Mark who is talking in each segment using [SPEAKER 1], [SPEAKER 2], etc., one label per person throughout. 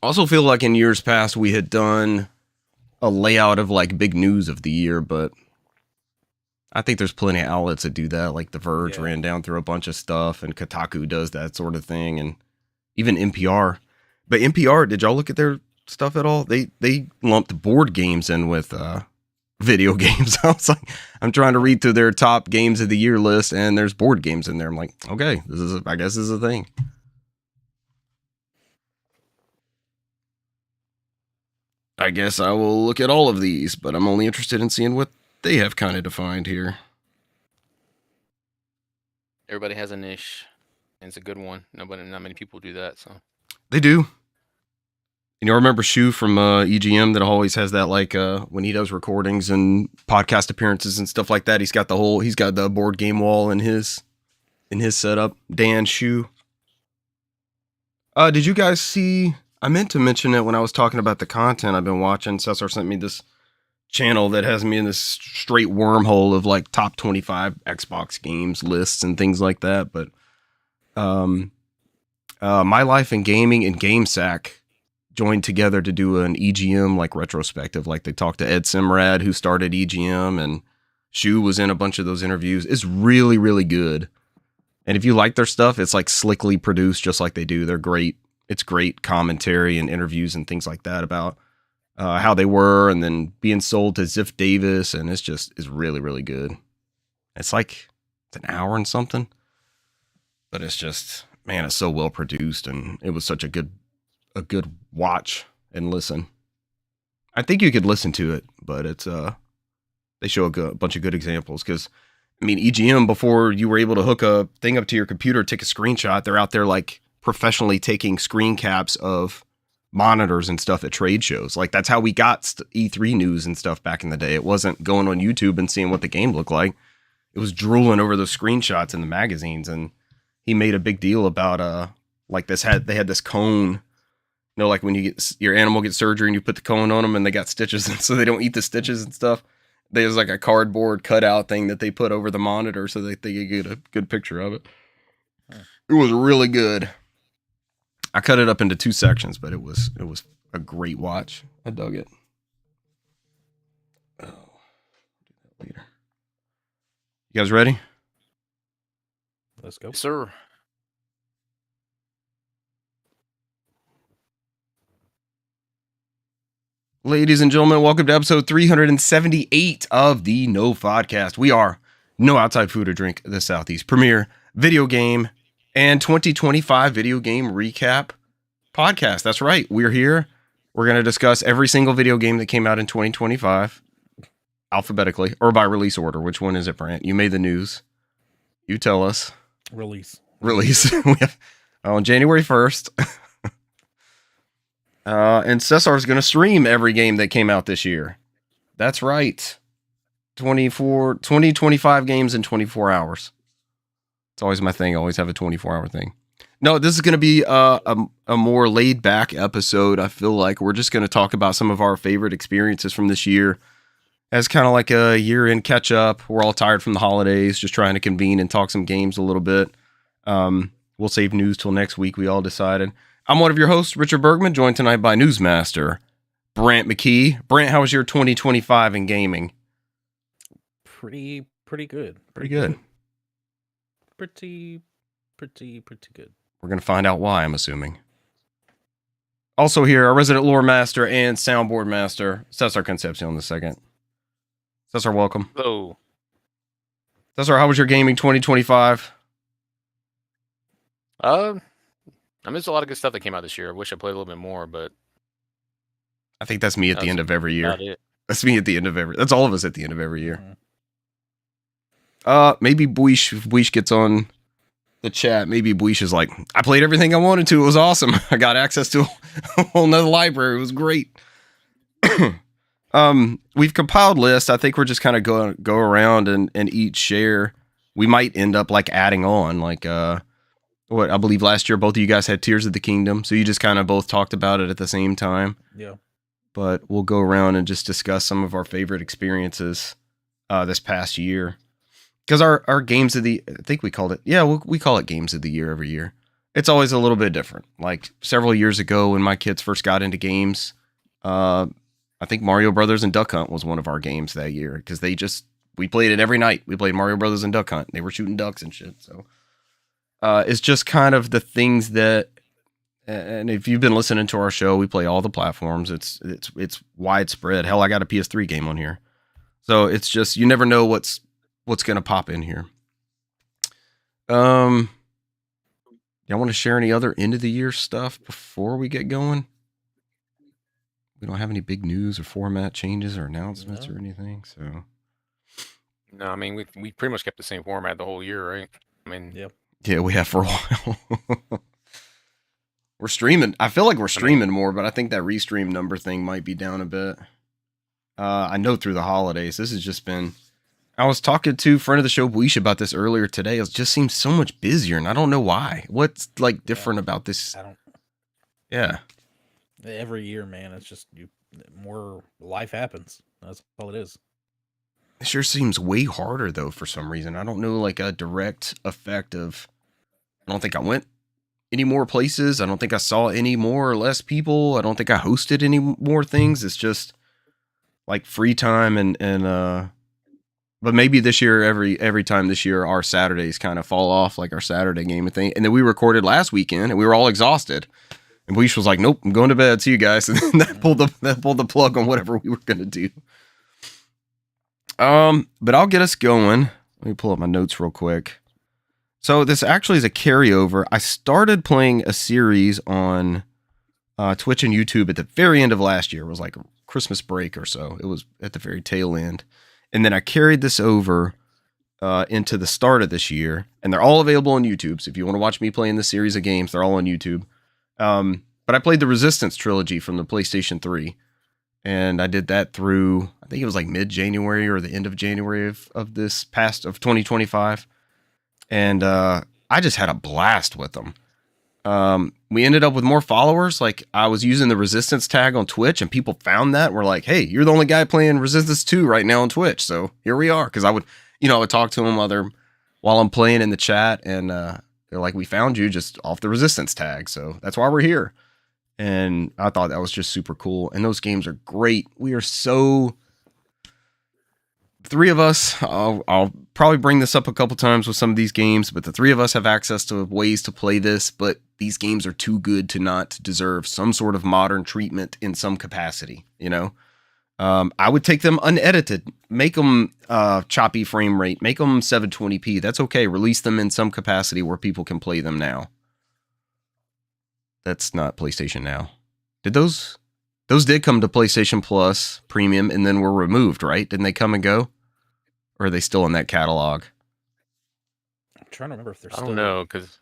[SPEAKER 1] Also feel like in years past we had done a layout of like big news of the year, but I think there's plenty of outlets that do that. Like The Verge ran down through a bunch of stuff, and Kotaku does that sort of thing, and even NPR. But NPR, did y'all look at their stuff at all? They lumped board games in with video games. I was like, I'm trying to read through their top games of the year list, and there's board games in there. I'm like, okay, I guess this is a thing. I guess I will look at all of these, but I'm only interested in seeing what they have kind of defined here.
[SPEAKER 2] Everybody has a niche, and it's a good one. Not many people do that, so.
[SPEAKER 1] They do. You know, I remember Shu from EGM that always has that, like, when he does recordings and podcast appearances and stuff like that, he's got the board game wall in his setup. Dan Shu. Did you guys see, I meant to mention it when I was talking about the content I've been watching. Cesar sent me this channel that has me in this straight wormhole of like top 25 Xbox games lists and things like that. But My Life in Gaming and GameSack joined together to do an EGM like retrospective. Like they talked to Ed Simrad, who started EGM, and Shu was in a bunch of those interviews. It's really, really good. And if you like their stuff, it's like slickly produced just like they do. They're great. It's great commentary and interviews and things like that about how they were, and then being sold to Ziff Davis. And it's really, really good. It's like, it's an hour and something, but it's just, man, it's so well produced, and it was such a good watch and listen. I think you could listen to it, but it's, they show a bunch of good examples. Cause I mean, EGM, before you were able to hook a thing up to your computer, take a screenshot, they're out there like professionally taking screen caps of monitors and stuff at trade shows. Like that's how we got E3 news and stuff back in the day. It wasn't going on YouTube and seeing what the game looked like. It was drooling over those screenshots in the magazines. And he made a big deal about like they had this cone, you know, like when you get your animal gets surgery and you put the cone on them and they got stitches, and so they don't eat the stitches and stuff. There's like a cardboard cutout thing that they put over the monitor so that they could get a good picture of it. It was really good. I cut it up into 2 sections, but it was a great watch. I dug it. Oh, do that later. You guys ready?
[SPEAKER 3] Let's go.
[SPEAKER 2] Yes, sir.
[SPEAKER 1] Ladies and gentlemen, welcome to episode 378 of the NOFODcast. We are No Outside Food or Drink, the Southeast premier video game and 2025 video game recap podcast. That's right. We're here. We're going to discuss every single video game that came out in 2025 alphabetically or by release order. Which one is it, Brant? You made the news. You tell us.
[SPEAKER 3] Release.
[SPEAKER 1] We have on January 1st. And Cesar's going to stream every game that came out this year. That's right. 25 games in 24 hours. It's always my thing. I always have a 24-hour thing. No, this is going to be a more laid-back episode. I feel like we're just going to talk about some of our favorite experiences from this year as kind of like a year-end catch-up. We're all tired from the holidays, just trying to convene and talk some games a little bit. We'll save news till next week, we all decided. I'm one of your hosts, Richard Bergman, joined tonight by Newsmaster Brant McKee. Brant, how was your 2025 in gaming?
[SPEAKER 3] Pretty good.
[SPEAKER 1] Pretty good.
[SPEAKER 3] Pretty good.
[SPEAKER 1] We're going to find out why, I'm assuming. Also here, our resident lore master and soundboard master, Cesar Concepcion II. Cesar, welcome.
[SPEAKER 2] Hello.
[SPEAKER 1] Cesar, how was your gaming 2025?
[SPEAKER 2] I missed a lot of good stuff that came out this year. I wish I played a little bit more, but
[SPEAKER 1] I think that's me at the end of every year.
[SPEAKER 2] it.
[SPEAKER 1] That's me at the end of every. That's all of us at the end of every year.
[SPEAKER 3] Mhm.
[SPEAKER 1] Maybe Buish, if Buish gets on the chat, maybe Buish is like, I played everything I wanted to. It was awesome. I got access to a whole nother library. It was great. We've compiled lists. I think we're just kind of go around and each share. We might end up like adding on like what I believe last year both of you guys had Tears of the Kingdom, so you just kind of both talked about it at the same time.
[SPEAKER 3] Yeah.
[SPEAKER 1] But we'll go around and just discuss some of our favorite experiences this past year. Because our games of the, I think we called it, we call it games of the year every year. it's always a little bit different. Like several years ago when my kids first got into games, I think Mario Brothers and Duck Hunt was one of our games that year because we played it every night. We played Mario Brothers and Duck Hunt. They were shooting ducks and shit. So it's just kind of the things that, and if you've been listening to our show, we play all the platforms. It's widespread. Hell, I got a PS3 game on here. So it's just, you never know what's going to pop in here. Y'all want to share any other end of the year stuff before we get going? We don't have any big news or format changes or announcements or anything. So
[SPEAKER 2] No, I mean we pretty much kept the same format the whole year, right? I mean,
[SPEAKER 3] Yep.
[SPEAKER 1] yeah, we have for a while. We're streaming. I feel like we're streaming more, but I think that restream number thing might be down a bit. I know through the holidays, this has just been. I was talking to a friend of the show, Buish, about this earlier today. It just seems so much busier, and I don't know why. What's like different about this?
[SPEAKER 3] I don't.
[SPEAKER 1] Yeah.
[SPEAKER 3] Every year, man, it's just more life happens. That's all it is.
[SPEAKER 1] It sure seems way harder though for some reason. I don't know, like a direct effect of. I don't think I went any more places. I don't think I saw any more or less people. I don't think I hosted any more things. It's just like free time and but maybe this year, every time this year, our Saturdays kind of fall off, like our Saturday game thing. And then we recorded last weekend, and we were all exhausted. And Buish was like, "Nope, I'm going to bed. See you guys." And then that pulled the plug on whatever we were gonna do. But I'll get us going. Let me pull up my notes real quick. So this actually is a carryover. I started playing a series on Twitch and YouTube at the very end of last year. It was like a Christmas break or so. It was at the very tail end. And then I carried this over into the start of this year. And they're all available on YouTube. So if you want to watch me playing this series of games, they're all on YouTube. But I played the Resistance trilogy from the PlayStation 3. And I did that through, I think it was like mid-January or the end of January of 2025. And I just had a blast with them. We ended up with more followers. Like I was using the Resistance tag on Twitch and people found that. We're like, hey, you're the only guy playing Resistance 2 right now on Twitch. So here we are. Cause I would talk to them while I'm playing in the chat and, they're like, we found you just off the Resistance tag. So that's why we're here. And I thought that was just super cool. And those games are great. We are so, three of us, I'll probably bring this up a couple times with some of these games, but the three of us have access to ways to play this, but these games are too good to not deserve some sort of modern treatment in some capacity, I would take them unedited, make them choppy frame rate, make them 720p. That's okay. Release them in some capacity where people can play them now. That's not PlayStation Now. Did those did come to PlayStation Plus Premium and then were removed, right? Didn't they come and go? Or are they still in that catalog?
[SPEAKER 3] I'm trying to remember if they're
[SPEAKER 2] I
[SPEAKER 3] still.
[SPEAKER 2] don't know because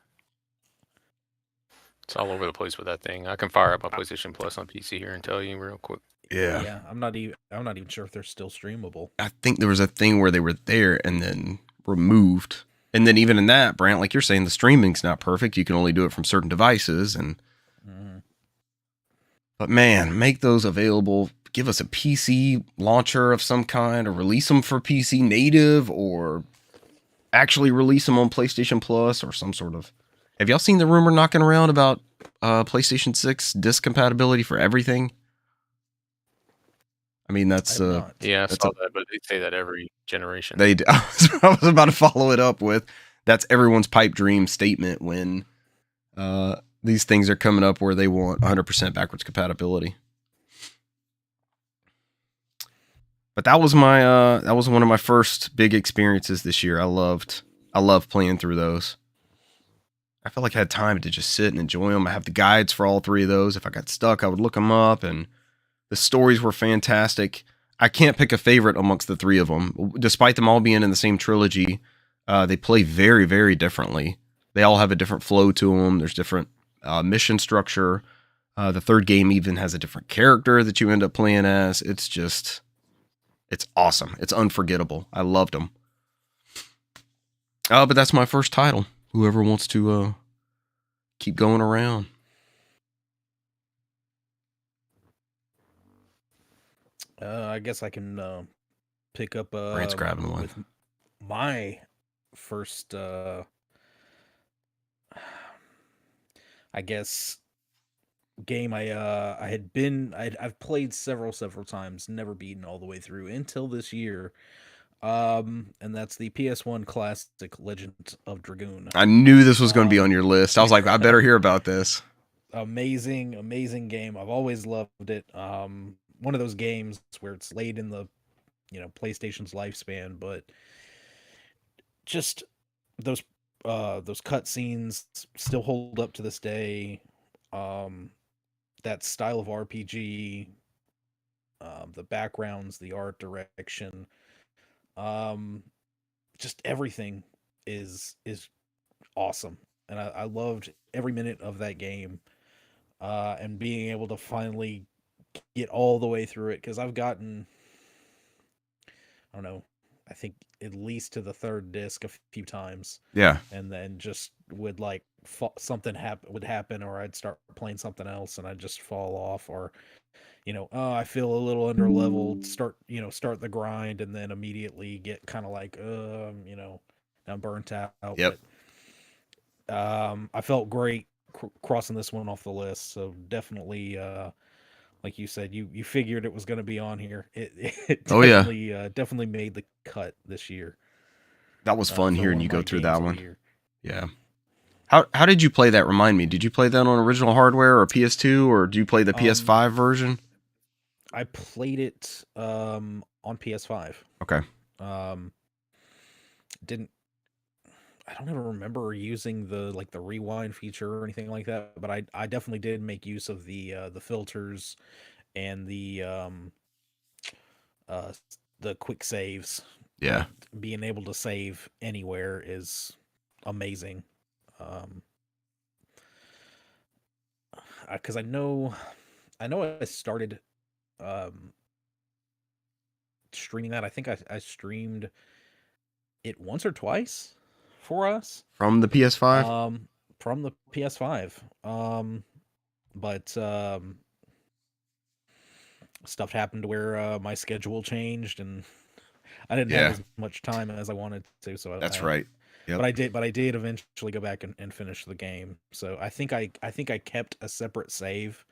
[SPEAKER 2] it's all over the place with that thing. I can fire up my PlayStation Plus on PC here and tell you real quick.
[SPEAKER 3] Yeah. I'm not even sure if they're still streamable.
[SPEAKER 1] I think there was a thing where they were there and then removed. And then even in that, Brant, like you're saying, the streaming's not perfect. You can only do it from certain devices. But man, make those available. Give us a PC launcher of some kind or release them for PC native or actually release them on PlayStation Plus or some sort of... Have y'all seen the rumor knocking around about PlayStation 6 disc compatibility for everything? I mean, that's...
[SPEAKER 2] yeah, I saw that, but they say that every generation.
[SPEAKER 1] I was about to follow it up with, that's everyone's pipe dream statement when these things are coming up where they want 100% backwards compatibility. But that was one of my first big experiences this year. I loved playing through those. I felt like I had time to just sit and enjoy them. I have the guides for all three of those. If I got stuck, I would look them up, and the stories were fantastic. I can't pick a favorite amongst the three of them. Despite them all being in the same trilogy, they play very, very differently. They all have a different flow to them. There's different mission structure. The third game even has a different character that you end up playing as. It's awesome. It's unforgettable. I loved them. But that's my first title. Whoever wants to keep going around.
[SPEAKER 3] I guess I can pick up
[SPEAKER 1] Brant's grabbing one.
[SPEAKER 3] with my first I guess, game I've played several times, never beaten all the way through until this year. And that's the PS1 classic Legend of Dragoon.
[SPEAKER 1] I knew this was going to be on your list. I was like, I better hear about this.
[SPEAKER 3] Amazing game. I've always loved it. One of those games where it's late in the PlayStation's lifespan, but just those cutscenes still hold up to this day. That style of RPG, the backgrounds, the art direction, just everything is awesome, and I loved every minute of that game. And being able to finally get all the way through it, because I've gotten, I don't know, I think at least to the third disc a few times.
[SPEAKER 1] Yeah.
[SPEAKER 3] And then just would like something would happen, or I'd start playing something else and I'd just fall off, or oh, I feel a little under leveled, start the grind, and then immediately get kind of like I'm burnt out.
[SPEAKER 1] Yep.
[SPEAKER 3] But I felt great crossing this one off the list, so definitely like you said, you figured it was going to be on here. It definitely, definitely made the cut this year.
[SPEAKER 1] That was fun hearing you go through that one.
[SPEAKER 3] Yeah.
[SPEAKER 1] How did you play that? Remind me. Did you play that on original hardware or PS2, or do you play the PS5 version?
[SPEAKER 3] I played it on PS5.
[SPEAKER 1] Okay.
[SPEAKER 3] I don't ever remember using the rewind feature or anything like that, but I definitely did make use of the filters and the quick saves.
[SPEAKER 1] Yeah.
[SPEAKER 3] Being able to save anywhere is amazing. Because I know I started streaming that. I think I streamed it once or twice for us
[SPEAKER 1] from the PS5.
[SPEAKER 3] From the PS5. But stuff happened where my schedule changed and I didn't have as much time as I wanted to. So
[SPEAKER 1] that's right.
[SPEAKER 3] Yep. But I did eventually go back and finish the game. So I think I kept a separate save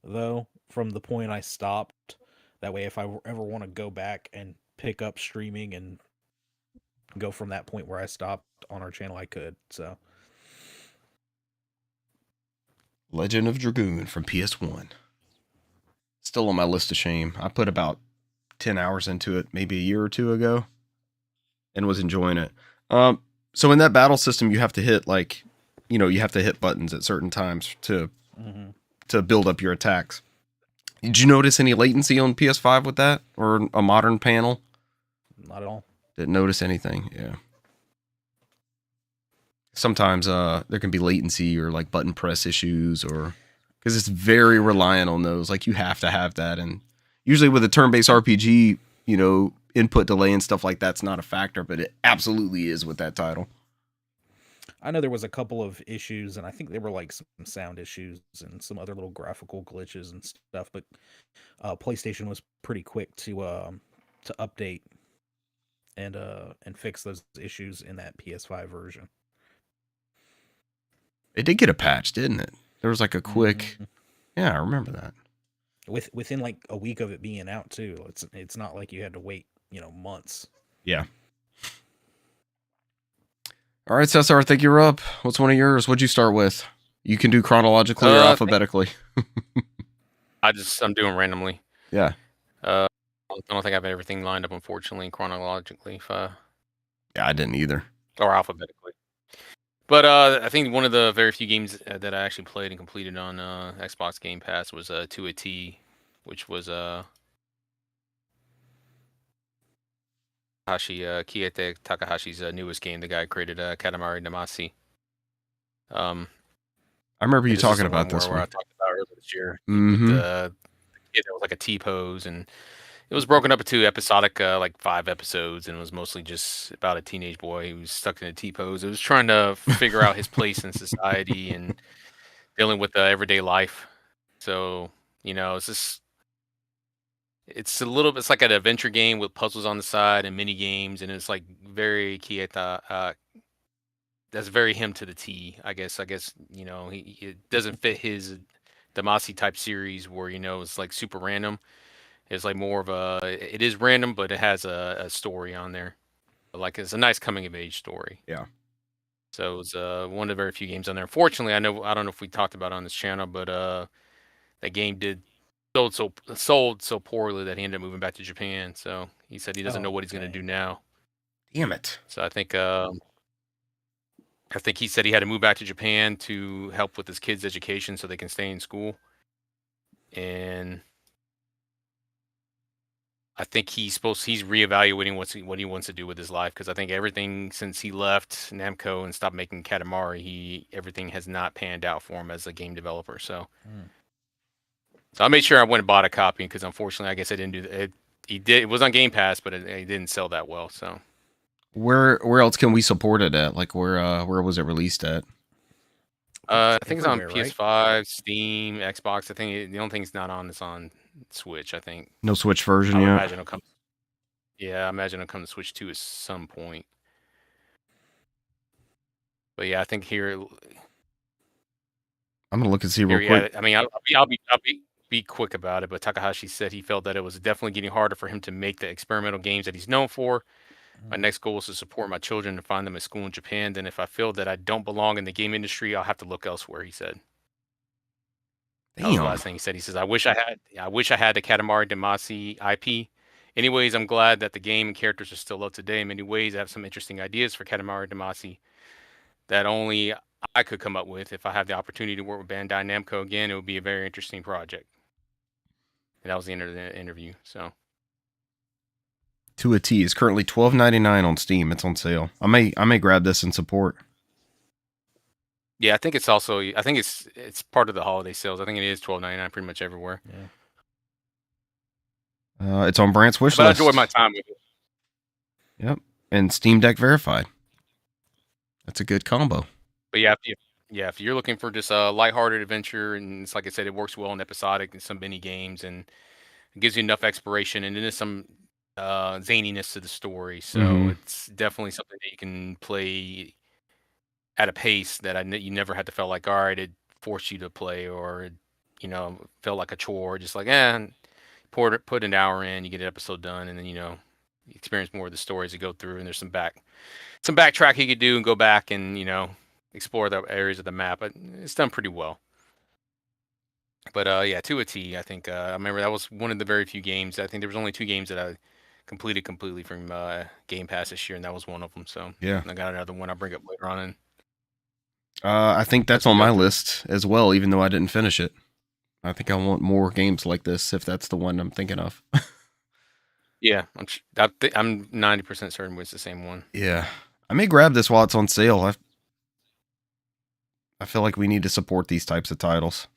[SPEAKER 3] though from the point I stopped. That way, if I ever want to go back and pick up streaming and go from that point where I stopped on our channel, I could. So,
[SPEAKER 1] Legend of Dragoon from PS1. Still on my list of shame. I put about 10 hours into it maybe a year or two ago and was enjoying it. So in that battle system, you have to hit you have to hit buttons at certain times to build up your attacks. Did you notice any latency on PS5 with that, or a modern panel?
[SPEAKER 3] Not at all.
[SPEAKER 1] Didn't notice anything. Yeah. Sometimes there can be latency or like button press issues, or because it's very reliant on those. Like you have to have that, and usually with a turn-based RPG, input delay and stuff like that's not a factor, but it absolutely is with that title.
[SPEAKER 3] I know there was a couple of issues, and I think they were like some sound issues and some other little graphical glitches and stuff. But PlayStation was pretty quick to update and fix those issues in that PS5 version.
[SPEAKER 1] It did get a patch, didn't it? There was like a quick, yeah, I remember that.
[SPEAKER 3] Within like a week of it being out too. It's not like you had to wait, months.
[SPEAKER 1] Yeah. All right, Cesar, I think you're up. What's one of yours? What'd you start with? You can do chronologically or alphabetically.
[SPEAKER 2] I'm doing randomly.
[SPEAKER 1] Yeah.
[SPEAKER 2] I don't think I have everything lined up, unfortunately, chronologically.
[SPEAKER 1] Yeah, I didn't either.
[SPEAKER 2] Or alphabetically. But I think one of the very few games that I actually played and completed on Xbox Game Pass was To a T, which was Kiete Takahashi's newest game. The guy created Katamari Damacy.
[SPEAKER 1] I remember you talking about this one.
[SPEAKER 2] I talked about earlier this year. The kid that was like a T-pose, and it was broken up into episodic, like 5 episodes, and it was mostly just about a teenage boy who was stuck in a T-pose. It was trying to figure out his place in society and dealing with everyday life. So, it's just, it's like an adventure game with puzzles on the side and mini games, and it's like very Kieta that's very him to the T. I guess it doesn't fit his Damacy type series where it's like super random. It's like more of it is random, but it has a story on there. Like it's a nice coming of age story.
[SPEAKER 1] Yeah.
[SPEAKER 2] So it was one of the very few games on there. Unfortunately, I don't know if we talked about it on this channel, but that game sold so poorly that he ended up moving back to Japan. So he said he doesn't know what he's going to do now.
[SPEAKER 1] Damn it.
[SPEAKER 2] So I think he said he had to move back to Japan to help with his kids' education so they can stay in school. And I think he's reevaluating what he wants to do with his life, because I think everything since he left Namco and stopped making Katamari, everything has not panned out for him as a game developer. So I made sure I went and bought a copy, because unfortunately, I guess I didn't do it. It was on Game Pass, but it didn't sell that well. So
[SPEAKER 1] where else can we support it at? Like where was it released at?
[SPEAKER 2] I think it's on PS5, right? Steam, Xbox. I think the only thing it's not on is on Switch. I think
[SPEAKER 1] no Switch version yet.
[SPEAKER 2] Imagine it'll come. Yeah, I imagine it'll come to Switch 2 at some point. But yeah, I think here
[SPEAKER 1] I'm gonna look and see real quick.
[SPEAKER 2] I mean, I'll be quick about it. But Takahashi said he felt that it was definitely getting harder for him to make the experimental games that he's known for. My next goal is to support my children and find them at school in Japan. Then if I feel that I don't belong in the game industry, I'll have to look elsewhere, he said. That was the last thing he said. He says, I wish I had the Katamari Damacy IP. Anyways, I'm glad that the game and characters are still up to date. In many ways, I have some interesting ideas for Katamari Damacy that only I could come up with. If I have the opportunity to work with Bandai Namco again, it would be a very interesting project. And that was the end of the interview. So
[SPEAKER 1] To a T is currently $12.99 on Steam. It's on sale. I may grab this and support.
[SPEAKER 2] Yeah, I think it's part of the holiday sales. I think it is $12.99 pretty much everywhere.
[SPEAKER 1] Yeah. It's on Brant's wish list.
[SPEAKER 2] I enjoyed my time with it.
[SPEAKER 1] Yep, and Steam Deck verified. That's a good combo.
[SPEAKER 2] But yeah, if you're looking for just a lighthearted adventure, and it's like I said, it works well in episodic and some mini games, and it gives you enough exploration, and then there's some zaniness to the story. So it's definitely something that you can play at a pace that you never had to feel like, all right, it forced you to play, or felt like a chore. Just like, put an hour in, you get an episode done, and then you experience more of the stories that go through, and there's some backtrack you could do and go back and explore the areas of the map. But it's done pretty well. But yeah, to a T, I think I remember that was one of the very few games. I think there was only 2 games that I completed completely from Game Pass this year, and that was one of them. So
[SPEAKER 1] yeah,
[SPEAKER 2] I got another one I'll bring up later on. And
[SPEAKER 1] I think that's on my list as well, even though I didn't finish it. I think I want more games like this, if that's the one I'm thinking of.
[SPEAKER 2] Yeah, I'm 90% certain it's the same one.
[SPEAKER 1] Yeah, I may grab this while it's on sale. I feel like we need to support these types of titles.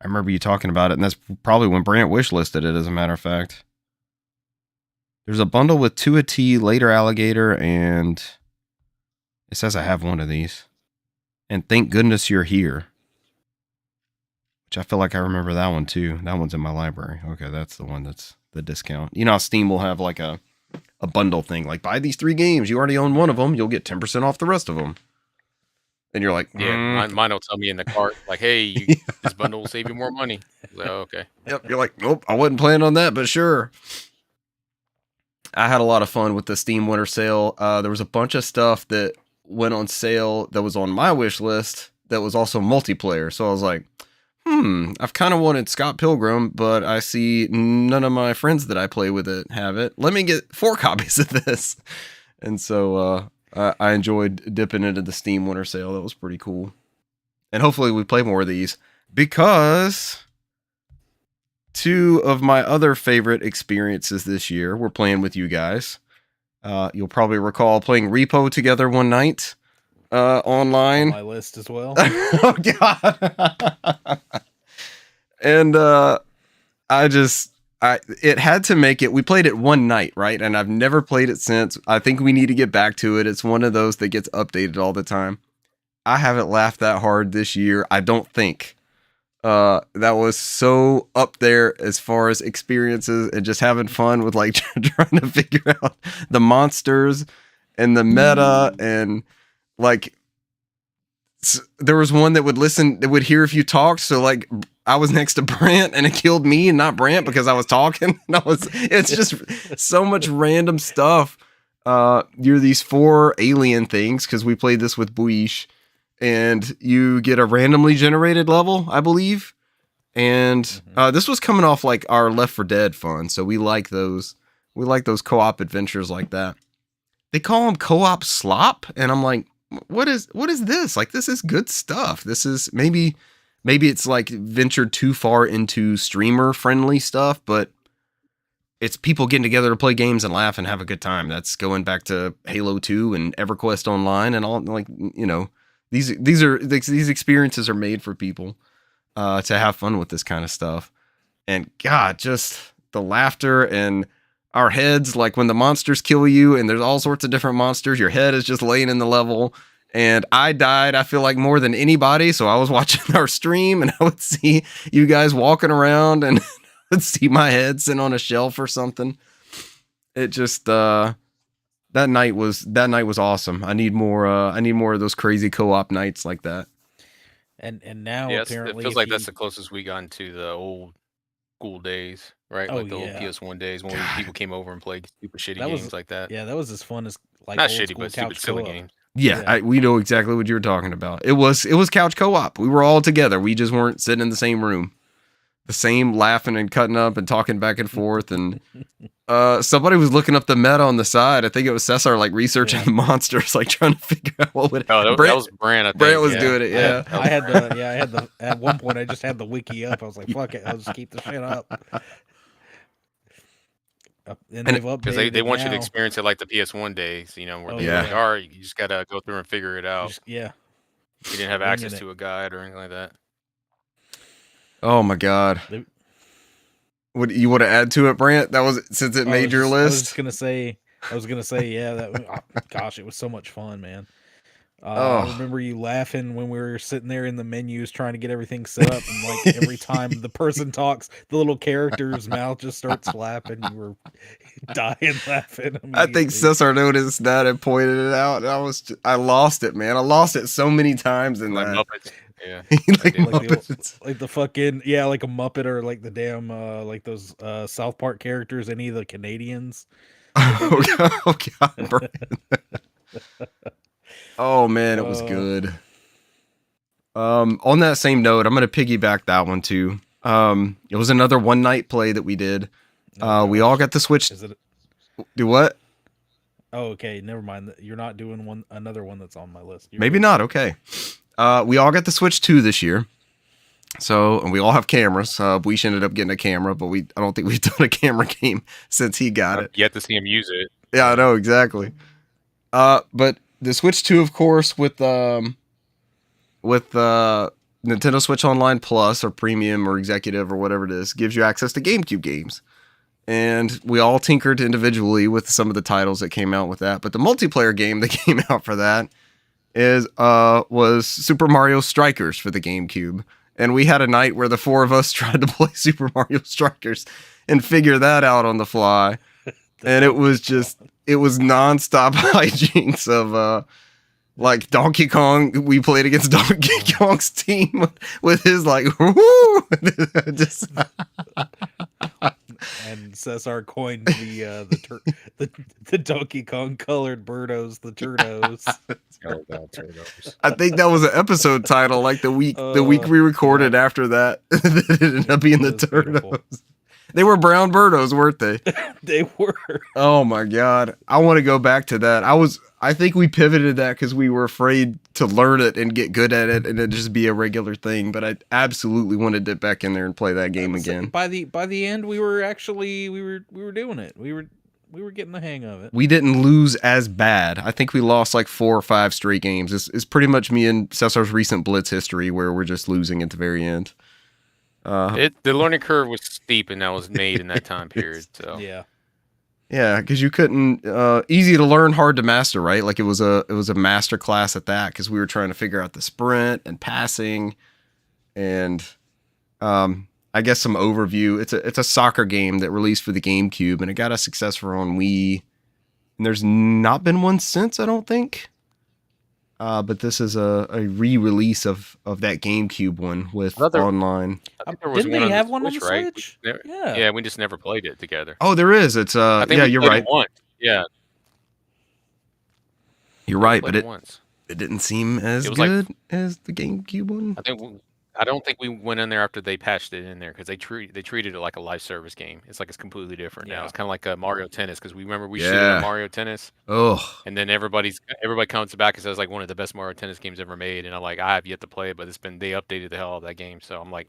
[SPEAKER 1] I remember you talking about it, and that's probably when Brant wishlisted it, as a matter of fact. There's a bundle with To a T, Later Alligator, and it says I have one of these. And Thank Goodness You're Here, which I feel like I remember that one too. That one's in my library. Okay, that's the one that's the discount. You know how Steam will have like a bundle thing, like buy these 3 games. You already own one of them, you'll get 10% off the rest of them. And you're like,
[SPEAKER 2] yeah, mine will tell me in the cart, like, hey, this bundle will save you more money. Like, oh, okay.
[SPEAKER 1] Yep. You're like, nope, I wasn't planning on that, but sure. I had a lot of fun with the Steam Winter Sale. There was a bunch of stuff that went on sale that was on my wish list that was also multiplayer. So I was like, I've kind of wanted Scott Pilgrim, but I see none of my friends that I play with it have it. Let me get 4 copies of this. And so I enjoyed dipping into the Steam Winter Sale. That was pretty cool. And hopefully we play more of these, because 2 of my other favorite experiences this year were playing with you guys. You'll probably recall playing Repo together one night online.
[SPEAKER 3] On my list as well.
[SPEAKER 1] Oh, God. And it had to make it. We played it one night, right? And I've never played it since. I think we need to get back to it. It's one of those that gets updated all the time. I haven't laughed that hard this year, I don't think. That was so up there as far as experiences and just having fun with like trying to figure out the monsters and the meta and like there was one that would hear if you talked. So like I was next to Brant and it killed me and not Brant because I was talking. And it's just so much random stuff. You're these 4 alien things because we played this with Buish, and you get a randomly generated level, I believe. And this was coming off like our Left 4 Dead fun, so we like those. We like those co-op adventures like that. They call them co-op slop, and I'm like, what is this? Like, this is good stuff. This is maybe it's like ventured too far into streamer friendly stuff, but it's people getting together to play games and laugh and have a good time. That's going back to Halo 2 and EverQuest Online and all, like, you know, these experiences are made for people to have fun with this kind of stuff. And God, just the laughter and our heads, like when the monsters kill you and there's all sorts of different monsters, your head is just laying in the level. And I died, I feel like, more than anybody. So I was watching our stream and I would see you guys walking around and would see my head sitting on a shelf or something. It just that night was awesome. I need more of those crazy co-op nights like that.
[SPEAKER 3] And now apparently
[SPEAKER 2] it feels like that's the closest we got into the old school days, right?
[SPEAKER 3] Oh,
[SPEAKER 2] like the old
[SPEAKER 3] yeah.
[SPEAKER 2] PS1 days when people came over and played super shitty games like that.
[SPEAKER 3] Yeah, that was as fun as like
[SPEAKER 2] not
[SPEAKER 3] old
[SPEAKER 2] shitty,
[SPEAKER 3] school
[SPEAKER 2] but stupid
[SPEAKER 3] couch
[SPEAKER 2] silly
[SPEAKER 3] co-op.
[SPEAKER 2] games.
[SPEAKER 1] Yeah, we know exactly what you were talking about. It was couch co-op. We were all together. We just weren't sitting in the same room. The same laughing and cutting up and talking back and forth. And somebody was looking up the meta on the side. I think it was Cesar, like researching the monsters, like trying to figure out what would.
[SPEAKER 2] Oh, that was Brant. I think.
[SPEAKER 1] Brant was doing it. Yeah,
[SPEAKER 3] I had the at one point I just had the wiki up. I was like, fuck it, I'll just keep the shit up. And they've updated
[SPEAKER 2] because they want you to experience it like the PS1 days, you know, where they like, all right, you just gotta go through and figure it out. You didn't have access to a guide or anything like that.
[SPEAKER 1] Oh my God. What you want to add to it, Brant? That was since it made your list.
[SPEAKER 3] I was gonna say, yeah. That gosh, it was so much fun, man. I remember you laughing when we were sitting there in the menus trying to get everything set up, and like every time the person talks, the little character's mouth just starts flapping. You were dying laughing.
[SPEAKER 1] I think Cesar noticed that and pointed it out. And I lost it, man. I lost it so many times in
[SPEAKER 2] like
[SPEAKER 1] that.
[SPEAKER 2] Muppets. Yeah,
[SPEAKER 3] like the fucking like a Muppet or like the damn like those South Park characters. Any of the Canadians.
[SPEAKER 1] Oh God, Brant. Oh man, it was good. On that same note, I'm gonna piggyback that one too. It was another one night play that we did. We all got the Switch. Do what?
[SPEAKER 3] Oh, okay. Never mind. You're not doing another one that's on my list.
[SPEAKER 1] Maybe not. Okay. We all got the Switch 2 this year. So, and we all have cameras. We ended up getting a camera, but I don't think we've done a camera game since he got it.
[SPEAKER 2] Yet to see him use it.
[SPEAKER 1] Yeah, I know exactly. But the Switch 2, of course, with Nintendo Switch Online Plus or Premium or Executive or whatever it is, gives you access to GameCube games. And we all tinkered individually with some of the titles that came out with that. But the multiplayer game that came out for that was Super Mario Strikers for the GameCube. And we had a night where the 4 of us tried to play Super Mario Strikers and figure that out on the fly. And it was nonstop hijinks of like Donkey Kong. We played against Donkey Kong's team with his like whoo! Just
[SPEAKER 3] and Cesar coined the Donkey Kong colored birdos, the turdos.
[SPEAKER 1] I think that was an episode title, like the week we recorded after that. It ended up being the turdos. Beautiful. They were brown birdos, weren't they?
[SPEAKER 3] They were.
[SPEAKER 1] Oh my God. I want to go back to that. I think we pivoted that because we were afraid to learn it and get good at it and it just be a regular thing. But I absolutely wanted to get back in there and play that game again.
[SPEAKER 3] By the end, we were doing it. We were getting the hang of it.
[SPEAKER 1] We didn't lose as bad. I think we lost like 4 or 5 straight games. It's pretty much me and Cesar's recent Blitz history where we're just losing at the very end.
[SPEAKER 2] The learning curve was steep, and that was made in that time period. So
[SPEAKER 1] yeah, because you couldn't easy to learn, hard to master, right? Like it was a master class at that because we were trying to figure out the sprint and passing, and I guess some overview. It's a soccer game that released for the GameCube, and it got us successful on Wii. And there's not been one since, I don't think. But this is a re-release of that GameCube one with online.
[SPEAKER 2] I think there was
[SPEAKER 3] Didn't
[SPEAKER 2] one
[SPEAKER 3] they
[SPEAKER 2] on
[SPEAKER 3] have
[SPEAKER 2] the
[SPEAKER 3] one on
[SPEAKER 2] Switch,
[SPEAKER 3] the
[SPEAKER 2] right?
[SPEAKER 3] Switch?
[SPEAKER 2] Yeah, we just never played it together.
[SPEAKER 1] Oh, there is. It's
[SPEAKER 2] I think
[SPEAKER 1] yeah,
[SPEAKER 2] we
[SPEAKER 1] you're
[SPEAKER 2] played
[SPEAKER 1] right.
[SPEAKER 2] it once. Yeah,
[SPEAKER 1] You're right, but
[SPEAKER 2] it once.
[SPEAKER 1] it didn't seem as
[SPEAKER 2] It was
[SPEAKER 1] good as the GameCube one.
[SPEAKER 2] I don't think we went in there after they patched it in there because they treated it like a live service game. It's like it's completely different now. It's kind of like a Mario Tennis because we remember we shit on Mario Tennis.
[SPEAKER 1] Oh,
[SPEAKER 2] And then everybody comes back and says like one of the best Mario Tennis games ever made, and I'm like I have yet to play it, but they updated the hell out of that game, so I'm like,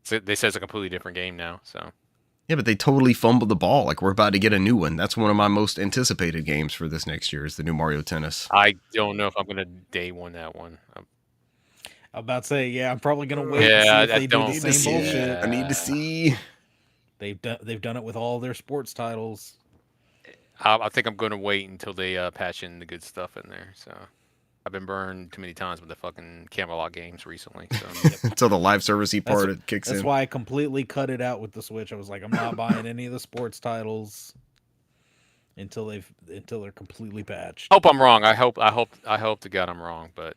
[SPEAKER 2] they said it's a completely different game now. So
[SPEAKER 1] yeah, but they totally fumbled the ball. Like we're about to get a new one. That's one of my most anticipated games for this next year is the new Mario Tennis.
[SPEAKER 2] I don't know if I'm gonna day one that one.
[SPEAKER 3] I'm about to say, I'm probably gonna wait and see if they do the same bullshit.
[SPEAKER 1] I need to see.
[SPEAKER 3] They've done it with all their sports titles.
[SPEAKER 2] I think I'm gonna wait until they patch in the good stuff in there. So I've been burned too many times with the fucking Camelot games recently. So
[SPEAKER 1] until the live servicey part kicks in.
[SPEAKER 3] That's why I completely cut it out with the Switch. I was like, I'm not buying any of the sports titles until they're completely patched.
[SPEAKER 2] Hope I'm wrong. I hope to God I'm wrong, but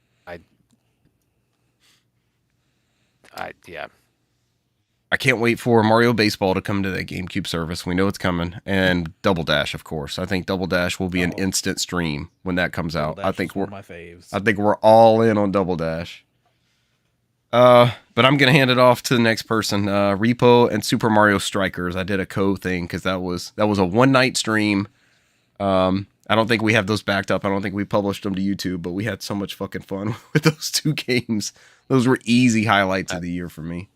[SPEAKER 1] I can't wait for Mario Baseball to come to that GameCube service. We know it's coming. And Double Dash, of course. I think Double Dash will be an instant stream when that comes out. I think
[SPEAKER 3] one of my faves.
[SPEAKER 1] I think we're all in on Double Dash. But I'm gonna hand it off to the next person. Repo and Super Mario Strikers. I did a thing because that was a one night stream. I don't think we have those backed up. I don't think we published them to YouTube, but we had so much fucking fun with those two games. Those were easy highlights of the year for me.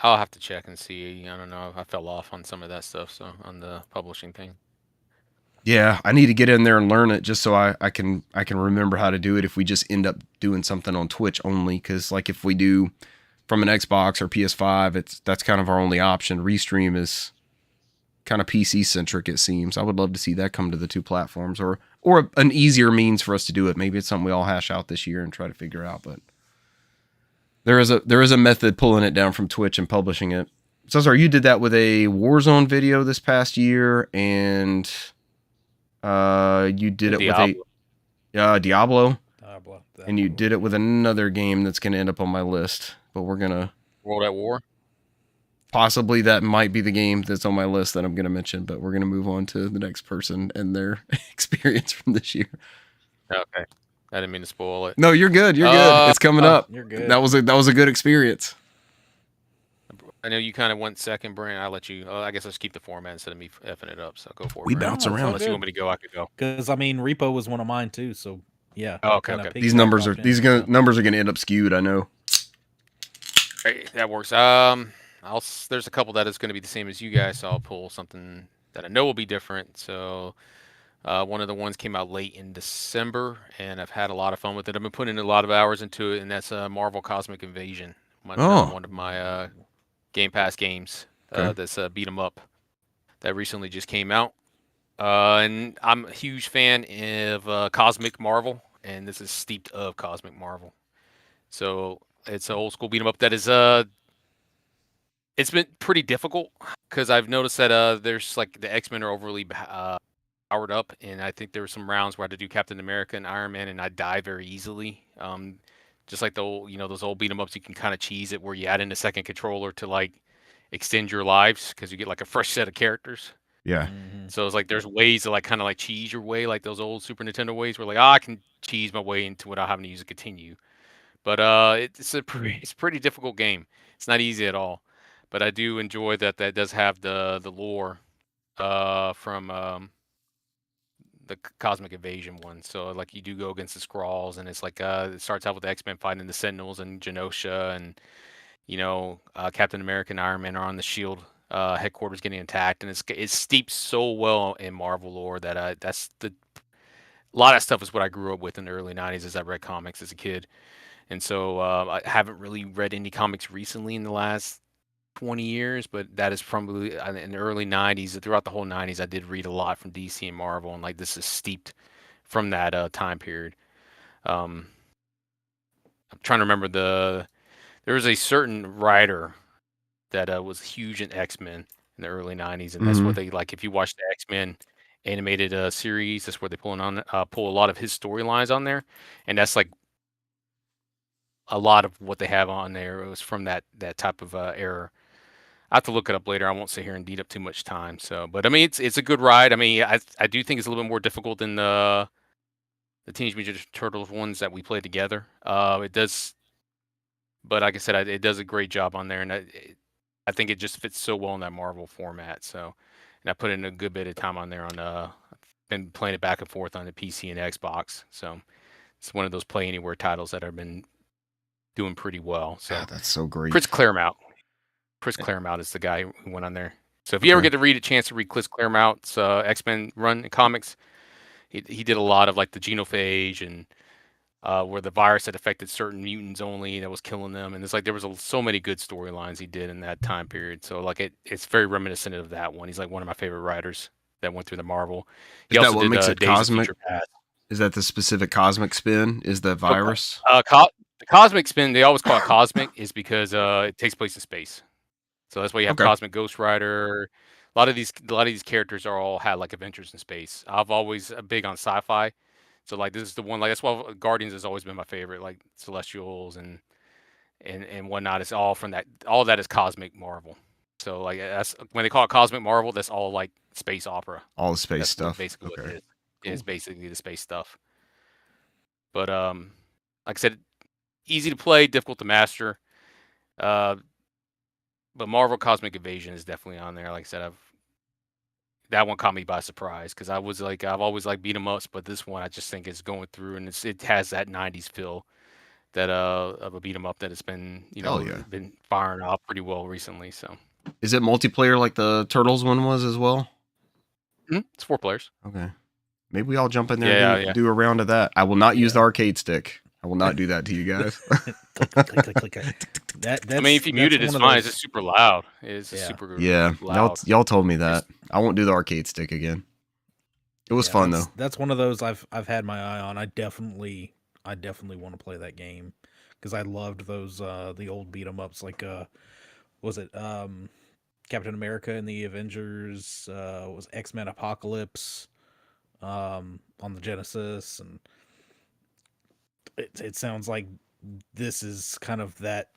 [SPEAKER 2] I'll have to check and see. I don't know. I fell off on some of that stuff, so on the publishing thing.
[SPEAKER 1] Yeah, I need to get in there and learn it just so I can remember how to do it if we just end up doing something on Twitch only. Because like if we do from an Xbox or PS5, that's kind of our only option. Restream is kind of PC centric, it seems. I would love to see that come to the two platforms or an easier means for us to do it. Maybe it's something we all hash out this year and try to figure out, but there is a method pulling it down from Twitch and publishing it. Cesar, you did that with a Warzone video this past year, and you did it with a Diablo, and you did it with another game that's going to end up on my list, but we're going to
[SPEAKER 2] World at War.
[SPEAKER 1] Possibly that might be the game that's on my list that I'm going to mention, but we're going to move on to the next person and their experience from this year.
[SPEAKER 2] Okay. I didn't mean to spoil it.
[SPEAKER 1] No, you're good. You're good. It's coming up.
[SPEAKER 3] You're good.
[SPEAKER 1] That was a good experience.
[SPEAKER 2] I know you kind of went second, Brent. I'll let you. I guess let's keep the format instead of me effing it up. So go for it.
[SPEAKER 1] We bounce around.
[SPEAKER 2] Unless you want me to go, I could go.
[SPEAKER 3] Because I mean, Repo was one of mine too. So yeah.
[SPEAKER 2] Oh, okay.
[SPEAKER 1] These numbers are numbers are going to end up skewed. I know.
[SPEAKER 2] Right, that works. There's a couple that is going to be the same as you guys, so I'll pull something that I know will be different. So. One of the ones came out late in December, and I've had a lot of fun with it. I've been putting a lot of hours into it, and that's Marvel Cosmic Invasion. One of my Game Pass games that's beat 'em up that recently just came out. And I'm a huge fan of Cosmic Marvel, and this is steeped of Cosmic Marvel. So it's an old school beat 'em up that is it's been pretty difficult because I've noticed that there's like the X-Men are overly powered up, and I think there were some rounds where I had to do Captain America and Iron Man, and I die very easily. Just like the old, those old beat 'em ups, you can kind of cheese it where you add in a second controller to like extend your lives because you get like a fresh set of characters.
[SPEAKER 1] Yeah.
[SPEAKER 3] Mm-hmm.
[SPEAKER 2] So it's like there's ways to like kind of like cheese your way, like those old Super Nintendo ways where like I can cheese my way into without having to use a continue. But it's a pretty difficult game. It's not easy at all. But I do enjoy that does have the lore from the Cosmic Invasion one. So like you do go against the Skrulls, and it's like it starts out with the X-Men fighting the Sentinels and Genosha, and Captain America and Iron Man are on the Shield headquarters getting attacked, and it's steeped so well in Marvel lore that a lot of that stuff is what I grew up with in the early 90s as I read comics as a kid. And so I haven't really read any comics recently in the last 20 years, but that is probably in the early 90s. Throughout the whole 90s, I did read a lot from DC and Marvel, and like this is steeped from that time period. I'm trying to remember there was a certain writer that was huge in X-Men in the early 90s, and that's what they like. If you watch the X-Men, animated series. That's where they pull a lot of his storylines on there, and that's like a lot of what they have on there. It was from that type of era. I have to look it up later. I won't sit here and eat up too much time. So, but I mean, it's a good ride. I mean, I do think it's a little bit more difficult than the Teenage Mutant Ninja Turtles ones that we played together. It does, but like I said, it does a great job on there, and I think it just fits so well in that Marvel format. So, and I put in a good bit of time on there been playing it back and forth on the PC and Xbox. So it's one of those play anywhere titles that have been doing pretty well. So
[SPEAKER 1] God, that's so great.
[SPEAKER 2] Chris Claremont is the guy who went on there. So if you ever get a chance to read Chris Claremont's X-Men run in comics, he did a lot of like the genophage and where the virus had affected certain mutants only that was killing them, and it's like there was so many good storylines he did in that time period. So like it's very reminiscent of that one. He's like one of my favorite writers that went through the Marvel.
[SPEAKER 1] Is that what makes it cosmic? Is that the specific cosmic spin? Is the virus?
[SPEAKER 2] The cosmic spin, they always call it cosmic, is because it takes place in space. So that's why you have Cosmic Ghost Rider. A lot of these characters are all had like adventures in space. I've always big on sci-fi, so like this is the one. Like that's why Guardians has always been my favorite. Like Celestials and whatnot. It's all from that. All of that is cosmic Marvel. So like that's when they call it cosmic Marvel. That's all like space opera.
[SPEAKER 1] All the space stuff.
[SPEAKER 2] Basically, what it is. Cool. Is basically the space stuff. But like I said, easy to play, difficult to master. But Marvel Cosmic Invasion is definitely on there. Like I said, that one caught me by surprise because I've always liked beat 'em ups, but this one I just think is going through and it has that '90s feel that of a beat 'em up that it's been been firing off pretty well recently. So
[SPEAKER 1] is it multiplayer like the Turtles one was as well?
[SPEAKER 2] It's 4 players.
[SPEAKER 1] Okay, maybe we all jump in there and do a round of that. I will not use the arcade stick. I will not do that to you guys.
[SPEAKER 3] click.
[SPEAKER 2] I mean, if you mute it, it's fine. It's just super loud. It's super loud.
[SPEAKER 1] Y'all told me that. I won't do the arcade stick again. It was fun though.
[SPEAKER 3] That's one of those I've had my eye on. I definitely want to play that game because I loved those the old beat 'em ups. Like was it Captain America and the Avengers? Was X-Men Apocalypse on the Genesis, and it sounds like this is kind of that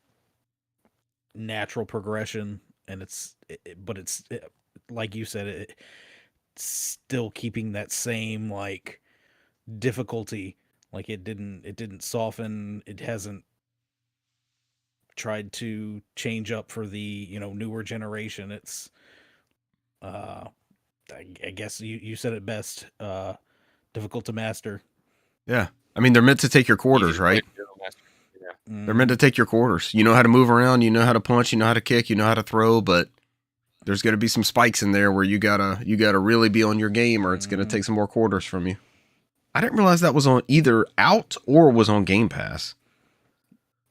[SPEAKER 3] natural progression, and it's like you said, it's still keeping that same like difficulty. Like it didn't soften. It hasn't tried to change up for the newer generation. It's I guess you said it best. Difficult to master.
[SPEAKER 1] Yeah. I mean, they're meant to take your quarters, right? They're meant to take your quarters. You know how to move around, you know how to punch, you know how to kick, you know how to throw, but there's going to be some spikes in there where you gotta really be on your game, or it's going to take some more quarters from you. I didn't realize that was on either out or was on Game Pass.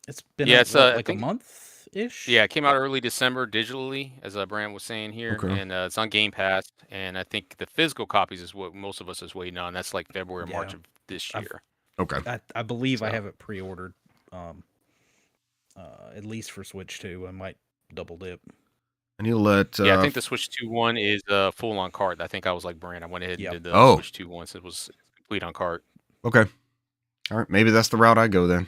[SPEAKER 3] It's been like a month-ish?
[SPEAKER 2] Yeah, it came out early December digitally, as Brand was saying here, and it's on Game Pass, and I think the physical copies is what most of us is waiting on. That's like February or March of this year.
[SPEAKER 3] I believe I have it pre-ordered, at least for Switch 2. I might double dip.
[SPEAKER 1] And you'll let...
[SPEAKER 2] I think the Switch 2 one is full on cart. I think I was like Brand. I went ahead and did the Switch 2 one, so it was complete on cart.
[SPEAKER 1] Okay. All right, maybe that's the route I go then.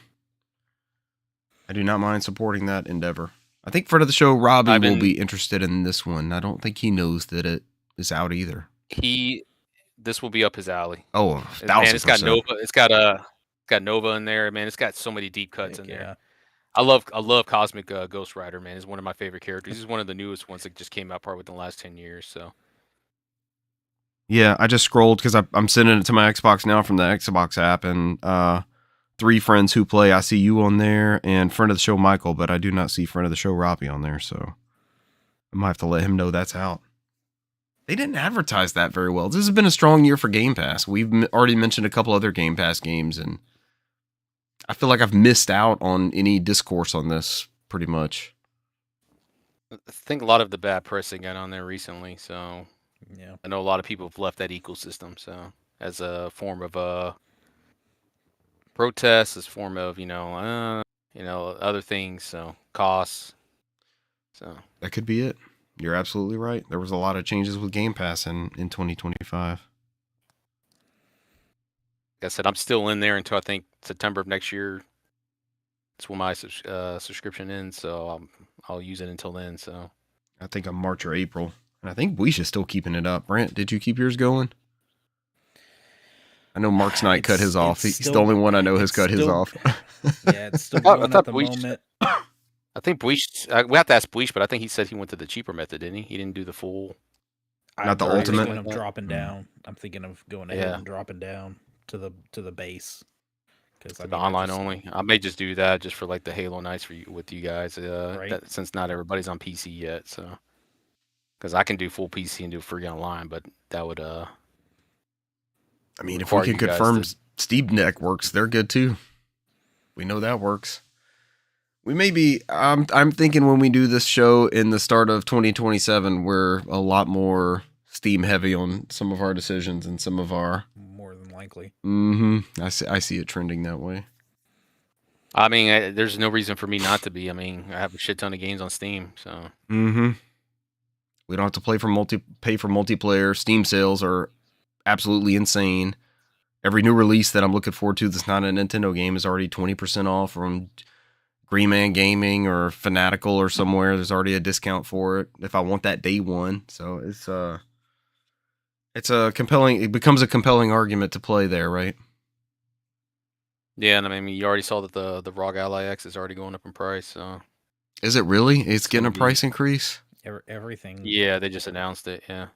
[SPEAKER 1] I do not mind supporting that endeavor. I think friend of the show, Robbie, will be interested in this one. I don't think he knows that it is out either.
[SPEAKER 2] This will be up his alley.
[SPEAKER 1] Oh, 1,000%.
[SPEAKER 2] Man, it's got Nova. It's got Nova in there, man. It's got so many deep cuts in there. I love Cosmic Ghost Rider, man. He's one of my favorite characters. He's one of the newest ones that just came out probably within the last 10 years. So.
[SPEAKER 1] Yeah, I just scrolled because I'm sending it to my Xbox now from the Xbox app, and 3 friends who play. I see you on there, and friend of the show Michael, but I do not see friend of the show Robbie on there, so I might have to let him know that's out. They didn't advertise that very well. This has been a strong year for Game Pass. We've already mentioned a couple other Game Pass games, and I feel like I've missed out on any discourse on this pretty much.
[SPEAKER 2] I think a lot of the bad press they got on there recently, so yeah, I know a lot of people have left that ecosystem, so as a form of protest, as a form of other things, so costs. So
[SPEAKER 1] that could be it. You're absolutely right. There was a lot of changes with Game Pass in 2025.
[SPEAKER 2] I said, I'm still in there until I think September of next year. That's when my subscription ends, so I'll use it until then. So
[SPEAKER 1] I think I'm March or April, and I think Boisha's still keeping it up. Brent, did you keep yours going? I know Mark's Knight cut his off. He's the only one I know has cut his off.
[SPEAKER 3] Yeah, it's still going at the moment.
[SPEAKER 2] I think Bleach. We have to ask Bleach, but I think he said he went to the cheaper method, didn't he? He didn't do the full.
[SPEAKER 1] Not the ultimate.
[SPEAKER 3] I'm thinking of dropping down. I'm thinking of going ahead and dropping down to the base.
[SPEAKER 2] Because the online only. I may just do that just for like the Halo nights with you guys. Since not everybody's on PC yet, so because I can do full PC and do free online, but that would
[SPEAKER 1] I mean, if we can confirm Steam Deck works, they're good too. We know that works. We may be. I'm thinking when we do this show in the start of 2027, we're a lot more Steam heavy on some of our decisions and some of our.
[SPEAKER 3] More than likely.
[SPEAKER 1] I see it trending that way.
[SPEAKER 2] I mean, there's no reason for me not to be. I mean, I have a shit ton of games on Steam, so.
[SPEAKER 1] We don't have to pay for multiplayer. Steam sales are absolutely insane. Every new release that I'm looking forward to that's not a Nintendo game is already 20% off from Green Man Gaming or Fanatical or somewhere. There's already a discount for it if I want that day one. So it becomes a compelling argument to play there, right?
[SPEAKER 2] Yeah, and I mean, you already saw that the ROG Ally X is already going up in price. So
[SPEAKER 1] is it really? It's getting a price increase?
[SPEAKER 3] Everything.
[SPEAKER 2] Yeah, they just announced it. Yeah.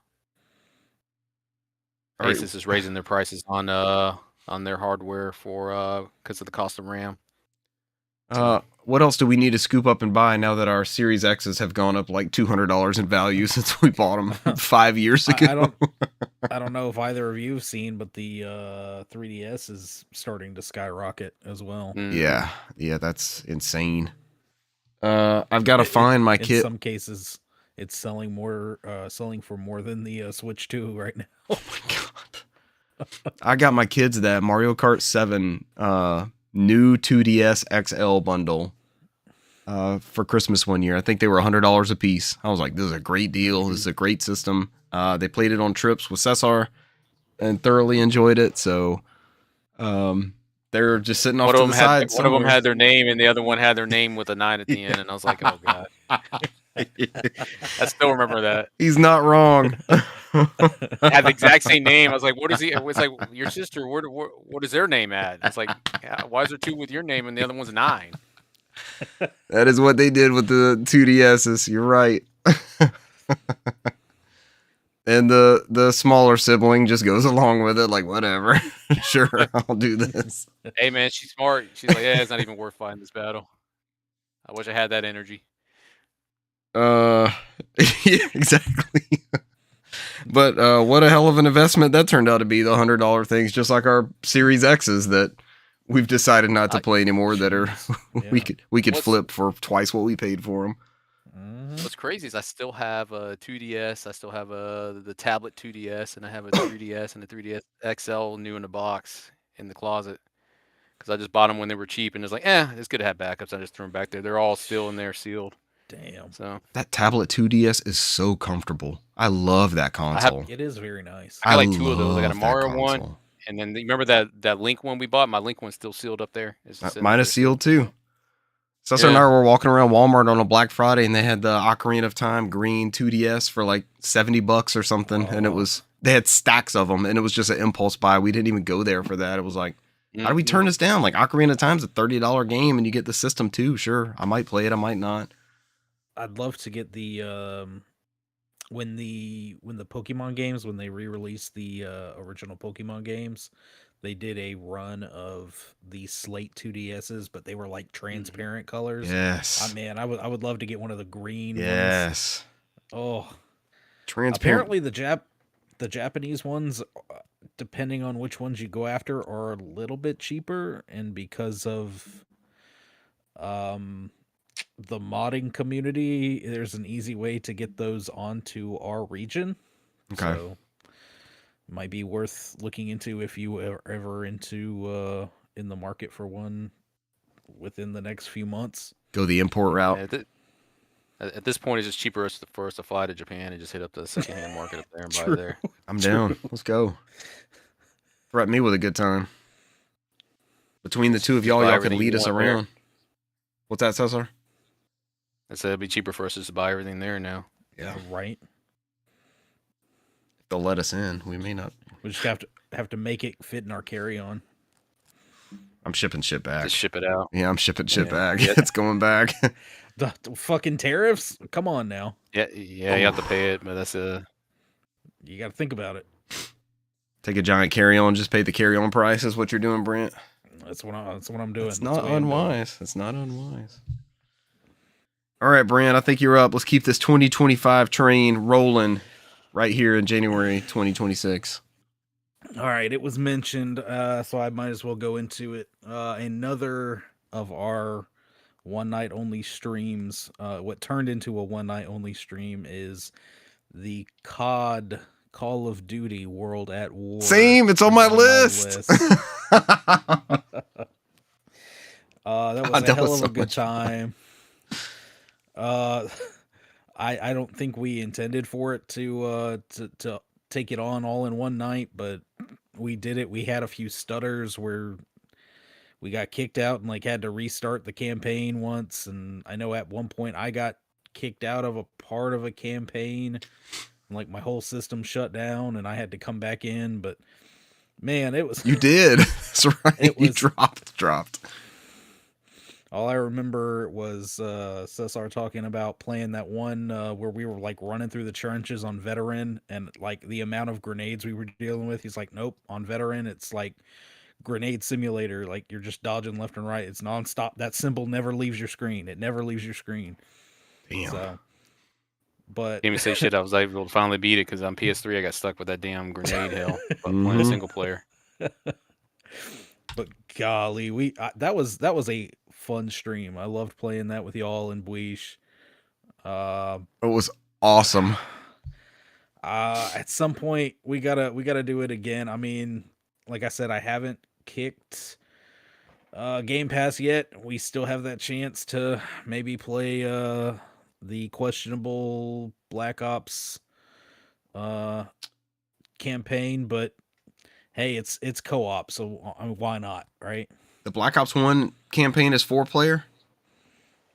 [SPEAKER 2] Asus is raising their prices on their hardware for because of the cost of RAM.
[SPEAKER 1] What else do we need to scoop up and buy now that our Series X's have gone up like $200 in value since we bought them 5 years ago?
[SPEAKER 3] I don't know if either of you have seen, but the 3DS is starting to skyrocket as well.
[SPEAKER 1] Yeah, that's insane. I've got to find my kit.
[SPEAKER 3] In some cases, it's selling for more than the Switch 2 right now.
[SPEAKER 1] Oh my god! I got my kids that Mario Kart 7 new 2DS XL bundle for Christmas one year. I think they were $100 a piece. I was like, this is a great deal. This is a great system. They played it on trips with Cesar and thoroughly enjoyed it. So they're just sitting off to the side.
[SPEAKER 2] One of them had their name and the other one had their name with a 9 at the end. And I was like, oh god. I still remember that.
[SPEAKER 1] He's not wrong.
[SPEAKER 2] Had the exact same name. I was like, what is he? It's like your sister. What is their name at? It's like, why is there 2 with your name and the other one's 9?
[SPEAKER 1] That is what they did with the 2DSs. You're right. And the smaller sibling just goes along with it, like, whatever. Sure, I'll do this.
[SPEAKER 2] Hey man, she's smart. She's like, yeah, it's not even worth fighting this battle. I wish I had that energy.
[SPEAKER 1] Yeah, exactly. But what a hell of an investment that turned out to be, the $100 things, just like our Series X's that we've decided not to play anymore, that are we could flip for twice what we paid for them.
[SPEAKER 2] What's crazy is I still have a 2DS, I still have the tablet 2DS, and I have a 3DS and a 3DS XL new in the box in the closet because I just bought them when they were cheap, and it's like, it's good to have backups. I just threw them back there. They're all still in there sealed.
[SPEAKER 3] Damn.
[SPEAKER 2] So
[SPEAKER 1] that tablet 2DS is so comfortable. I love that console.
[SPEAKER 3] It is very nice.
[SPEAKER 2] I got like 2 of those. I got a Mario one, and then you remember that Link one we bought? My Link one's still sealed up there.
[SPEAKER 1] Mine is sealed too. Cesar and I were walking around Walmart on a Black Friday, and they had the Ocarina of Time green 2DS for like $70 or something, and they had stacks of them, and it was just an impulse buy. We didn't even go there for that. It was like, how do we turn this down? Like, Ocarina of Time's a $30 game, and you get the system too. Sure, I might play it, I might not.
[SPEAKER 3] I'd love to get the when the Pokemon games, when they re-released the original Pokemon games, they did a run of the Slate 2DSs, but they were like transparent colors.
[SPEAKER 1] Yes.
[SPEAKER 3] Man, I would love to get one of the green ones.
[SPEAKER 1] Yes.
[SPEAKER 3] Oh.
[SPEAKER 1] Transparent.
[SPEAKER 3] Apparently the Japanese ones, depending on which ones you go after, are a little bit cheaper, and because of the modding community, there's an easy way to get those onto our region.
[SPEAKER 1] Okay.
[SPEAKER 3] So might be worth looking into if you are ever into in the market for one within the next few months.
[SPEAKER 1] Go the import route.
[SPEAKER 2] At this point, it's just cheaper for us to fly to Japan and just hit up the secondhand market up there and buy there.
[SPEAKER 1] I'm down. Let's go. Threaten me with a good time. Between the two of y'all
[SPEAKER 2] buy
[SPEAKER 1] could
[SPEAKER 2] everything
[SPEAKER 1] lead
[SPEAKER 2] you
[SPEAKER 1] us
[SPEAKER 2] want there.
[SPEAKER 1] around. What's that, Cesar?
[SPEAKER 2] I said it'd be cheaper for us just to buy everything there now.
[SPEAKER 1] Yeah.
[SPEAKER 3] Right.
[SPEAKER 1] If they'll let us in, we may not.
[SPEAKER 3] We just have to make it fit in our carry-on.
[SPEAKER 1] I'm shipping shit back.
[SPEAKER 2] Just ship it out.
[SPEAKER 1] Yeah, I'm shipping shit back.
[SPEAKER 2] Yeah.
[SPEAKER 1] It's going back.
[SPEAKER 3] The fucking tariffs? Come on now.
[SPEAKER 2] Yeah, you have to pay it, but that's
[SPEAKER 3] You got to think about it.
[SPEAKER 1] Take a giant carry-on, just pay the carry-on price is what you're doing, Brent.
[SPEAKER 3] That's what I'm doing.
[SPEAKER 1] It's
[SPEAKER 3] That's
[SPEAKER 1] not
[SPEAKER 3] the way I'm doing it.
[SPEAKER 1] unwise. It's not unwise. All right, Brent, I think you're up. Let's keep this 2025 train rolling right here in January 2026.
[SPEAKER 3] All right, it was mentioned, so I might as well go into it. Another of our one-night only streams, what turned into a one-night only stream is the COD Call of Duty World at War.
[SPEAKER 1] Same, it's on my list.
[SPEAKER 3] That was a hell of
[SPEAKER 1] so
[SPEAKER 3] a good time. I don't think we intended for it to take it on all in one night, but we did it. We had a few stutters where we got kicked out and like had to restart the campaign once, and I know at one point I got kicked out of a part of a campaign and like my whole system shut down and I had to come back in, but man, it was
[SPEAKER 1] You did. That's right.
[SPEAKER 3] It was-
[SPEAKER 1] You dropped.
[SPEAKER 3] all I remember was Cesar talking about playing that one where we were like running through the trenches on veteran, and like the amount of grenades we were dealing with. He's like, nope, on veteran, it's like grenade simulator. Like you're just dodging left and right. It's nonstop. That symbol never leaves your screen. It never leaves your screen.
[SPEAKER 1] Damn.
[SPEAKER 3] So, but
[SPEAKER 2] Didn't even say shit. I was able to finally beat it because on PS3 I got stuck with that damn grenade hell. But playing single player.
[SPEAKER 3] but golly, that was a fun stream. I loved playing that with y'all and Buish.
[SPEAKER 1] It was awesome.
[SPEAKER 3] At some point we gotta do it again. I mean, like I said, I haven't kicked Game Pass yet. We still have that chance to maybe play the questionable Black Ops campaign, but hey, it's co-op, so why not, right?
[SPEAKER 1] The Black Ops 1 campaign is 4-player?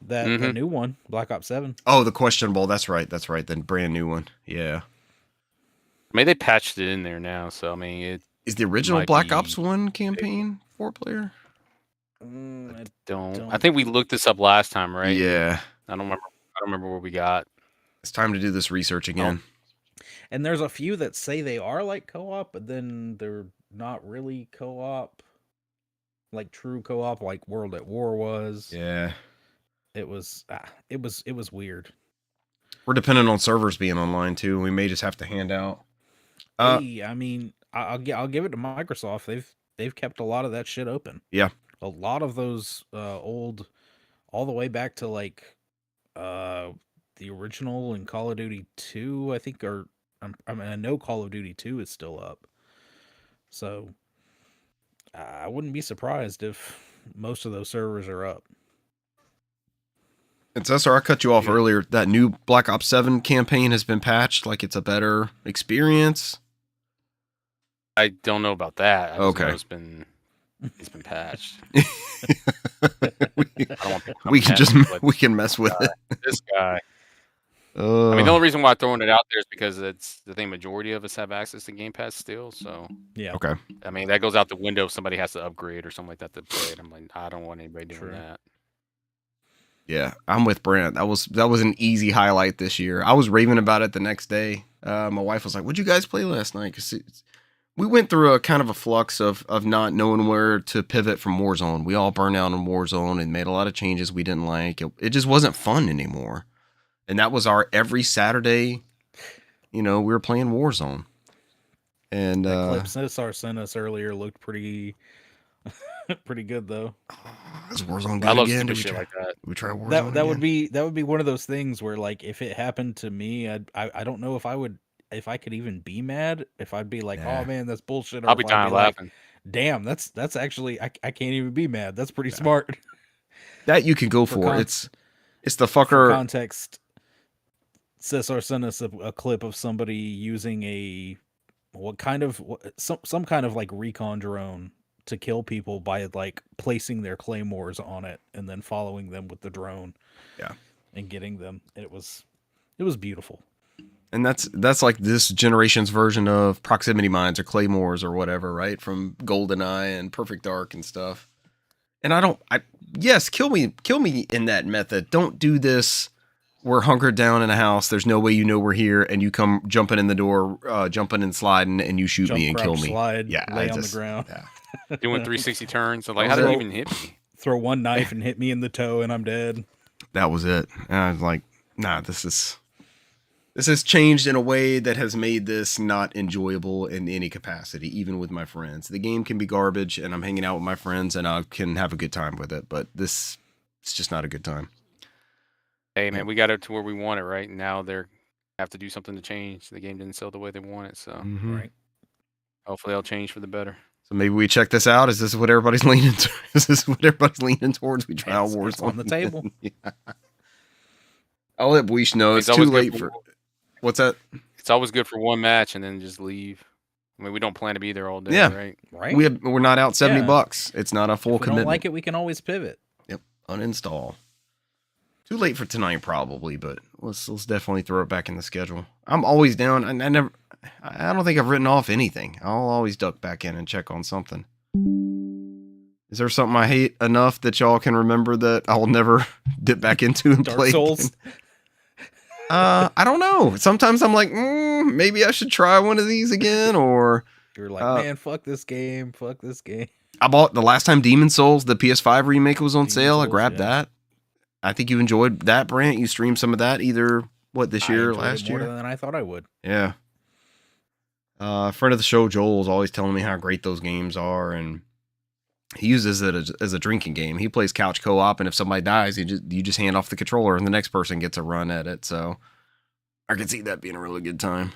[SPEAKER 3] The new one, Black Ops 7.
[SPEAKER 1] Oh, the questionable. That's right. The brand new one. Yeah.
[SPEAKER 2] I mean, they patched it in there now, so I mean, it
[SPEAKER 1] Is the original
[SPEAKER 2] might
[SPEAKER 1] Black
[SPEAKER 2] be
[SPEAKER 1] Ops 1 campaign 4-player?
[SPEAKER 2] I think we looked this up last time, right?
[SPEAKER 1] Yeah.
[SPEAKER 2] I don't remember what we got.
[SPEAKER 1] It's time to do this research again.
[SPEAKER 3] And there's a few that say they are like co-op, but then they're not really co-op, like true co-op, like World at War was.
[SPEAKER 1] Yeah.
[SPEAKER 3] It was weird.
[SPEAKER 1] We're dependent on servers being online too. We may just have to hand out.
[SPEAKER 3] Hey, I mean, I'll give it to Microsoft. They've kept a lot of that shit open.
[SPEAKER 1] Yeah.
[SPEAKER 3] A lot of those old, all the way back to like the original in Call of Duty 2, I think, or I mean, I know Call of Duty 2 is still up. So I wouldn't be surprised if most of those servers are up.
[SPEAKER 1] And Cesar, I cut you off earlier. That new Black Ops 7 campaign has been patched. Like, it's a better experience.
[SPEAKER 2] I don't know about that. I just know
[SPEAKER 1] Okay.
[SPEAKER 2] it's been patched.
[SPEAKER 1] we can mess with it.
[SPEAKER 2] This guy. I mean, the only reason why I'm throwing it out there is because it's the thing. Majority of us have access to Game Pass still, so
[SPEAKER 3] Yeah.
[SPEAKER 1] Okay.
[SPEAKER 2] I mean, that goes out the window if somebody has to upgrade or something like that to play it. I'm like, I don't want anybody doing that.
[SPEAKER 1] Yeah, I'm with Brent. That was an easy highlight this year. I was raving about it the next day. My wife was like, "What'd you guys play last night?" Because we went through a kind of a flux of not knowing where to pivot from Warzone. We all burned out on Warzone and made a lot of changes we didn't like. It just wasn't fun anymore. And that was our every Saturday, we were playing Warzone. And
[SPEAKER 3] that clip Cesar sent us earlier looked pretty good though.
[SPEAKER 1] Is Warzone good
[SPEAKER 2] I love
[SPEAKER 1] again?
[SPEAKER 2] stupid shit like that.
[SPEAKER 1] We try Warzone
[SPEAKER 3] That would be one of those things where like if it happened to me, I don't know if I could even be mad, if I'd be like,
[SPEAKER 1] Yeah.
[SPEAKER 3] oh man, that's bullshit. Or
[SPEAKER 2] I'll be
[SPEAKER 3] if I'd
[SPEAKER 2] dying
[SPEAKER 3] like,
[SPEAKER 2] laughing.
[SPEAKER 3] damn, that's actually I can't even be mad. That's pretty smart.
[SPEAKER 1] That you can go for. It's the fucker.
[SPEAKER 3] For context, Cesar sent us a clip of somebody using some kind of like recon drone to kill people by like placing their claymores on it and then following them with the drone.
[SPEAKER 1] Yeah.
[SPEAKER 3] And getting them. It was beautiful.
[SPEAKER 1] And that's like this generation's version of proximity mines or claymores or whatever, right? From GoldenEye and Perfect Dark and stuff. And yes, kill me in that method. Don't do this. We're hunkered down in a house. There's no way you know we're here, and you come jumping in the door, jumping and sliding, and you shoot me and kill me.
[SPEAKER 3] Slide, lay on the ground.
[SPEAKER 2] Yeah. Doing 360 turns. I'm like, how did it even hit me?
[SPEAKER 3] Throw one knife and hit me in the toe, and I'm dead.
[SPEAKER 1] That was it. And I was like, nah, this has changed in a way that has made this not enjoyable in any capacity, even with my friends. The game can be garbage, and I'm hanging out with my friends, and I can have a good time with it. But it's just not a good time.
[SPEAKER 2] Hey, man, we got it to where we want it, right? Now they have to do something to change. The game didn't sell the way they want it, so
[SPEAKER 3] right.
[SPEAKER 2] Hopefully, it'll change for the better.
[SPEAKER 1] So maybe we check this out. Is this what everybody's leaning? Is this what everybody's leaning towards? We try Warzone
[SPEAKER 3] it's on the table.
[SPEAKER 1] Yeah. I'll let Buish know it's too late for. What's that?
[SPEAKER 2] It's always good for one match and then just leave. I mean, we don't plan to be there all day, right?
[SPEAKER 3] Right.
[SPEAKER 1] We're not out $70. It's not a full commitment.
[SPEAKER 3] If we don't like it, we can always pivot.
[SPEAKER 1] Yep. Uninstall. Too late for tonight, probably, but let's definitely throw it back in the schedule. I'm always down. I don't think I've written off anything. I'll always duck back in and check on something. Is there something I hate enough that y'all can remember that I'll never dip back into and
[SPEAKER 3] Dark
[SPEAKER 1] play?
[SPEAKER 3] Souls?
[SPEAKER 1] I don't know. Sometimes I'm like, maybe I should try one of these again, or
[SPEAKER 3] you're like, man, fuck this game. Fuck this game.
[SPEAKER 1] I bought the last time Demon Souls, the PS5 remake was on sale. I grabbed that. I think you enjoyed that, Brant. You streamed some of that either, this year or last year?
[SPEAKER 3] More than I thought I would.
[SPEAKER 1] Yeah. A friend of the show, Joel, is always telling me how great those games are, and he uses it as a drinking game. He plays couch co-op, and if somebody dies, you just hand off the controller, and the next person gets a run at it. So I could see that being a really good time.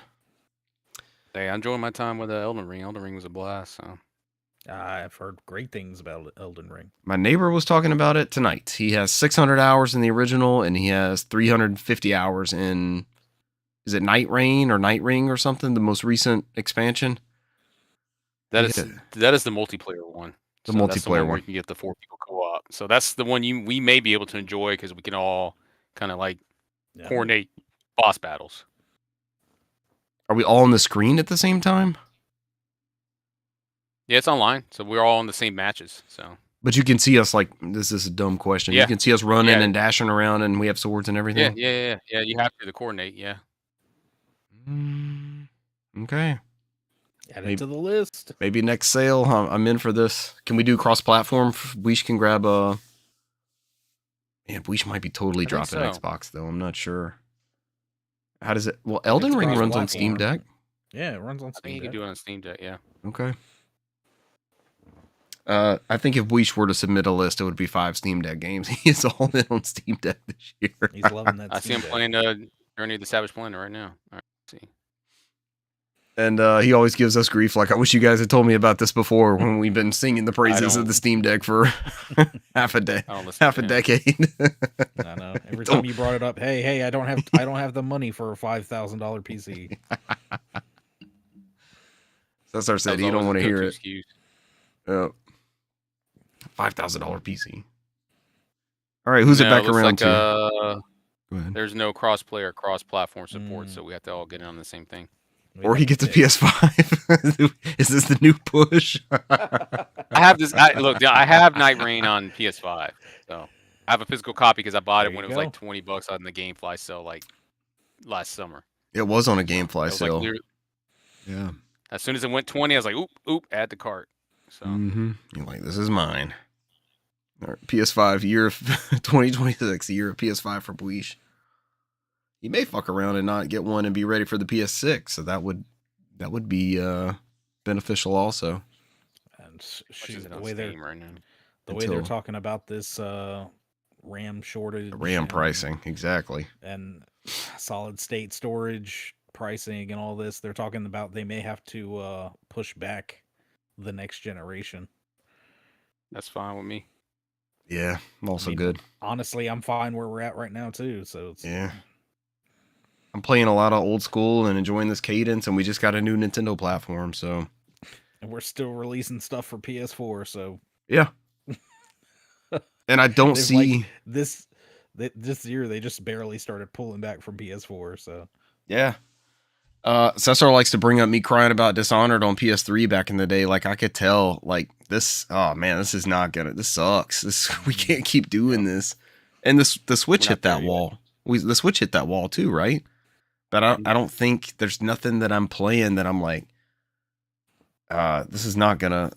[SPEAKER 2] Hey, I enjoyed my time with Elden Ring. Elden Ring was a blast. So
[SPEAKER 3] I've heard great things about Elden Ring.
[SPEAKER 1] My neighbor was talking about it tonight. He has 600 hours in the original, and he has 350 hours in, is it Night Rain or Night Ring or something? The most recent expansion.
[SPEAKER 2] That is the multiplayer one.
[SPEAKER 1] The multiplayer
[SPEAKER 2] that's the one. Where
[SPEAKER 1] one.
[SPEAKER 2] you can get the 4 people co-op. So that's the one we may be able to enjoy because we can all kind of like coordinate boss battles.
[SPEAKER 1] Are we all on the screen at the same time?
[SPEAKER 2] Yeah, it's online, so we're all in the same matches. So,
[SPEAKER 1] but you can see us like this is a dumb question.
[SPEAKER 2] Yeah.
[SPEAKER 1] You can see us running and dashing around, and we have swords and everything.
[SPEAKER 2] Yeah. You have to coordinate. Yeah.
[SPEAKER 1] Okay.
[SPEAKER 3] Add it to the list.
[SPEAKER 1] Maybe next sale. I'm in for this. Can we do cross-platform? Weesh can grab a. Man, Weesh might be totally dropping Xbox though. I'm not sure. How does it? Well, Elden Ring runs on Steam Deck.
[SPEAKER 3] Yeah, it runs on Steam
[SPEAKER 2] Deck. I think you can do it on Steam Deck. Yeah.
[SPEAKER 1] Okay. I think if Weesh were to submit a list, it would be 5 Steam Deck games. He is all in on Steam Deck this year.
[SPEAKER 3] He's loving that.
[SPEAKER 2] I see him playing Journey of the Savage Planner right now. All right, let's see.
[SPEAKER 1] And he always gives us grief. Like, I wish you guys had told me about this before when we've been singing the praises of the Steam Deck for half a decade.
[SPEAKER 3] I know. Every time you brought it up, hey, I don't have the money for a $5,000 PC.
[SPEAKER 1] That's our said. You don't want to hear it. $5,000 PC. All right, who's it back around to?
[SPEAKER 2] Go ahead. There's no cross-play or cross-platform support, so we have to all get in on the same thing.
[SPEAKER 1] Or he gets a PS5. Is this the new push?
[SPEAKER 2] I have this. I have Night Rain on PS5, so I have a physical copy because I bought it when it was like $20 on the GameFly sale, like last summer.
[SPEAKER 1] It was on a GameFly sale.
[SPEAKER 2] Yeah. As soon as it went 20, I was like, oop, add to cart. So
[SPEAKER 1] you're like, this is mine. All right, PS5 year of 2026, year of PS5 for Buish. He may fuck around and not get one and be ready for the PS6, so that would be beneficial also.
[SPEAKER 3] And shoot, the way they're talking about this RAM shortage,
[SPEAKER 1] RAM pricing, exactly,
[SPEAKER 3] and solid state storage pricing and all this, they're talking about they may have to push back the next generation.
[SPEAKER 2] That's fine with me.
[SPEAKER 1] Yeah, I'm also good.
[SPEAKER 3] Honestly, I'm fine where we're at right now too. So
[SPEAKER 1] I'm playing a lot of old school and enjoying this cadence, and we just got a new Nintendo platform, so
[SPEAKER 3] And we're still releasing stuff for PS4, so
[SPEAKER 1] Yeah. And I don't
[SPEAKER 3] they've
[SPEAKER 1] see
[SPEAKER 3] like this year they just barely started pulling back from PS4, so
[SPEAKER 1] yeah. Cesar likes to bring up me crying about Dishonored on PS3 back in the day. Like I could tell, like this. Oh man, this is not gonna. This sucks. We can't keep doing this. And the Switch
[SPEAKER 2] We're
[SPEAKER 1] hit
[SPEAKER 2] not there
[SPEAKER 1] that
[SPEAKER 2] yet.
[SPEAKER 1] wall. The Switch hit that wall too, right? But I don't think there's nothing that I'm playing that I'm like, this is not gonna.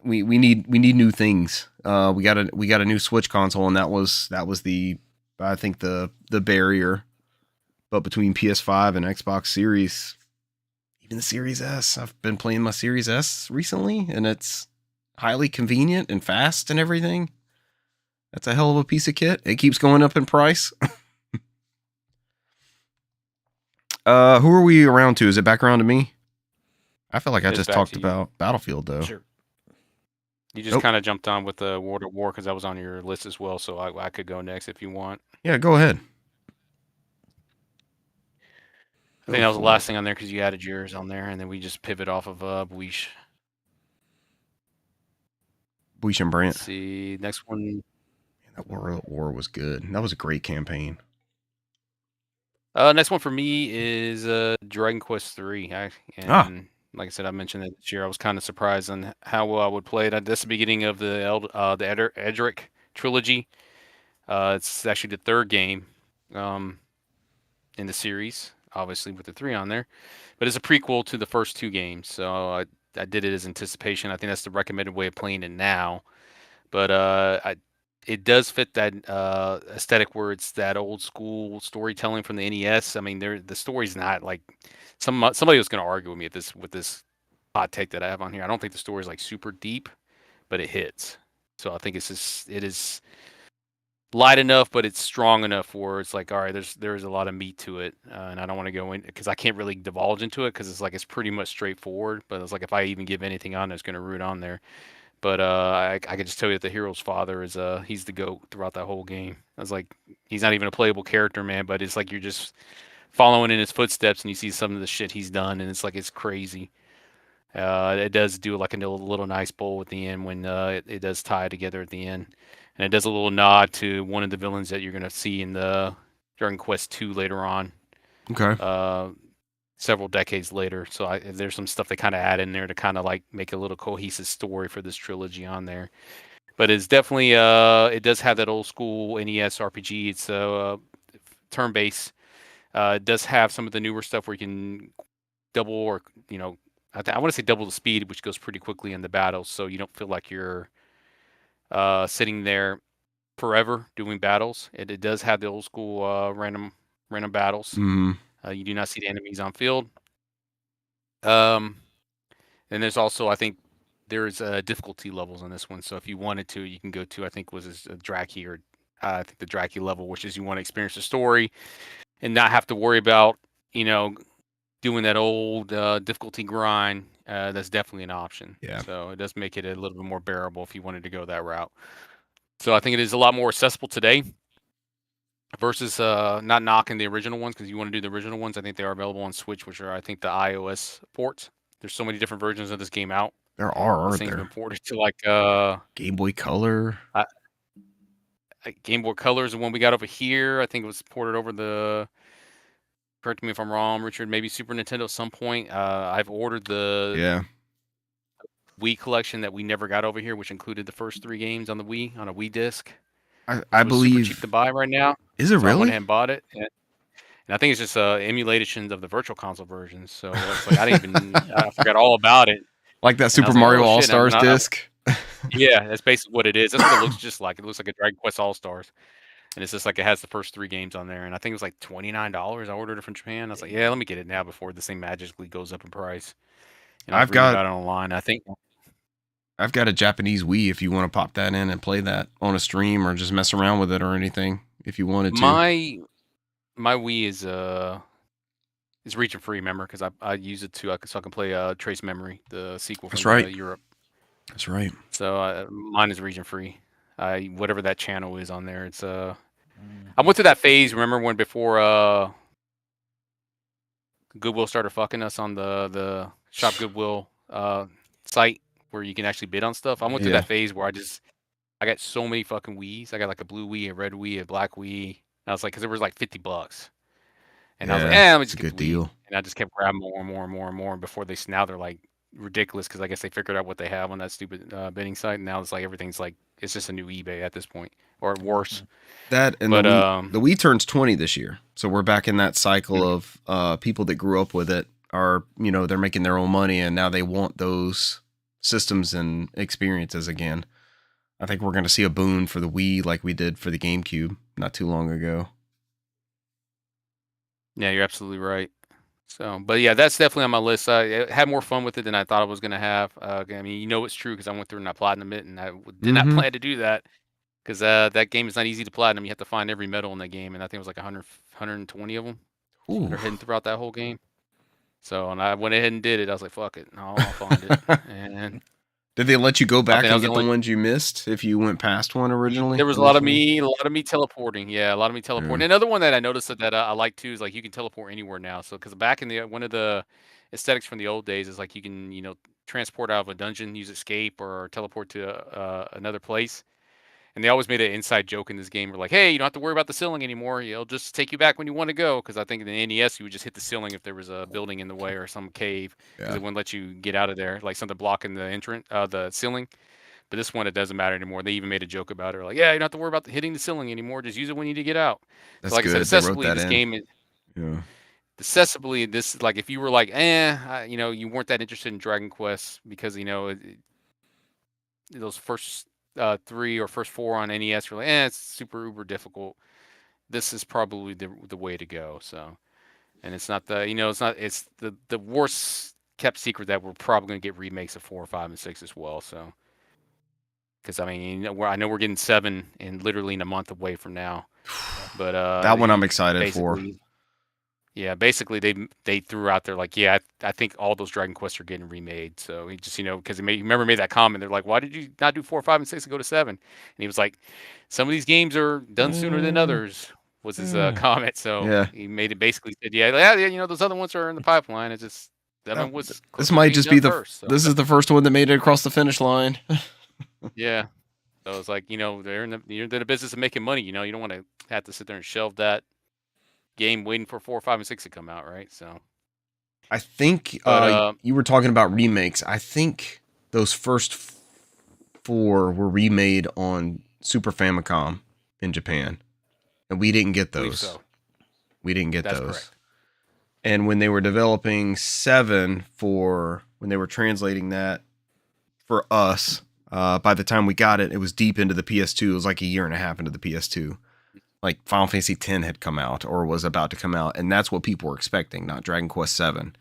[SPEAKER 1] We need new things. We got a new Switch console, and that was the I think the barrier. But between PS5 and Xbox Series, even the Series S, I've been playing my Series S recently, and it's highly convenient and fast and everything. That's a hell of a piece of kit. It keeps going up in price. Who are we around to? Is it back around to me? I feel like I
[SPEAKER 2] It's
[SPEAKER 1] just
[SPEAKER 2] back
[SPEAKER 1] talked
[SPEAKER 2] to you.
[SPEAKER 1] about Battlefield, though.
[SPEAKER 3] sure.
[SPEAKER 2] You just kind of jumped on with the World at War because that was on your list as well, so I could go next if you want.
[SPEAKER 1] Yeah, go ahead.
[SPEAKER 2] I think that was the last thing on there because you added yours on there, and then we just pivot off of Buish.
[SPEAKER 1] Buish and Brant.
[SPEAKER 2] Let's see, next one.
[SPEAKER 1] That World at War was good. That was a great campaign.
[SPEAKER 2] Next one for me is Dragon Quest III. Like I said, I mentioned it this year. I was kind of surprised on how well I would play it. That's the beginning of the Edric trilogy. It's actually the third game in the series, obviously with the 3 on there. But it's a prequel to the first 2 games. So I did it as anticipation. I think that's the recommended way of playing it now. But it does fit that aesthetic where it's that old school storytelling from the NES. I mean, the story's not like somebody was going to argue with me with this hot take that I have on here. I don't think the story is like super deep, but it hits. So I think it is light enough, but it's strong enough where it's like, all right, there's a lot of meat to it, and I don't want to go in because I can't really divulge into it because it's pretty much straightforward. But it's like if I even give anything on, it's going to root on there. But I can just tell you that the hero's father is he's the GOAT throughout that whole game. I was like, he's not even a playable character, man, but it's like you're just following in his footsteps and you see some of the shit he's done, and it's crazy. It does do like a little nice bowl at the end when it does tie together at the end, and it does a little nod to one of the villains that you're gonna see in the Dragon Quest II later on.
[SPEAKER 1] Okay.
[SPEAKER 2] Several decades later. So there's some stuff they kind of add in there to kind of like make a little cohesive story for this trilogy on there. But it's definitely it does have that old school NES RPG. It's turn based. It does have some of the newer stuff where you can double or I want to say double the speed, which goes pretty quickly in the battles, so you don't feel like you're sitting there forever doing battles. It does have the old school random battles.
[SPEAKER 1] Mm-hmm.
[SPEAKER 2] You do not see the enemies on field. And there's also, I think, there's difficulty levels on this one. So if you wanted to, you can go to, I think, was this Draki or I think the Draki level, which is you want to experience the story and not have to worry about, doing that old difficulty grind. That's definitely an option.
[SPEAKER 1] Yeah.
[SPEAKER 2] So it does make it a little bit more bearable if you wanted to go that route. So I think it is a lot more accessible today. Versus not knocking the original ones because you want to do the original ones. I think they are available on Switch, which are I think the iOS ports. There's so many different versions of this game out.
[SPEAKER 1] There are,
[SPEAKER 2] This
[SPEAKER 1] aren't
[SPEAKER 2] thing's
[SPEAKER 1] there?
[SPEAKER 2] been ported to like
[SPEAKER 1] Game Boy Color.
[SPEAKER 2] Game Boy Color is the one we got over here. I think it was ported over the. Correct me if I'm wrong, Richard. Maybe Super Nintendo at some point. I've ordered the Wii collection that we never got over here, which included the first 3 games on the Wii on a Wii disc.
[SPEAKER 1] I believe
[SPEAKER 2] super cheap to buy right now.
[SPEAKER 1] Is it
[SPEAKER 2] so I went
[SPEAKER 1] really?
[SPEAKER 2] ahead and bought it. And I think it's just emulations of the Virtual Console versions. So it's like I didn't even I forgot all about it.
[SPEAKER 1] Like that
[SPEAKER 2] And I
[SPEAKER 1] Super
[SPEAKER 2] was like,
[SPEAKER 1] Mario
[SPEAKER 2] oh,
[SPEAKER 1] All
[SPEAKER 2] shit.
[SPEAKER 1] Stars disc.
[SPEAKER 2] Yeah, that's basically what it is. That's what it looks just like. It looks like a Dragon Quest All Stars, and it's just like it has the first 3 games on there. And I think it was like $29. I ordered it from Japan. I was like, yeah, let me get it now before this thing magically goes up in price. And I've got it online. I think
[SPEAKER 1] I've got a Japanese Wii if you want to pop that in and play that on a stream or just mess around with it or anything if you wanted to.
[SPEAKER 2] My Wii is region free, remember? Because I use it so I can play Trace Memory, the sequel from Europe.
[SPEAKER 1] That's right.
[SPEAKER 2] So mine is region free. Whatever that channel is on there, it's I went through that phase. Remember when before Goodwill started fucking us on the Shop Goodwill site where you can actually bid on stuff. I went through
[SPEAKER 1] Yeah.
[SPEAKER 2] that phase where I got so many fucking Wiis. I got like a blue Wii, a red Wii, a black Wii. And I was like, because it was like $50. And I was like, let me
[SPEAKER 1] It's
[SPEAKER 2] just
[SPEAKER 1] a
[SPEAKER 2] get
[SPEAKER 1] good
[SPEAKER 2] the Wii.
[SPEAKER 1] deal.
[SPEAKER 2] And I just kept grabbing more and more and more and more. And before now they're like ridiculous because I guess they figured out what they have on that stupid bidding site. And now it's like everything's like, it's just a new eBay at this point, or worse.
[SPEAKER 1] That and
[SPEAKER 2] But
[SPEAKER 1] the Wii turns 20 this year. So we're back in that cycle of people that grew up with it are, they're making their own money and now they want those systems and experiences again. I think we're going to see a boon for the Wii like we did for the GameCube not too long ago.
[SPEAKER 2] Yeah, you're absolutely right. So, but yeah, that's definitely on my list. I had more fun with it than I thought I was going to have. I mean, it's true because I went through and I platinumed it, and I did not plan to do that because that game is not easy to platinum. You have to find every medal in that game, and I think it was like 120 of them that are hidden throughout that whole game. So, and I went ahead and did it. I was like, fuck it, I'll find it. And
[SPEAKER 1] did they let you go back and get
[SPEAKER 2] the
[SPEAKER 1] ones you missed if you went past one originally?
[SPEAKER 2] There was a lot of me teleporting. Yeah, a lot of me teleporting.
[SPEAKER 1] Yeah.
[SPEAKER 2] Another one that I noticed that I like too is like you can teleport anywhere now. So because back in one of the aesthetics from the old days is like you can transport out of a dungeon, use escape, or teleport to another place. And they always made an inside joke in this game. Where like, hey, you don't have to worry about the ceiling anymore. It'll just take you back when you want to go. Because I think in the NES you would just hit the ceiling if there was a building in the way or some cave, because it wouldn't let you get out of there, like something blocking the ceiling. But this one, it doesn't matter anymore. They even made a joke about it. Like, yeah, you don't have to worry about hitting the ceiling anymore. Just use it when you need to get out.
[SPEAKER 1] That's
[SPEAKER 2] so like
[SPEAKER 1] good.
[SPEAKER 2] I said,
[SPEAKER 1] They wrote that
[SPEAKER 2] this
[SPEAKER 1] in.
[SPEAKER 2] game, this like if you were like, you weren't that interested in Dragon Quest because those first 3 or first 4 on NES, you're like, it's super uber difficult. This is probably the way to go. So, and it's not it's the worst kept secret that we're probably going to get remakes of 4, 5, and 6 as well. So. Because I mean, I know we're getting 7 in literally in a month away from now, but
[SPEAKER 1] that one I'm excited for.
[SPEAKER 2] Yeah, basically they threw out there like, yeah, I think all those Dragon Quests are getting remade. So he just because he made that comment. They're like, why did you not do 4, 5, and 6 and go to 7? And he was like, some of these games are done sooner than others. Was his comment. So he made it basically said, yeah, those other ones are in the pipeline. It's just 7 was.
[SPEAKER 1] This might just be
[SPEAKER 2] first, so.
[SPEAKER 1] This is the first one that made it across the finish line.
[SPEAKER 2] Yeah. So it's like, you're in the business of making money, you don't want to have to sit there and shelve that game waiting for 4, 5, and 6 to come out, right? So
[SPEAKER 1] I think you were talking about remakes. I think those first 4 were remade on Super Famicom in Japan. And we didn't get those.
[SPEAKER 2] So.
[SPEAKER 1] We didn't get
[SPEAKER 2] That's
[SPEAKER 1] those.
[SPEAKER 2] Correct.
[SPEAKER 1] And when they were developing 7 when they were translating that for us, by the time we got it, it was deep into the PS2. It was like a year and a half into the PS2. Like Final Fantasy X had come out or was about to come out. And that's what people were expecting, not Dragon Quest 7.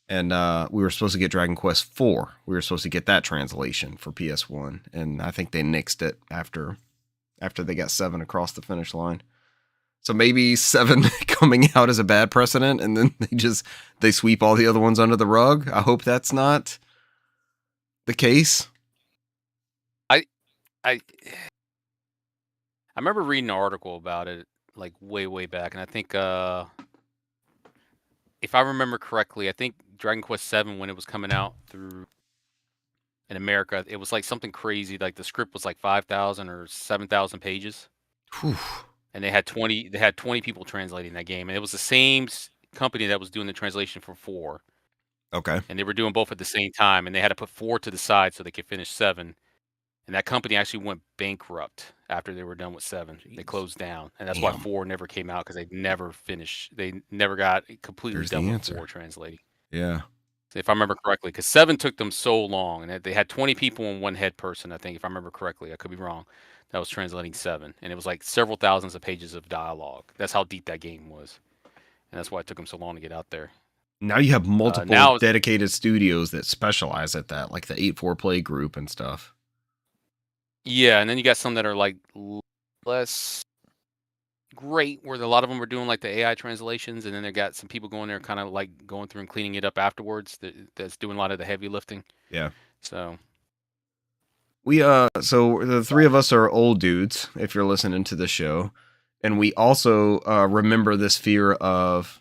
[SPEAKER 1] And we were supposed to get Dragon Quest 4. We were supposed to get that translation for PS1. And I think they nixed it after they got 7 across the finish line. So maybe 7 coming out is a bad precedent. And then they sweep all the other ones under the rug. I hope that's not the case.
[SPEAKER 2] I remember reading an article about it like way back, and I think if I remember correctly, I think Dragon Quest 7 when it was coming out through in America, it was like something crazy. Like the script was like 5,000 or 7,000 pages, and they had 20 people translating that game, and it was the same company that was doing the translation for 4.
[SPEAKER 1] Okay,
[SPEAKER 2] and they were doing both at the same time, and they had to put 4 to the side so they could finish 7. And that company actually went bankrupt after they were done with 7. Jeez. They closed down, and that's why 4 never came out because they never finished. They never got completely done with 4 translating.
[SPEAKER 1] Yeah,
[SPEAKER 2] if I remember correctly, because 7 took them so long, and they had 20 people and 1 head person. I think, if I remember correctly, I could be wrong. That was translating 7, and it was like several thousands of pages of dialogue. That's how deep that game was, and that's why it took them so long to get out there.
[SPEAKER 1] Now you have multiple dedicated studios that specialize at that, like the 8-4 Play Group and stuff.
[SPEAKER 2] Yeah, and then you got some that are like less great, where a lot of them are doing like the AI translations, and then they got some people going there kind of like going through and cleaning it up afterwards. That's doing a lot of the heavy lifting.
[SPEAKER 1] Yeah.
[SPEAKER 2] So
[SPEAKER 1] so the 3 of us are old dudes, if you're listening to the show, and we also remember this fear of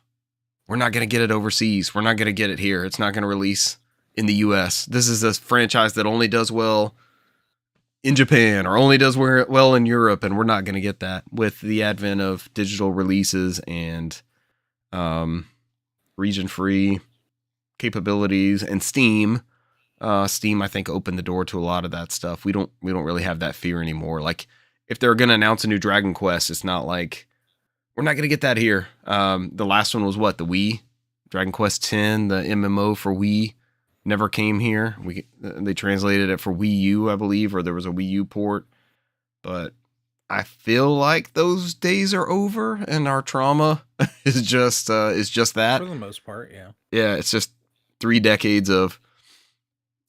[SPEAKER 1] we're not going to get it overseas. We're not going to get it here. It's not going to release in the US. This is a franchise that only does well in Japan or only does well in Europe, and we're not going to get that with the advent of digital releases and region-free capabilities and Steam. Steam, I think, opened the door to a lot of that stuff. We don't really have that fear anymore. Like, if they're going to announce a new Dragon Quest, it's not like we're not going to get that here. The last one was what, the Wii? Dragon Quest X, the MMO for Wii, never came here. They translated it for Wii U, I believe, or there was a Wii U port. But I feel like those days are over, and our trauma is just that.
[SPEAKER 3] For the most part, yeah.
[SPEAKER 1] Yeah, it's just 3 decades of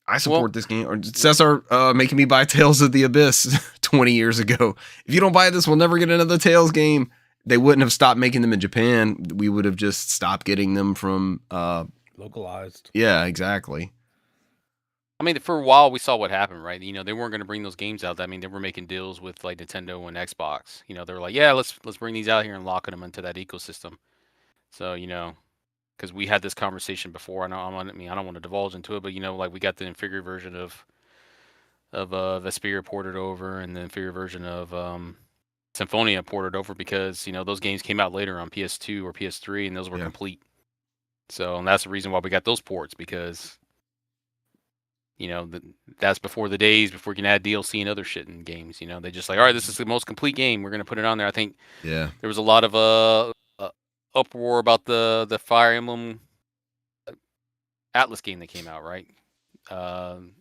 [SPEAKER 1] I support this game. Or Cesar making me buy Tales of the Abyss 20 years ago. If you don't buy this, we'll never get another Tales game. They wouldn't have stopped making them in Japan. We would have just stopped getting them from
[SPEAKER 3] localized.
[SPEAKER 1] Yeah, exactly.
[SPEAKER 2] I mean, for a while we saw what happened, right? You know, they weren't going to bring those games out. I mean, they were making deals with like Nintendo and Xbox. You know, they were like, yeah, let's bring these out here and locking them into that ecosystem. So, you know, because we had this conversation before. I don't want to divulge into it, but you know, like we got the inferior version of Vesperia ported over, and the inferior version of Symphonia ported over because, you know, those games came out later on PS2 or PS3, and those were complete. So, and that's the reason why we got those ports, because, you know, that's before the days before you can add DLC and other shit in games. You know, they just like, all right, this is the most complete game, we're going to put it on there. I think there was a lot of uproar about the Fire Emblem Atlas game that came out, right? On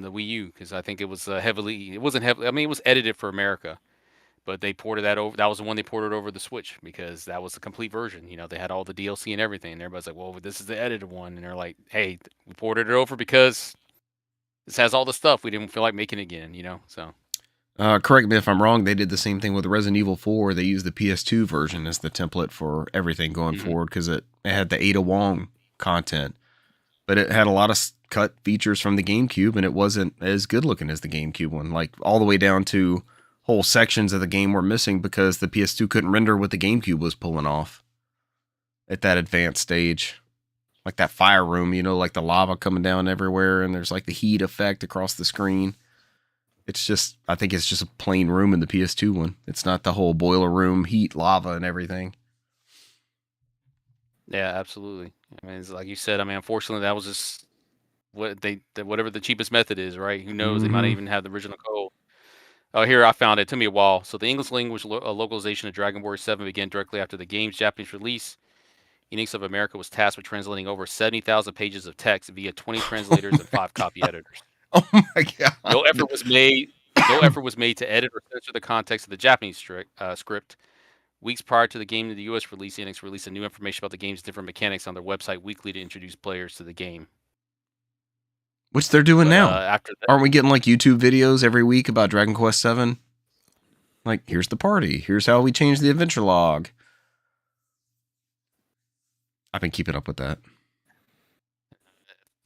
[SPEAKER 2] the Wii U, because I think it was it was edited for America, but they ported that over. That was the one they ported over the Switch because that was the complete version. You know, they had all the DLC and everything, and everybody's like, well, this is the edited one. And they're like, hey, we ported it over because this has all the stuff. We didn't feel like making it again, you know? So.
[SPEAKER 1] Correct me if I'm wrong, they did the same thing with Resident Evil 4. They used the PS2 version as the template for everything going forward because it had the Ada Wong content. But it had a lot of cut features from the GameCube, and it wasn't as good looking as the GameCube one. Like, all the way down to whole sections of the game were missing because the PS2 couldn't render what the GameCube was pulling off at that advanced stage. Like that fire room, you know, like the lava coming down everywhere, and there's like the heat effect across the screen. I think it's just a plain room in the PS2 one. It's not the whole boiler room, heat, lava, and everything.
[SPEAKER 2] Yeah, absolutely. I mean, it's like you said, I mean, unfortunately, that was just whatever the cheapest method is, right? Who knows? They might even have the original code. Oh, here, I found it. It took me a while. So the English language localization of Dragon Warrior 7 began directly after the game's Japanese release. Enix of America was tasked with translating over 70,000 pages of text via 20 translators and 5 copy editors.
[SPEAKER 1] Oh my god!
[SPEAKER 2] No effort was made to edit or censor the context of the Japanese script. Weeks prior to the game to the U.S. release, Enix released a new information about the game's different mechanics on their website weekly to introduce players to the game.
[SPEAKER 1] Which they're doing now. After that, aren't we getting like YouTube videos every week about Dragon Quest VII? Like, here's the party. Here's how we change the adventure log. I've been keeping up with that.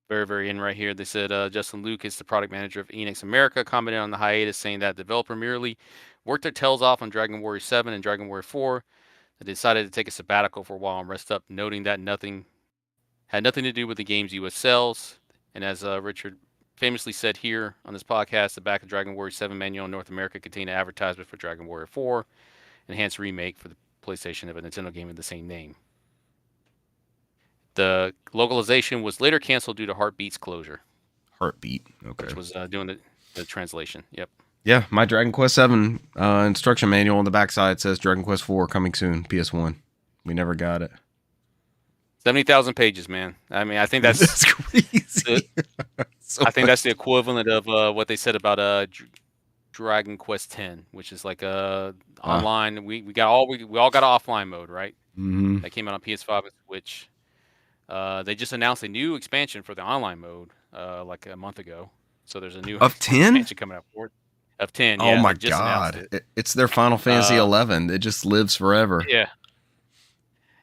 [SPEAKER 2] Very, very in right here. They said Justin Lucas, the product manager of Enix America, commented on the hiatus, saying that the developer merely worked their tails off on Dragon Warrior 7 and Dragon Warrior 4. They decided to take a sabbatical for a while and rest up, noting that nothing had nothing to do with the game's U.S. sales. And as Richard famously said here on this podcast, the back of Dragon Warrior 7 manual in North America contained an advertisement for Dragon Warrior 4, enhanced remake for the PlayStation of a Nintendo game with the same name. The localization was later canceled due to Heartbeat's closure.
[SPEAKER 1] Heartbeat, okay.
[SPEAKER 2] Which was doing the translation, yep.
[SPEAKER 1] Yeah, my Dragon Quest 7 instruction manual on the backside says Dragon Quest 4 coming soon, PS1. We never got it.
[SPEAKER 2] 70,000 pages, man. I mean, I think that's crazy. I think that's the equivalent of what they said about Dragon Quest X, which is like online. We all got an offline mode, right?
[SPEAKER 1] Mm-hmm.
[SPEAKER 2] That came out on PS5 and Switch. They just announced a new expansion for the online mode like a month ago. So there's a new expansion coming out for it. Of 10.
[SPEAKER 1] Oh my god! It's their Final Fantasy 11. It just lives forever.
[SPEAKER 2] Yeah.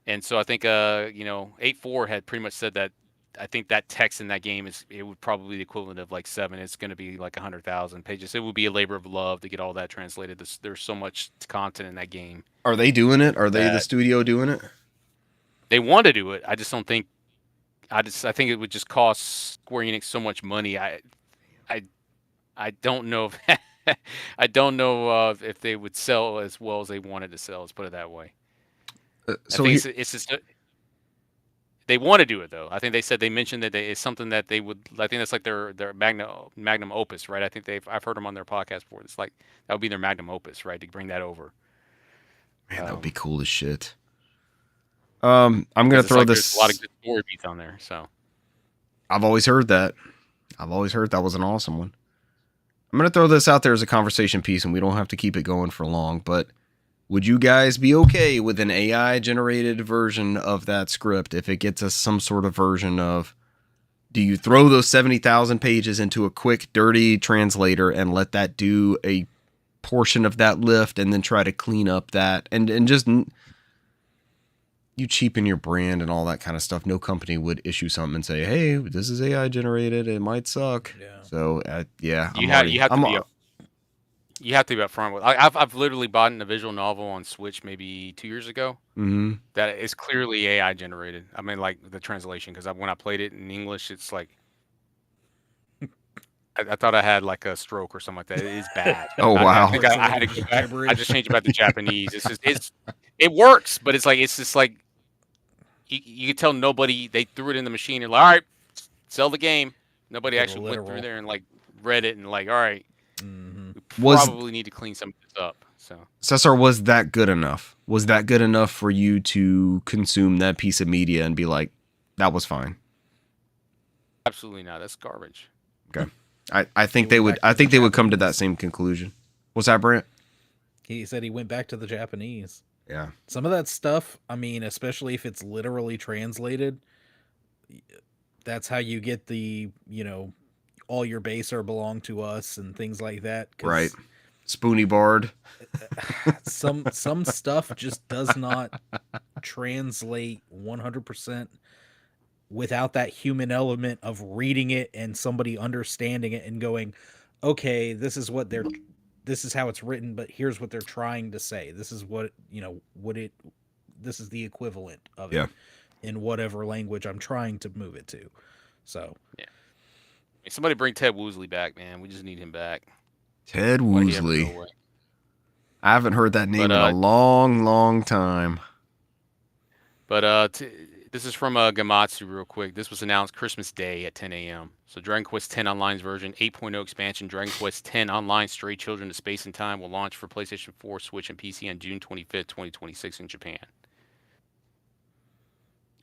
[SPEAKER 2] And so I think 8.4 had pretty much said that. I think that text in that game it would probably be the equivalent of like 7. It's going to be like 100,000 pages. It would be a labor of love to get all that translated. There's so much content in that game.
[SPEAKER 1] Are they doing it? Are they the studio doing it?
[SPEAKER 2] They want to do it. I just don't think I think it would just cost Square Enix so much money. I don't know if I don't know if they would sell as well as they wanted to sell. Let's put it that way. I
[SPEAKER 1] So
[SPEAKER 2] think
[SPEAKER 1] he,
[SPEAKER 2] it's just they want to do it though. I think they mentioned that it's something that they would. I think that's like their magnum opus, right? I think I've heard them on their podcast before. It's like that would be their magnum opus, right? To bring that over.
[SPEAKER 1] man, that would be cool as shit.
[SPEAKER 2] Because
[SPEAKER 1] I'm gonna
[SPEAKER 2] it's
[SPEAKER 1] throw
[SPEAKER 2] like
[SPEAKER 1] this.
[SPEAKER 2] there's a lot of good story beats on there. So
[SPEAKER 1] I've always heard that. I've always heard that was an awesome one. I'm gonna throw this out there as a conversation piece, and we don't have to keep it going for long. But would you guys be okay with an AI generated version of that script if it gets us some sort of version of? Do you throw those 70,000 pages into a quick, dirty translator and let that do a portion of that lift, and then try to clean up that and just you cheapen your brand and all that kind of stuff? No company would issue something and say, "Hey, this is AI generated. It might suck."
[SPEAKER 3] Yeah.
[SPEAKER 1] So yeah,
[SPEAKER 2] you have to be upfront with. I've literally bought a visual novel on Switch maybe 2 years ago.
[SPEAKER 1] Mm-hmm.
[SPEAKER 2] That is clearly AI generated. I mean, like the translation, because when I played it in English, it's like I thought I had like a stroke or something like that. It is bad.
[SPEAKER 1] Oh, wow.
[SPEAKER 2] I think I had to. I just changed it back to Japanese. It works, but it's just like you could tell nobody. They threw it in the machine and like, all right, sell the game. Nobody actually went through there and like read it and like, all right, we probably need to clean some of this up. So
[SPEAKER 1] Cesar, was that good enough? Was that good enough for you to consume that piece of media and be like, that was fine?
[SPEAKER 2] Absolutely not. That's garbage.
[SPEAKER 1] Okay. I think they would. I think they would come to that same conclusion. What's that, Brent?
[SPEAKER 3] He said he went back to the Japanese.
[SPEAKER 1] Yeah.
[SPEAKER 3] Some of that stuff, I mean, especially if it's literally translated, that's how you get the, all your base are belong to us and things like that.
[SPEAKER 1] Right. Spoony Bard.
[SPEAKER 3] Some stuff just does not translate 100% without that human element of reading it and somebody understanding it and going, okay, this is how it's written, but here's what they're trying to say. This is what, this is the equivalent of it in whatever language I'm trying to move it to. So,
[SPEAKER 2] yeah. Hey, somebody bring Ted Woosley back, man. We just need him back.
[SPEAKER 1] Ted Woosley. I haven't heard that name in a long, long time.
[SPEAKER 2] But this is from Gamatsu real quick. This was announced Christmas Day at 10 a.m. So Dragon Quest X Online's version 8.0 expansion, Dragon Quest X Online Stray Children to Space and Time will launch for PlayStation 4, Switch, and PC on June 25th, 2026 in Japan.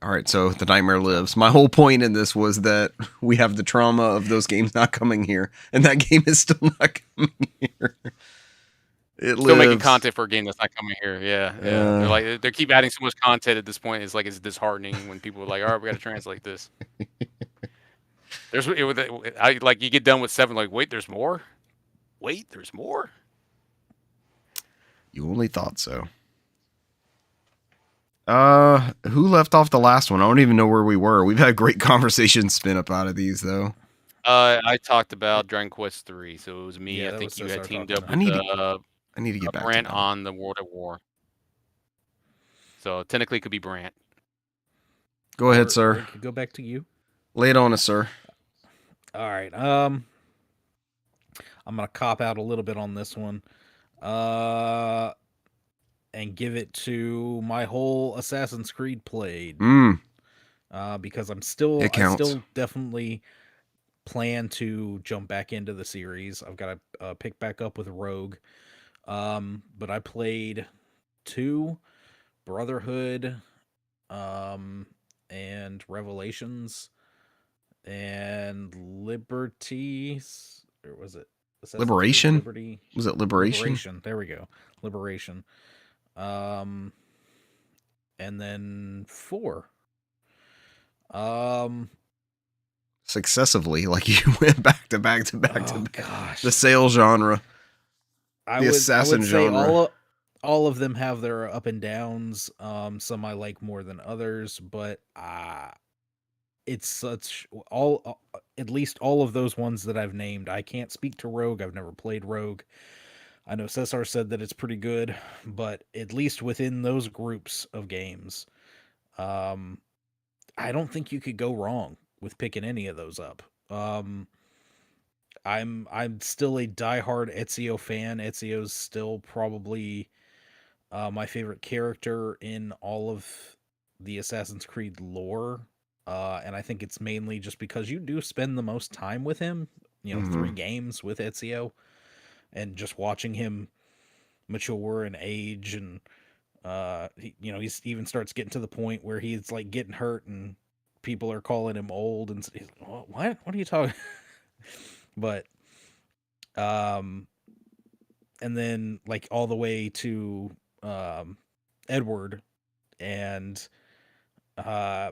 [SPEAKER 1] All right, so the nightmare lives. My whole point in this was that we have the trauma of those games not coming here, and that game is still not coming here. It
[SPEAKER 2] still making content for a game that's not coming here. Yeah. They're like they keep adding so much content at this point. It's like it's disheartening when people are like, "All right, we got to translate this." You get done with 7, like, wait, there's more. Wait, there's more.
[SPEAKER 1] You only thought so. Who left off the last one? I don't even know where we were. We've had great conversations spin up out of these, though.
[SPEAKER 2] I talked about Dragon Quest 3, so it was me.
[SPEAKER 3] Yeah,
[SPEAKER 2] I think you had teamed up with
[SPEAKER 1] I need to get back
[SPEAKER 2] Brant
[SPEAKER 1] to
[SPEAKER 2] on the World at War. So technically it could be Brant.
[SPEAKER 1] Go ahead, sir.
[SPEAKER 3] Go back to you.
[SPEAKER 1] Lay it on us, sir.
[SPEAKER 3] All right. I'm gonna cop out a little bit on this one. And give it to my whole Assassin's Creed played. Because I still definitely plan to jump back into the series. I've got to pick back up with Rogue. But I played 2, Brotherhood, and Revelations, and Liberties, or was it
[SPEAKER 1] Liberation?
[SPEAKER 3] Liberty?
[SPEAKER 1] Was it Liberation?
[SPEAKER 3] Liberation. There we go. Liberation. And then 4.
[SPEAKER 1] Successively, like you went back to back to back to back.
[SPEAKER 3] Gosh.
[SPEAKER 1] The sale genre. Assassin genre.
[SPEAKER 3] Say all of them have their up and downs. Some I like more than others, but it's such at least all of those ones that I've named. I can't speak to Rogue. I've never played Rogue. I know Cesar said that it's pretty good, but at least within those groups of games, I don't think you could go wrong with picking any of those up. I'm still a diehard Ezio fan. Ezio's still probably my favorite character in all of the Assassin's Creed lore. And I think it's mainly just because you do spend the most time with him, 3 games with Ezio, and just watching him mature and age. And he's even starts getting to the point where he's like getting hurt and people are calling him old, and he's, what are you talking? But um and then like all the way to Edward and uh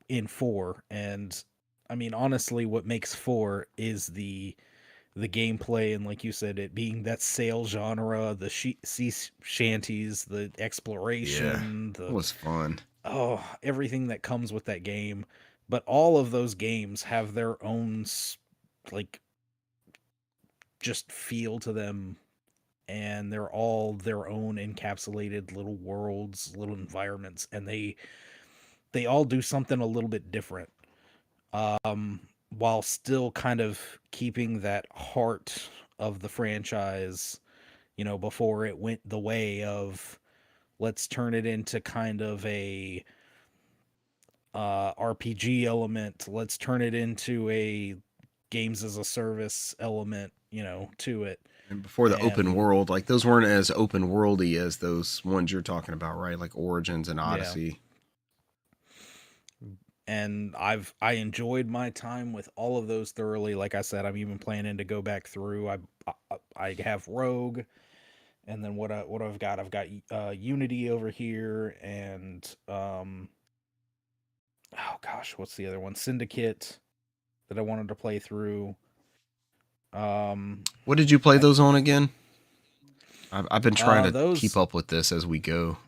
[SPEAKER 3] in 4. And I mean, honestly, what makes 4 is the gameplay, and like you said, it being that sail genre, the sea shanties, the
[SPEAKER 1] Yeah,
[SPEAKER 3] exploration,
[SPEAKER 1] it was fun.
[SPEAKER 3] everything that comes with that game. But all of those games have their own like just feel to them, and they're all their own encapsulated little worlds, little environments, and they all do something a little bit different, while still kind of keeping that heart of the franchise, before it went the way of let's turn it into kind of a RPG element, let's turn it into a games as a service element, to it.
[SPEAKER 1] And before the open
[SPEAKER 3] And
[SPEAKER 1] world, like those weren't as open worldy as those ones you're talking about, right? Like Origins and
[SPEAKER 3] yeah,
[SPEAKER 1] Odyssey.
[SPEAKER 3] and I enjoyed my time with all of those thoroughly. Like I said, I'm even planning to go back through. I have Rogue, and then what I've got, Unity over here, and oh gosh, what's the other one? Syndicate that I wanted to play through.
[SPEAKER 1] What did you play
[SPEAKER 3] I,
[SPEAKER 1] those on again? I've been trying to keep
[SPEAKER 3] those
[SPEAKER 1] up with this as we go.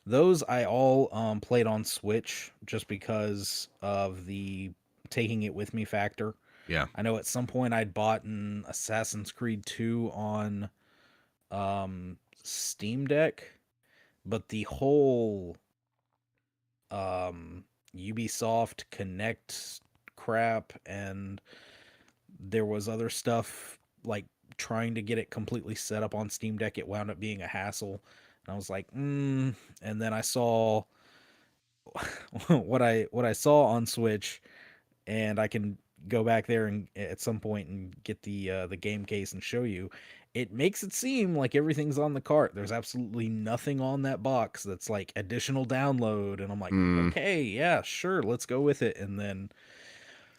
[SPEAKER 3] those I all played on Switch just because of the taking it with me factor.
[SPEAKER 1] Yeah.
[SPEAKER 3] I know at some point I'd bought an Assassin's Creed 2 on Steam Deck, but the whole Ubisoft Connect crap, and there was other stuff like trying to get it completely set up on Steam Deck, it wound up being a hassle. And I was like, and then I saw what I saw on Switch, and I can go back there and at some point and get the game case and show you. It makes it seem like everything's on the cart. There's absolutely nothing on that box that's like additional download, and I'm like,
[SPEAKER 1] Mm,
[SPEAKER 3] okay, yeah, sure, let's go with it. And then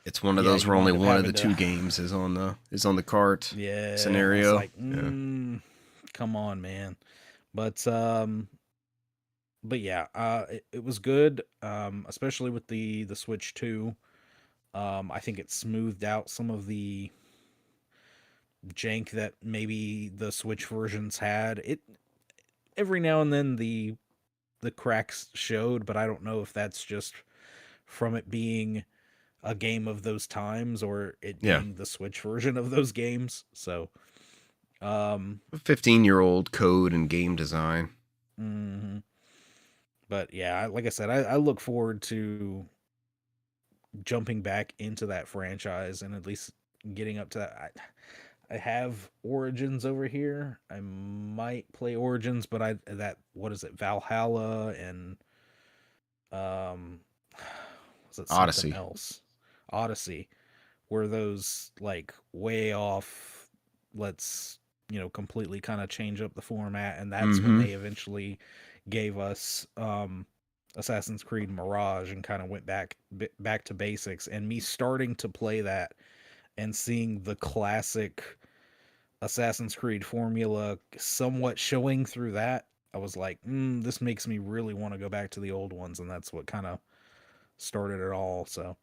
[SPEAKER 1] it's one of
[SPEAKER 3] yeah,
[SPEAKER 1] those
[SPEAKER 3] you
[SPEAKER 1] where only
[SPEAKER 3] wind up
[SPEAKER 1] one of the
[SPEAKER 3] having
[SPEAKER 1] two
[SPEAKER 3] to
[SPEAKER 1] games is on the cart
[SPEAKER 3] yeah, I was
[SPEAKER 1] scenario.
[SPEAKER 3] like,
[SPEAKER 1] Yeah.
[SPEAKER 3] come on, man. But yeah, it was good, especially with the Switch 2. I think it smoothed out some of the jank that maybe the Switch versions had. It every now and then the cracks showed, but I don't know if that's just from it being a game of those times or it
[SPEAKER 1] Yeah.
[SPEAKER 3] being the Switch version of those games. So,
[SPEAKER 1] 15-year-old code and game design.
[SPEAKER 3] mhm. But yeah, like I said, I look forward to jumping back into that franchise and at least getting up to that. I have Origins over here. I might play Origins, but what is it, Valhalla and um was it something
[SPEAKER 1] Odyssey.
[SPEAKER 3] else? Odyssey, were those like way off, let's completely kind of change up the format, and that's when
[SPEAKER 1] Mm-hmm.
[SPEAKER 3] they eventually gave us Assassin's Creed Mirage and kind of went back to basics, and me starting to play that and seeing the classic Assassin's Creed formula somewhat showing through that, I was like, this makes me really want to go back to the old ones, and that's what kind of started it all. So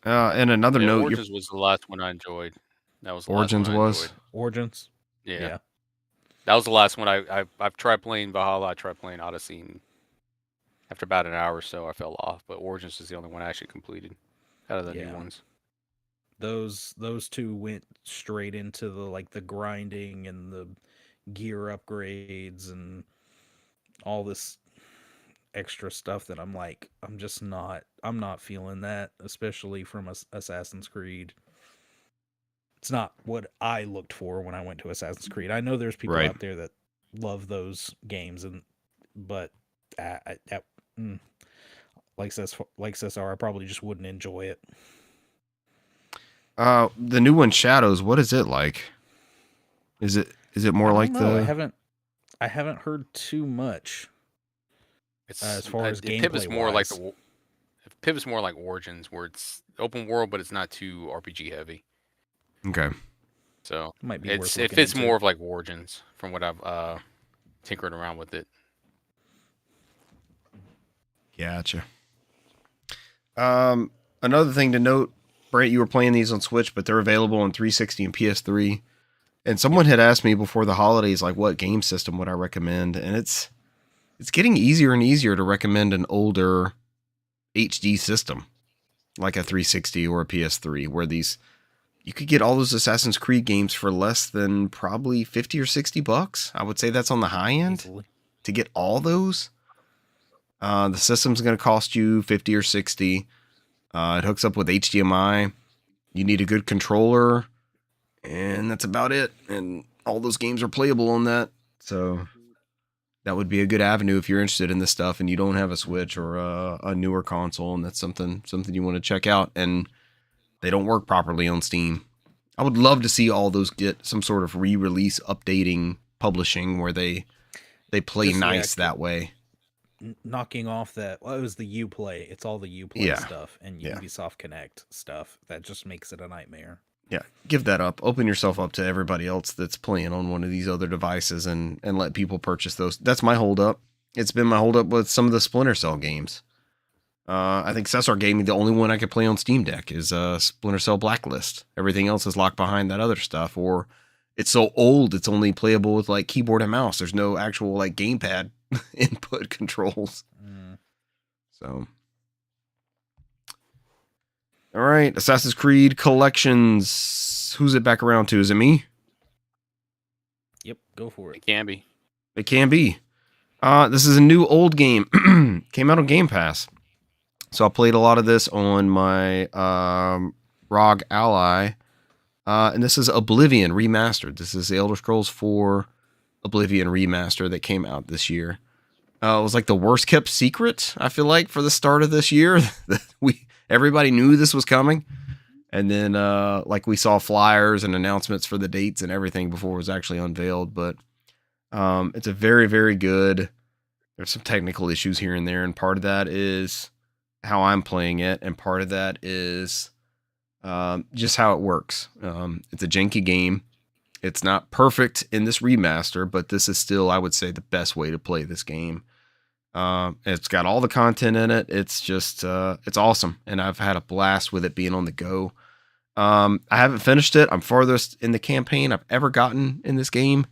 [SPEAKER 1] And another
[SPEAKER 2] Yeah,
[SPEAKER 1] note, your
[SPEAKER 2] Origins was the last one I enjoyed. That was the last one
[SPEAKER 1] Origins
[SPEAKER 2] I enjoyed.
[SPEAKER 1] was.
[SPEAKER 3] Origins,
[SPEAKER 2] Yeah,
[SPEAKER 3] yeah,
[SPEAKER 2] that was the last one. I've tried playing Valhalla. I tried playing Odyssey, and after about an hour or so, I fell off. But Origins is the only one I actually completed out of the new
[SPEAKER 3] yeah.
[SPEAKER 2] ones.
[SPEAKER 3] Those two went straight into the like the grinding and the gear upgrades and all this. extra stuff that I'm not feeling that, especially from Assassin's Creed. It's not what I looked for when I went to Assassin's Creed. I know there's people
[SPEAKER 1] Right.
[SPEAKER 3] out there that love those games, but like Cesar, I probably just wouldn't enjoy it.
[SPEAKER 1] The new one, Shadows. What is it like? Is it more like the?
[SPEAKER 3] I haven't heard too much.
[SPEAKER 2] It's
[SPEAKER 3] as far as
[SPEAKER 2] it
[SPEAKER 3] gameplay
[SPEAKER 2] pivots more like
[SPEAKER 3] wise.
[SPEAKER 2] it pivots more like Origins, where it's open world, but it's not too RPG heavy.
[SPEAKER 1] Okay.
[SPEAKER 2] So
[SPEAKER 3] Might be
[SPEAKER 2] it fits more of like Origins from what I've tinkered around with it.
[SPEAKER 1] Gotcha. Another thing to note, Brent, you were playing these on Switch, but they're available on 360 and PS3. And someone had asked me before the holidays, like, what game system would I recommend? And it's getting easier and easier to recommend an older HD system, like a 360 or a PS3, where you could get all those Assassin's Creed games for less than probably $50 or $60. I would say that's on the high end. Easily. To get all those. The system's going to cost you $50 or $60. It hooks up with HDMI. You need a good controller, and that's about it. And all those games are playable on that. So that would be a good avenue if you're interested in this stuff and you don't have a Switch or a newer console, and that's something you want to check out. And they don't work properly on Steam. I would love to see all those get some sort of re-release, updating, publishing where they play nice that way.
[SPEAKER 3] Knocking off that, well, it was the Uplay. It's all the Uplay stuff and Ubisoft Connect stuff. That just makes it a nightmare.
[SPEAKER 1] Yeah, give that up. Open yourself up to everybody else that's playing on one of these other devices and let people purchase those. That's my holdup. It's been my holdup with some of the Splinter Cell games. I think Cesar gave me the only one I could play on Steam Deck is Splinter Cell Blacklist. Everything else is locked behind that other stuff, or it's so old it's only playable with like keyboard and mouse. There's no actual like gamepad input controls. So, all right, Assassin's Creed Collections. Who's it back around to? Is it me?
[SPEAKER 3] Yep, go for it.
[SPEAKER 2] It can be.
[SPEAKER 1] It can be. This is a new old game. Came out on Game Pass. So I played a lot of this on my ROG Ally. And this is Oblivion Remastered. This is the Elder Scrolls 4 Oblivion Remaster that came out this year. It was like the worst kept secret, I feel like, for the start of this year. Everybody knew this was coming. And then like we saw flyers and announcements for the dates and everything before it was actually unveiled. But it's a very, very good. There's some technical issues here and there. And part of that is how I'm playing it, and part of that is just how it works. It's a janky game. It's not perfect in this remaster, but this is still, I would say, the best way to play this game. It's got all the content in it. It's just, it's awesome, and I've had a blast with it being on the go. I haven't finished it. I'm farthest in the campaign I've ever gotten in this game.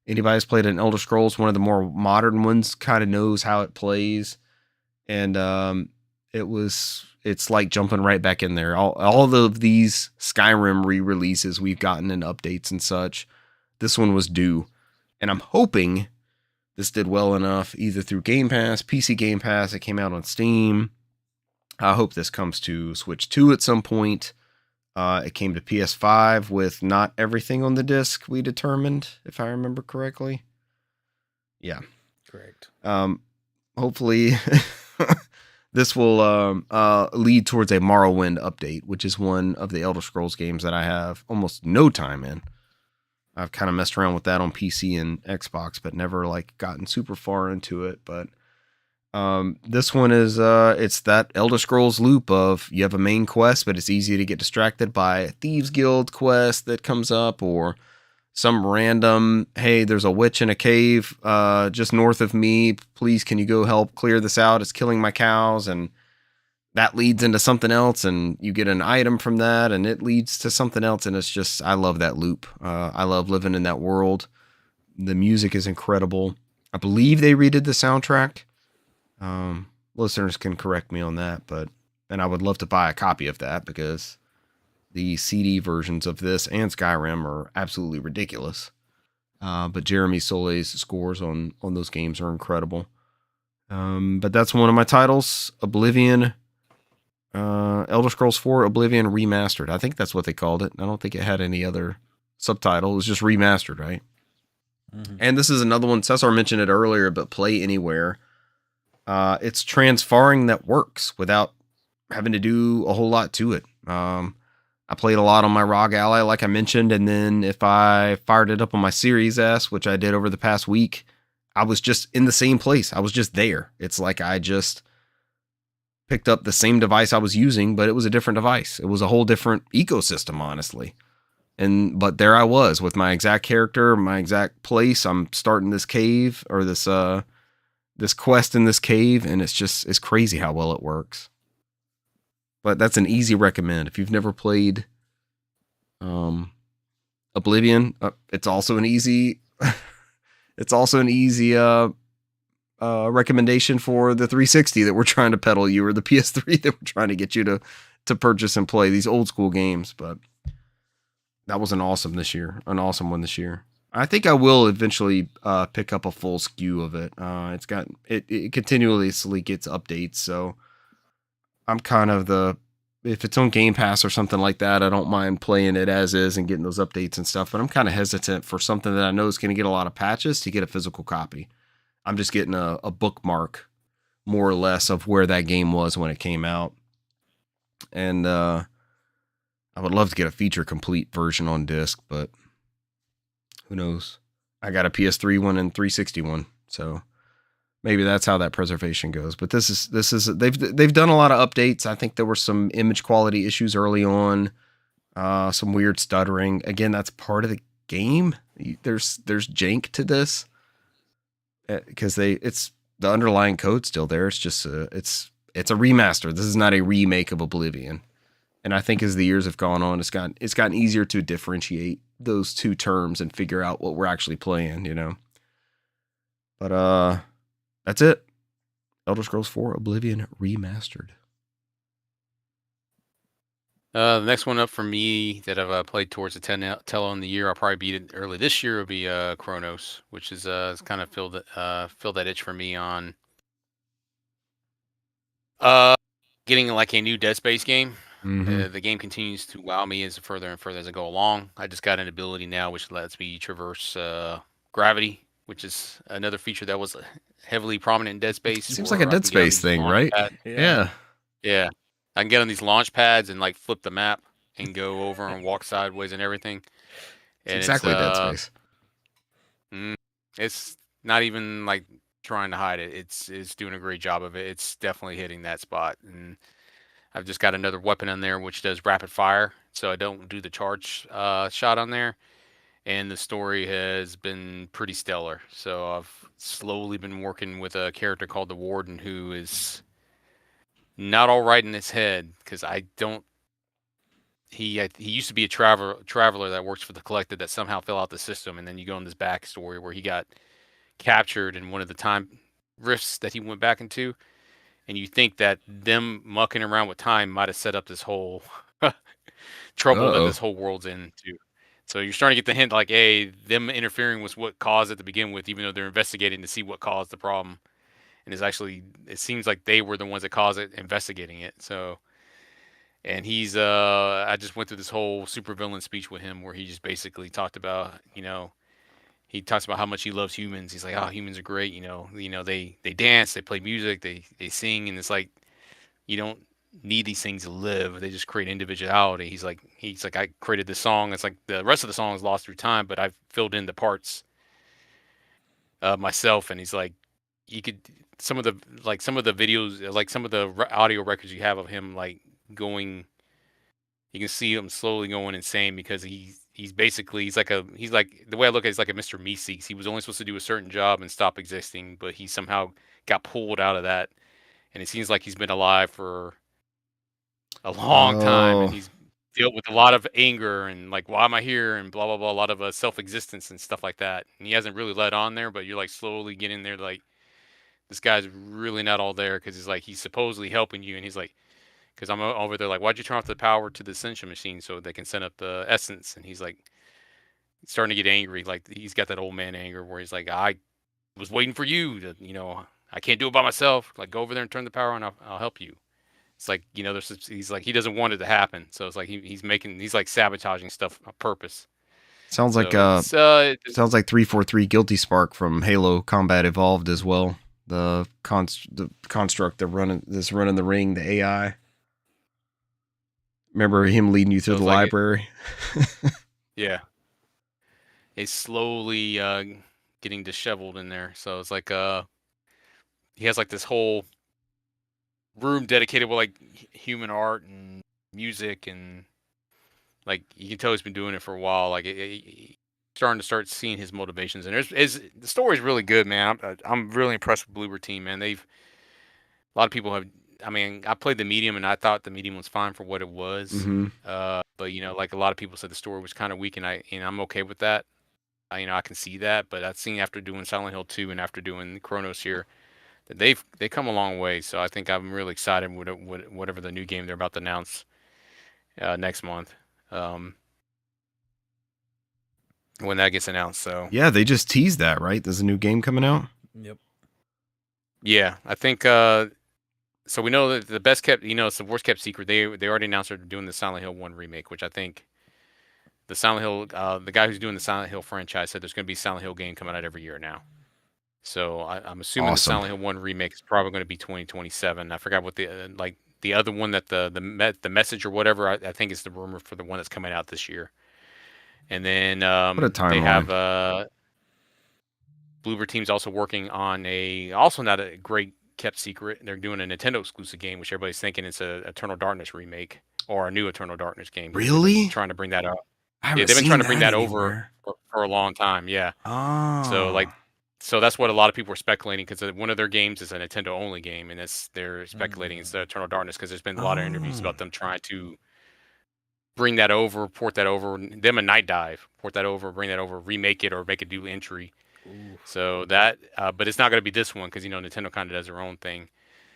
[SPEAKER 1] Anybody who's played an Elder Scrolls, one of the more modern ones, kind of knows how it plays. And it's like jumping right back in there. All of these Skyrim re-releases we've gotten and updates and such, this one was due. And I'm hoping this did well enough, either through Game Pass, PC Game Pass, it came out on Steam. I hope this comes to Switch 2 at some point. It came to PS5 with not everything on the disc, we determined, if I remember correctly. Yeah.
[SPEAKER 3] Correct.
[SPEAKER 1] Hopefully this will lead towards a Morrowind update, which is one of the Elder Scrolls games that I have almost no time in. I've kind of messed around with that on PC and Xbox, but never like gotten super far into it. But this one is it's that Elder Scrolls loop of you have a main quest, but it's easy to get distracted by a Thieves Guild quest that comes up, or some random, hey, there's a witch in a cave just north of me. Please, can you go help clear this out? It's killing my cows. And that leads into something else, and you get an item from that, and it leads to something else. And it's just, I love that loop. I love living in that world. The music is incredible. I believe they redid the soundtrack. Listeners can correct me on that, and I would love to buy a copy of that because the CD versions of this and Skyrim are absolutely ridiculous. But Jeremy Solei's scores on those games are incredible. But that's one of my titles, Oblivion. Elder Scrolls 4 Oblivion Remastered. I think that's what they called it. I don't think it had any other subtitle. It was just remastered, right? Mm-hmm. And this is another one. Cesar mentioned it earlier, but Play Anywhere. It's transferring that works without having to do a whole lot to it. I played a lot on my ROG Ally, like I mentioned, and then if I fired it up on my Series S, which I did over the past week, I was just in the same place. I was just there. It's like I just picked up the same device I was using, but it was a different device. It was a whole different ecosystem, honestly. But there I was with my exact character, my exact place. I'm starting this cave or this quest in this cave, and it's crazy how well it works. But that's an easy recommend. If you've never played Oblivion, it's also an easy recommendation for the 360 that we're trying to peddle you, or the PS3 that we're trying to get you to purchase and play these old school games. But that was an awesome one this year. I think I will eventually pick up a full SKU of it. It continuously gets updates, so I'm kind of if it's on Game Pass or something like that, I don't mind playing it as is and getting those updates and stuff, but I'm kind of hesitant for something that I know is going to get a lot of patches to get a physical copy. I'm just getting a bookmark, more or less, of where that game was when it came out. And I would love to get a feature complete version on disc, but who knows? I got a PS3 one and 360 one, so maybe that's how that preservation goes. But this is they've done a lot of updates. I think there were some image quality issues early on, some weird stuttering. Again, that's part of the game. There's jank to this because it's the underlying code still there. It's just it's a remaster. This is not a remake of Oblivion. And I think as the years have gone on, it's gotten easier to differentiate those two terms and figure out what we're actually playing, you know. But that's it. Elder Scrolls 4 Oblivion Remastered.
[SPEAKER 2] The next one up for me that I've played towards the tail on the year, I'll probably beat it early this year, will be Chronos, which is kind of filled that itch for me on getting like a new Dead Space game. Mm-hmm. The game continues to wow me as further and further as I go along. I just got an ability now which lets me traverse gravity, which is another feature that was heavily prominent in Dead Space.
[SPEAKER 1] Seems like a Dead Space thing, right? Yeah.
[SPEAKER 2] I can get on these launch pads and like flip the map and go over and walk sideways and everything. And
[SPEAKER 1] it's exactly Dead Space.
[SPEAKER 2] It's not even like trying to hide it. It's doing a great job of it. It's definitely hitting that spot. And I've just got another weapon on there which does rapid fire, so I don't do the charge shot on there. And the story has been pretty stellar. So I've slowly been working with a character called the Warden, who is not all right in his head, because he used to be a traveler that works for the Collective that somehow fell out the system, and then you go in this backstory where he got captured in one of the time rifts that he went back into, and you think that them mucking around with time might have set up this whole trouble that this whole world's into. So you're starting to get the hint, like, hey, them interfering was what caused it to begin with, even though they're investigating to see what caused the problem. And it seems like they were the ones that caused it, investigating it. So, and he's, I just went through this whole supervillain speech with him where he just basically talked about, he talks about how much he loves humans. He's like, oh, humans are great. They dance, they play music, they sing. And it's like, you don't need these things to live. They just create individuality. He's like, I created this song. It's like the rest of the song is lost through time, but I've filled in the parts myself. And he's like, some of the videos, like some of the audio records you have of him, like going, you can see him slowly going insane because he's like the way I look at it, he's like a Mr. Meeseeks. He was only supposed to do a certain job and stop existing, but he somehow got pulled out of that. And it seems like he's been alive for a long time, and he's dealt with a lot of anger and like, why am I here, and blah blah blah, a lot of self-existence and stuff like that. And he hasn't really let on there, but you're like slowly getting there, like, this guy's really not all there, because he's supposedly helping you, and he's like, because I'm over there like, why'd you turn off the power to the Ascension machine so they can send up the essence? And he's like starting to get angry, like he's got that old man anger where he's like, I was waiting for you to, I can't do it by myself. Like, go over there and turn the power on. I'll help you. It's like, he's like, he doesn't want it to happen. So it's like he's like sabotaging stuff on purpose.
[SPEAKER 1] Sounds like
[SPEAKER 2] So
[SPEAKER 1] sounds like 343 Guilty Spark from Halo Combat Evolved as well. The construct that's running the ring, the AI. Remember him leading you through the library?
[SPEAKER 2] Yeah. It's slowly getting disheveled in there. So it's like he has like this whole room dedicated with like human art and music, and like you can tell he's been doing it for a while. Like starting to start seeing his motivations, and the story's really good, man. I'm really impressed with Bloober Team, man. A lot of people have. I mean, I played the medium, and I thought the medium was fine for what it was.
[SPEAKER 1] Mm-hmm.
[SPEAKER 2] But like a lot of people said, the story was kind of weak, and I'm okay with that. I can see that, but I've seen after doing Silent Hill 2 and after doing Chronos here, that they come a long way. So I think I'm really excited with whatever the new game they're about to announce next month, when that gets announced. So
[SPEAKER 1] yeah, they just teased that, right? There's a new game coming out.
[SPEAKER 3] Yep.
[SPEAKER 2] Yeah, I think. So we know that the best kept, it's the worst kept secret. They already announced they're doing the Silent Hill 1 remake, which I think the Silent Hill, the guy who's doing the Silent Hill franchise said there's going to be a Silent Hill game coming out every year now. So I'm assuming the Silent Hill 1 remake is probably going to be 2027. I forgot what the other one that the message or whatever, I think is the rumor for the one that's coming out this year. And then
[SPEAKER 1] what a timeline.
[SPEAKER 2] They have Bloober Team's also working on also not a great kept secret. They're doing a Nintendo exclusive game, which everybody's thinking it's a Eternal Darkness remake or a new Eternal Darkness game.
[SPEAKER 1] Really?
[SPEAKER 2] Trying to bring that up.
[SPEAKER 1] Yeah,
[SPEAKER 2] they've been trying to bring that over for a long time. Yeah.
[SPEAKER 1] Oh.
[SPEAKER 2] So that's what a lot of people are speculating, because one of their games is a Nintendo only game, and they're speculating it's the Eternal Darkness, because there's been a lot of interviews about them trying to bring that over, port that over, them a Night Dive, port that over, bring that over, remake it, or make a new entry.
[SPEAKER 3] Ooh.
[SPEAKER 2] So that, but it's not going to be this one, because Nintendo kind of does their own thing.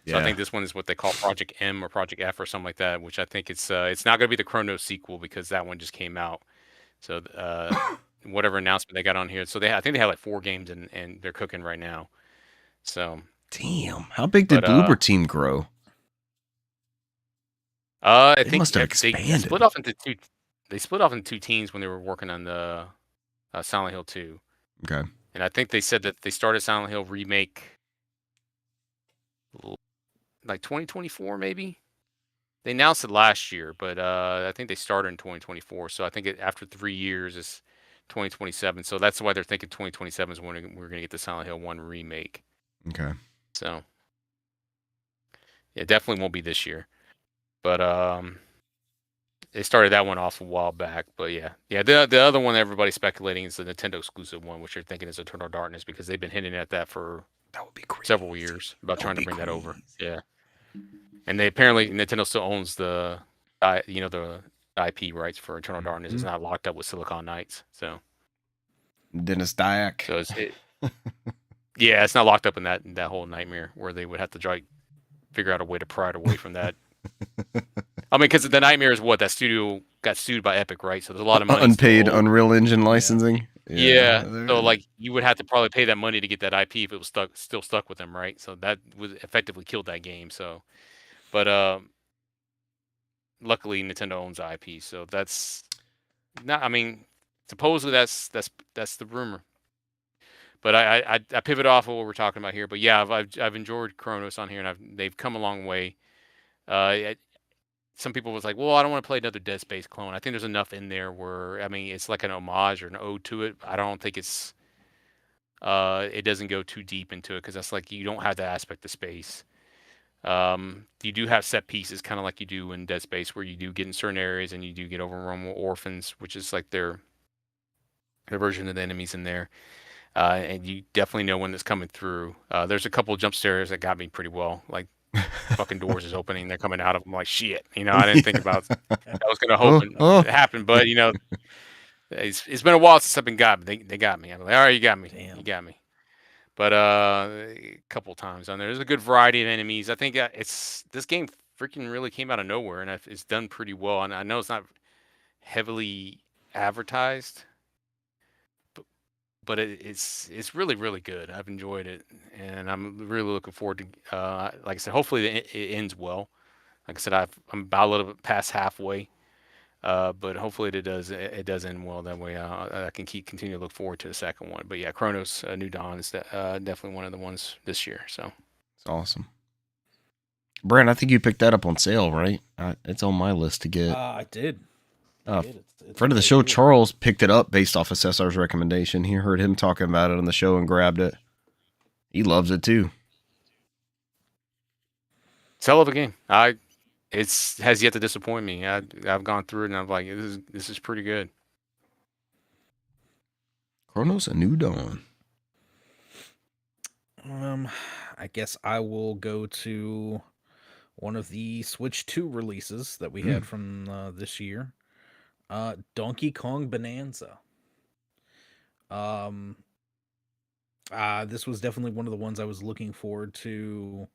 [SPEAKER 2] So I think this one is what they call Project M or Project F or something like that, which I think it's not going to be the Chronos sequel, because that one just came out. So whatever announcement they got on here, so I think they have like 4 games and they're cooking right now. So
[SPEAKER 1] damn, how big did Bloober Team grow?
[SPEAKER 2] I think
[SPEAKER 1] must have expanded.
[SPEAKER 2] They split off into 2. They split off into 2 teams when they were working on the Silent Hill 2.
[SPEAKER 1] Okay.
[SPEAKER 2] And I think they said that they started Silent Hill remake like 2024, maybe. They announced it last year, but I think they started in 2024. So I think after 3 years is 2027. So that's why they're thinking 2027 is when we're going to get the Silent Hill 1 remake.
[SPEAKER 1] Okay.
[SPEAKER 2] So it definitely won't be this year. But they started that one off a while back. But yeah. The other one everybody's speculating is the Nintendo exclusive one, which they're thinking is Eternal Darkness, because they've been hinting at that for several years about trying to bring that over. Yeah. And apparently Nintendo still owns the IP rights for Eternal Darkness. It's not locked up with Silicon Knights. So
[SPEAKER 1] Dennis Dyack.
[SPEAKER 2] So yeah, it's not locked up in that whole nightmare where they would have to figure out a way to pry it away from that. I mean, because the nightmare is that studio got sued by Epic, right? So there's a lot of money.
[SPEAKER 1] Unpaid Unreal Engine licensing.
[SPEAKER 2] Yeah. So you would have to probably pay that money to get that IP if it was still stuck with them, right? So that would effectively kill that game. So, but luckily Nintendo owns the IP, so that's not. I mean, supposedly that's the rumor. But I pivot off of what we're talking about here. But yeah, I've enjoyed Chronos on here, and they've come a long way. Some people was like, well, I don't want to play another Dead Space clone. I think there's enough in there where, I mean, it's like an homage or an ode to it. I don't think it doesn't go too deep into it, because that's like, you don't have that aspect of space. You do have set pieces, kind of like you do in Dead Space, where you do get in certain areas and you do get overrun with orphans, which is like their version of the enemies in there. And you definitely know when it's coming through. There's a couple of jump scares that got me pretty well, like fucking doors is opening, they're coming out of them, like shit. I didn't think about that was gonna happen, but it's been a while since I've been got. They got me. I'm like, all right, you got me. Damn. You got me. But a couple times on there. There's a good variety of enemies. I think this game freaking really came out of nowhere, and it's done pretty well. And I know it's not heavily advertised, but it's really really good. I've enjoyed it, and I'm really looking forward to. Like I said, hopefully it ends well. Like I said, I'm about a little bit past halfway, but hopefully it does end well. That way, I can continue to look forward to the second one. But yeah, Chronos New Dawn is definitely one of the ones this year. So
[SPEAKER 1] it's awesome. Brent, I think you picked that up on sale, right? It's on my list to get.
[SPEAKER 3] I did.
[SPEAKER 1] It's friend of the show, Charles, picked it up based off of Cesar's recommendation. He heard him talking about it on the show and grabbed it. He loves it too.
[SPEAKER 2] It's a hell of a game. It has yet to disappoint me. I've gone through it and I'm like, this is pretty good.
[SPEAKER 1] Chronos: A New Dawn.
[SPEAKER 3] I guess I will go to one of the Switch 2 releases that we had from this year. Donkey Kong Bonanza. This was definitely one of the ones I was looking forward to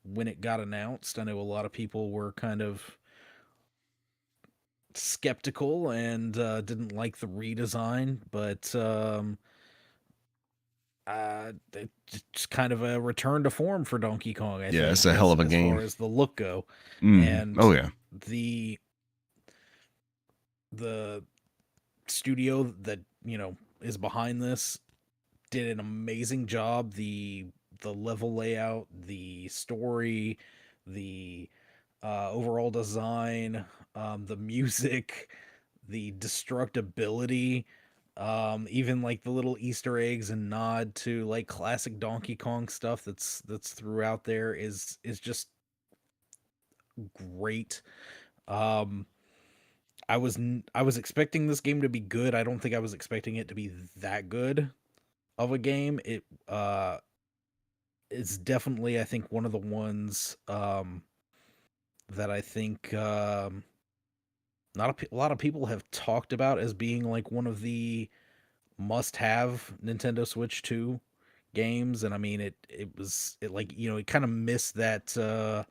[SPEAKER 3] when it got announced. I know a lot of people were kind of skeptical and didn't like the redesign, but it's kind of a return to form for Donkey Kong. I think
[SPEAKER 1] it's a hell of a game
[SPEAKER 3] as far as the look go.
[SPEAKER 1] And oh yeah,
[SPEAKER 3] the studio that is behind this did an amazing job. The level layout, the story, the overall design, the music, the destructibility, even like the little Easter eggs and nod to like classic Donkey Kong stuff that's throughout there is just great. I was expecting this game to be good. I don't think I was expecting it to be that good of a game. It's definitely, I think, one of the ones that I think not a lot of people have talked about as being like one of the must-have Nintendo Switch 2 games. And I mean, it kind of missed that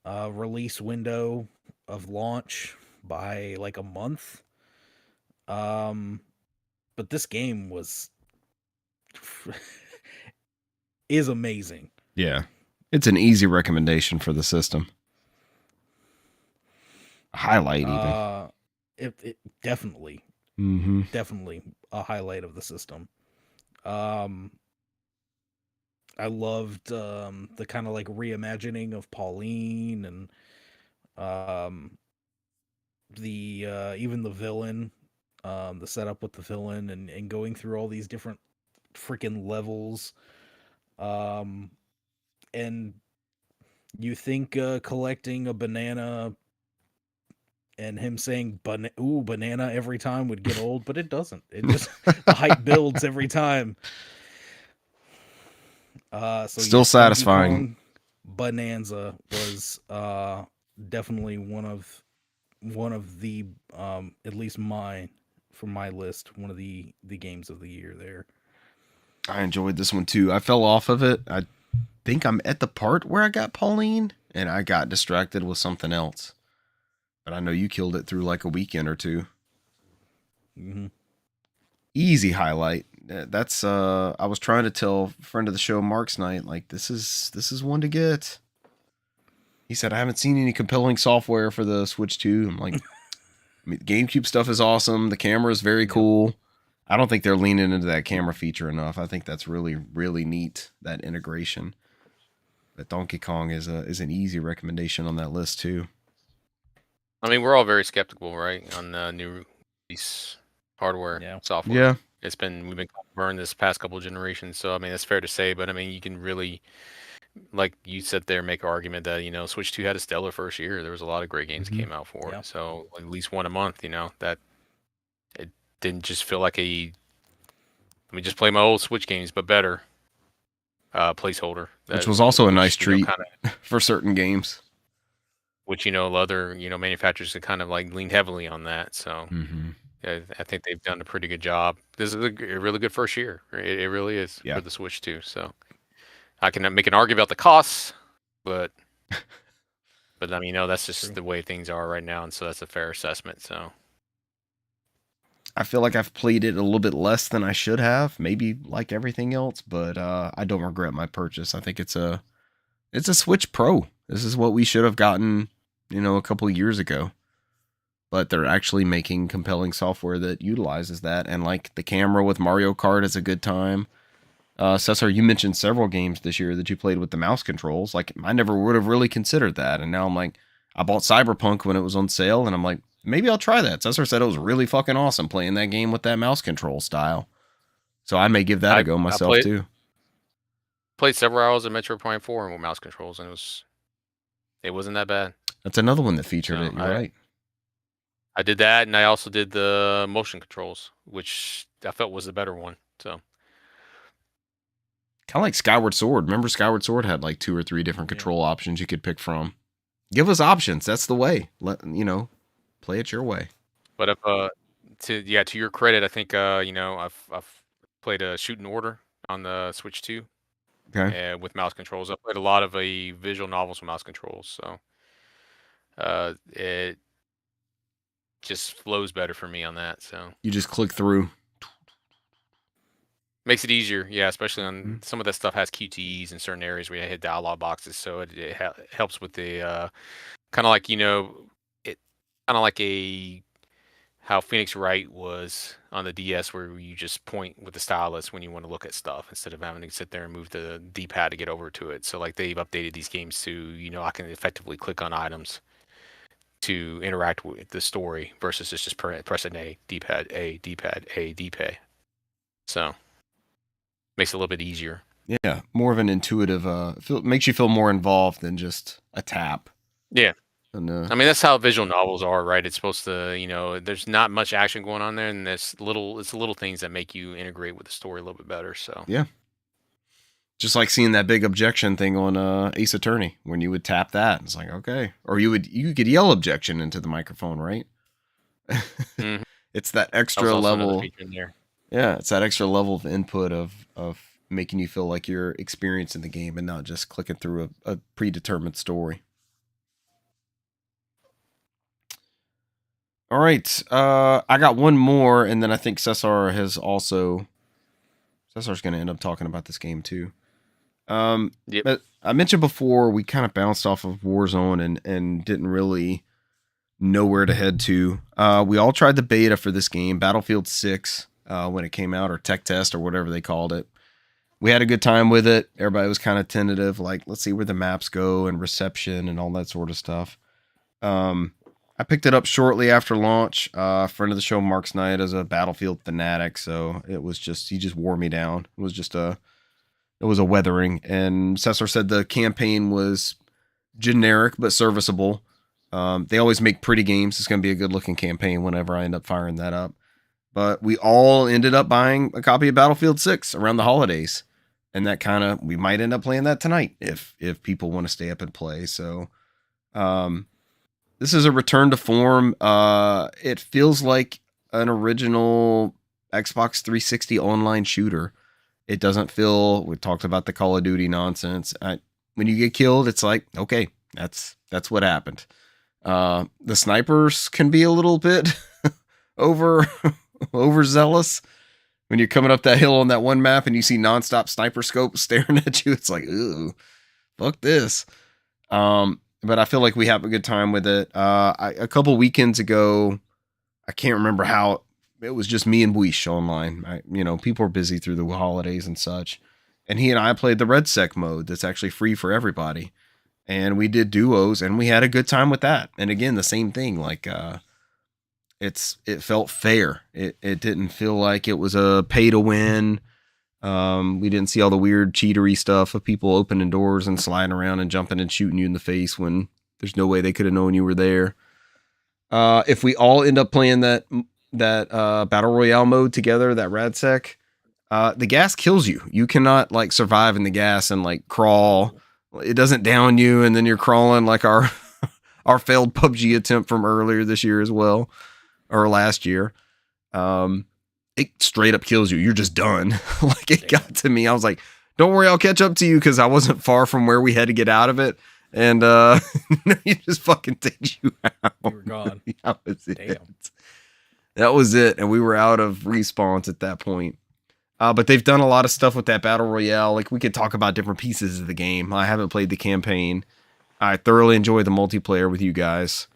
[SPEAKER 3] release window of launch by like a month. But this game is amazing.
[SPEAKER 1] Yeah. It's an easy recommendation for the system. A highlight even.
[SPEAKER 3] It definitely. Definitely a highlight of the system. I loved the kind of like reimagining of Pauline and the even the villain, the setup with the villain and going through all these different freaking levels. And you think collecting a banana and him saying ooh, banana every time would get old, but it doesn't. It just the hype builds every time. So
[SPEAKER 1] still satisfying.
[SPEAKER 3] Kong Bonanza was definitely one of the at least mine from my list, one of the games of the year there.
[SPEAKER 1] I enjoyed this one too. I fell off of it. I think I'm at the part where I got Pauline and I got distracted with something else. But I know you killed it through like a weekend or two. Easy highlight. That's I was trying to tell friend of the show Mark's night, like this is one to get. He said I haven't seen any compelling software for the Switch 2. I'm like, I mean, GameCube stuff is awesome. The camera is very cool. I don't think they're leaning into that camera feature enough. I think that's really, really neat, that integration. But Donkey Kong is an easy recommendation on that list too.
[SPEAKER 2] I mean, we're all very skeptical, right, on the new release hardware, software.
[SPEAKER 1] Yeah.
[SPEAKER 2] We've been burned this past couple of generations, so I mean that's fair to say. But I mean, you can really, like you said there, make an argument that Switch 2 had a stellar first year. There was a lot of great games that came out for it. So at least one a month, that it didn't just feel like let me just play my old Switch games but better placeholder.
[SPEAKER 1] Which was also a nice treat for certain games.
[SPEAKER 2] Which other manufacturers have kind of like leaned heavily on that. So. I think they've done a pretty good job. This is a really good first year. It really is for the Switch 2. So I can make an argument about the costs, but I mean, that's just the way things are right now, and so that's a fair assessment. So
[SPEAKER 1] I feel like I've played it a little bit less than I should have, maybe like everything else, but I don't regret my purchase. I think it's a Switch Pro. This is what we should have gotten, a couple of years ago. But they're actually making compelling software that utilizes that. And like the camera with Mario Kart is a good time. Cesar, you mentioned several games this year that you played with the mouse controls. Like I never would have really considered that. And now I'm like, I bought Cyberpunk when it was on sale and I'm like, maybe I'll try that. Cesar said it was really fucking awesome playing that game with that mouse control style. So I may give that a go myself too.
[SPEAKER 2] Played several hours of Metroid Prime 4 with mouse controls and it wasn't that bad.
[SPEAKER 1] That's another one that featured it. You're right.
[SPEAKER 2] I did that, and I also did the motion controls, which I felt was the better one. So,
[SPEAKER 1] kind of like Skyward Sword. Remember, Skyward Sword had like 2 or 3 different control options you could pick from. Give us options. That's the way. Play it your way.
[SPEAKER 2] But to your credit, I think I've played a Shooting Order on the Switch 2.
[SPEAKER 1] Okay.
[SPEAKER 2] With mouse controls, I played a lot of visual novels with mouse controls, so it just flows better for me on that. So
[SPEAKER 1] you just click through.
[SPEAKER 2] Makes it easier, yeah. Especially on some of that stuff has QTEs in certain areas where you hit dialog boxes, so it helps with the kind of like how Phoenix Wright was on the DS, where you just point with the stylus when you want to look at stuff instead of having to sit there and move the D-pad to get over to it. So like they've updated these games to I can effectively click on items to interact with the story versus just pressing A, D-pad, A, D-pad, A, D-pad. So makes it a little bit easier.
[SPEAKER 1] Yeah, more of an intuitive. Makes you feel more involved than just a tap.
[SPEAKER 2] Yeah. And, I mean, that's how visual novels are, right? It's supposed to, there's not much action going on there, and it's the little things that make you integrate with the story a little bit better. So
[SPEAKER 1] yeah, just like seeing that big objection thing on Ace Attorney when you would tap that, it's like okay, or you could yell objection into the microphone, right? Mm-hmm. It's that extra level. Yeah, it's that extra level of input of making you feel like you're experiencing the game and not just clicking through a predetermined story. All right, I got one more, and then I think Cesar's going to end up talking about this game too. Yep. But I mentioned before we kind of bounced off of Warzone and didn't really know where to head to. We all tried the beta for this game, Battlefield 6, when it came out, or Tech Test, or whatever they called it. We had a good time with it. Everybody was kind of tentative, like let's see where the maps go and reception and all that sort of stuff. I picked it up shortly after launch. Friend of the show, Mark Knight, is a Battlefield fanatic, so he just wore me down. It was a weathering. And Cesar said the campaign was generic but serviceable. They always make pretty games. It's going to be a good looking campaign whenever I end up firing that up. But we all ended up buying a copy of Battlefield 6 around the holidays, and that we might end up playing that tonight if people want to stay up and play. So. This is a return to form. It feels like an original Xbox 360 online shooter. It doesn't feel, we talked about the Call of Duty nonsense. When you get killed, it's like, okay, that's what happened. The snipers can be a little bit overzealous. When you're coming up that hill on that one map and you see nonstop sniper scopes staring at you, it's like, ooh, fuck this. But I feel like we have a good time with it. A couple weekends ago, I can't remember how, it was just me and Weish online. People are busy through the holidays and such. And he and I played the Red Sec mode that's actually free for everybody. And we did duos and we had a good time with that. And again, the same thing, like it felt fair. It didn't feel like it was a pay to win. We didn't see all the weird cheatery stuff of people opening doors and sliding around and jumping and shooting you in the face when there's no way they could have known you were there. If we all end up playing that battle royale mode together, that RadSec, the gas kills you. You cannot like survive in the gas and like crawl. It doesn't down you, and then you're crawling like our failed PUBG attempt from earlier this year as well, or last year. It straight up kills you. You're just done. Like it got to me. I was like, don't worry, I'll catch up to you because I wasn't far from where we had to get out of it. And it just fucking takes you out.
[SPEAKER 3] You were gone.
[SPEAKER 1] That was it. That was it, and we were out of respawns at that point. But they've done a lot of stuff with that battle royale. Like, we could talk about different pieces of the game. I haven't played the campaign. I thoroughly enjoy the multiplayer with you guys.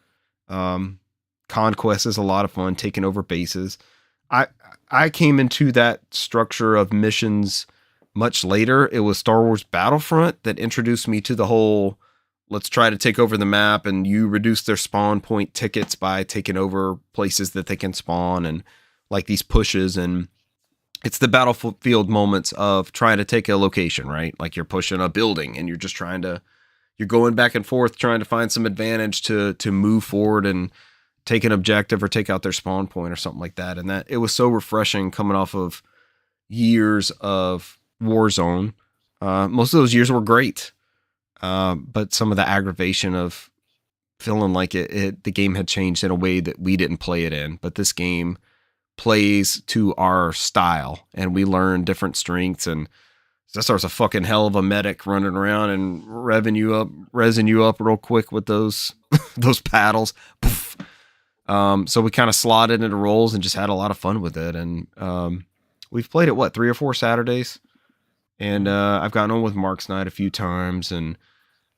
[SPEAKER 1] Conquest is a lot of fun, taking over bases. I came into that structure of missions much later. It was Star Wars Battlefront that introduced me to the whole, let's try to take over the map, and you reduce their spawn point tickets by taking over places that they can spawn, and like these pushes. And it's the battlefield moments of trying to take a location, right? Like you're pushing a building and you're just you're going back and forth trying to find some advantage to move forward and take an objective or take out their spawn point or something like that. And that it was so refreshing coming off of years of Warzone. Most of those years were great. But some of the aggravation of feeling like the game had changed in a way that we didn't play it in. But this game plays to our style, and we learn different strengths. And Cesar's a fucking hell of a medic running around and resin you up real quick with those those paddles. Poof. So we kind of slotted into roles and just had a lot of fun with it. And we've played it 3 or 4 Saturdays, and I've gotten on with Mark's night a few times, and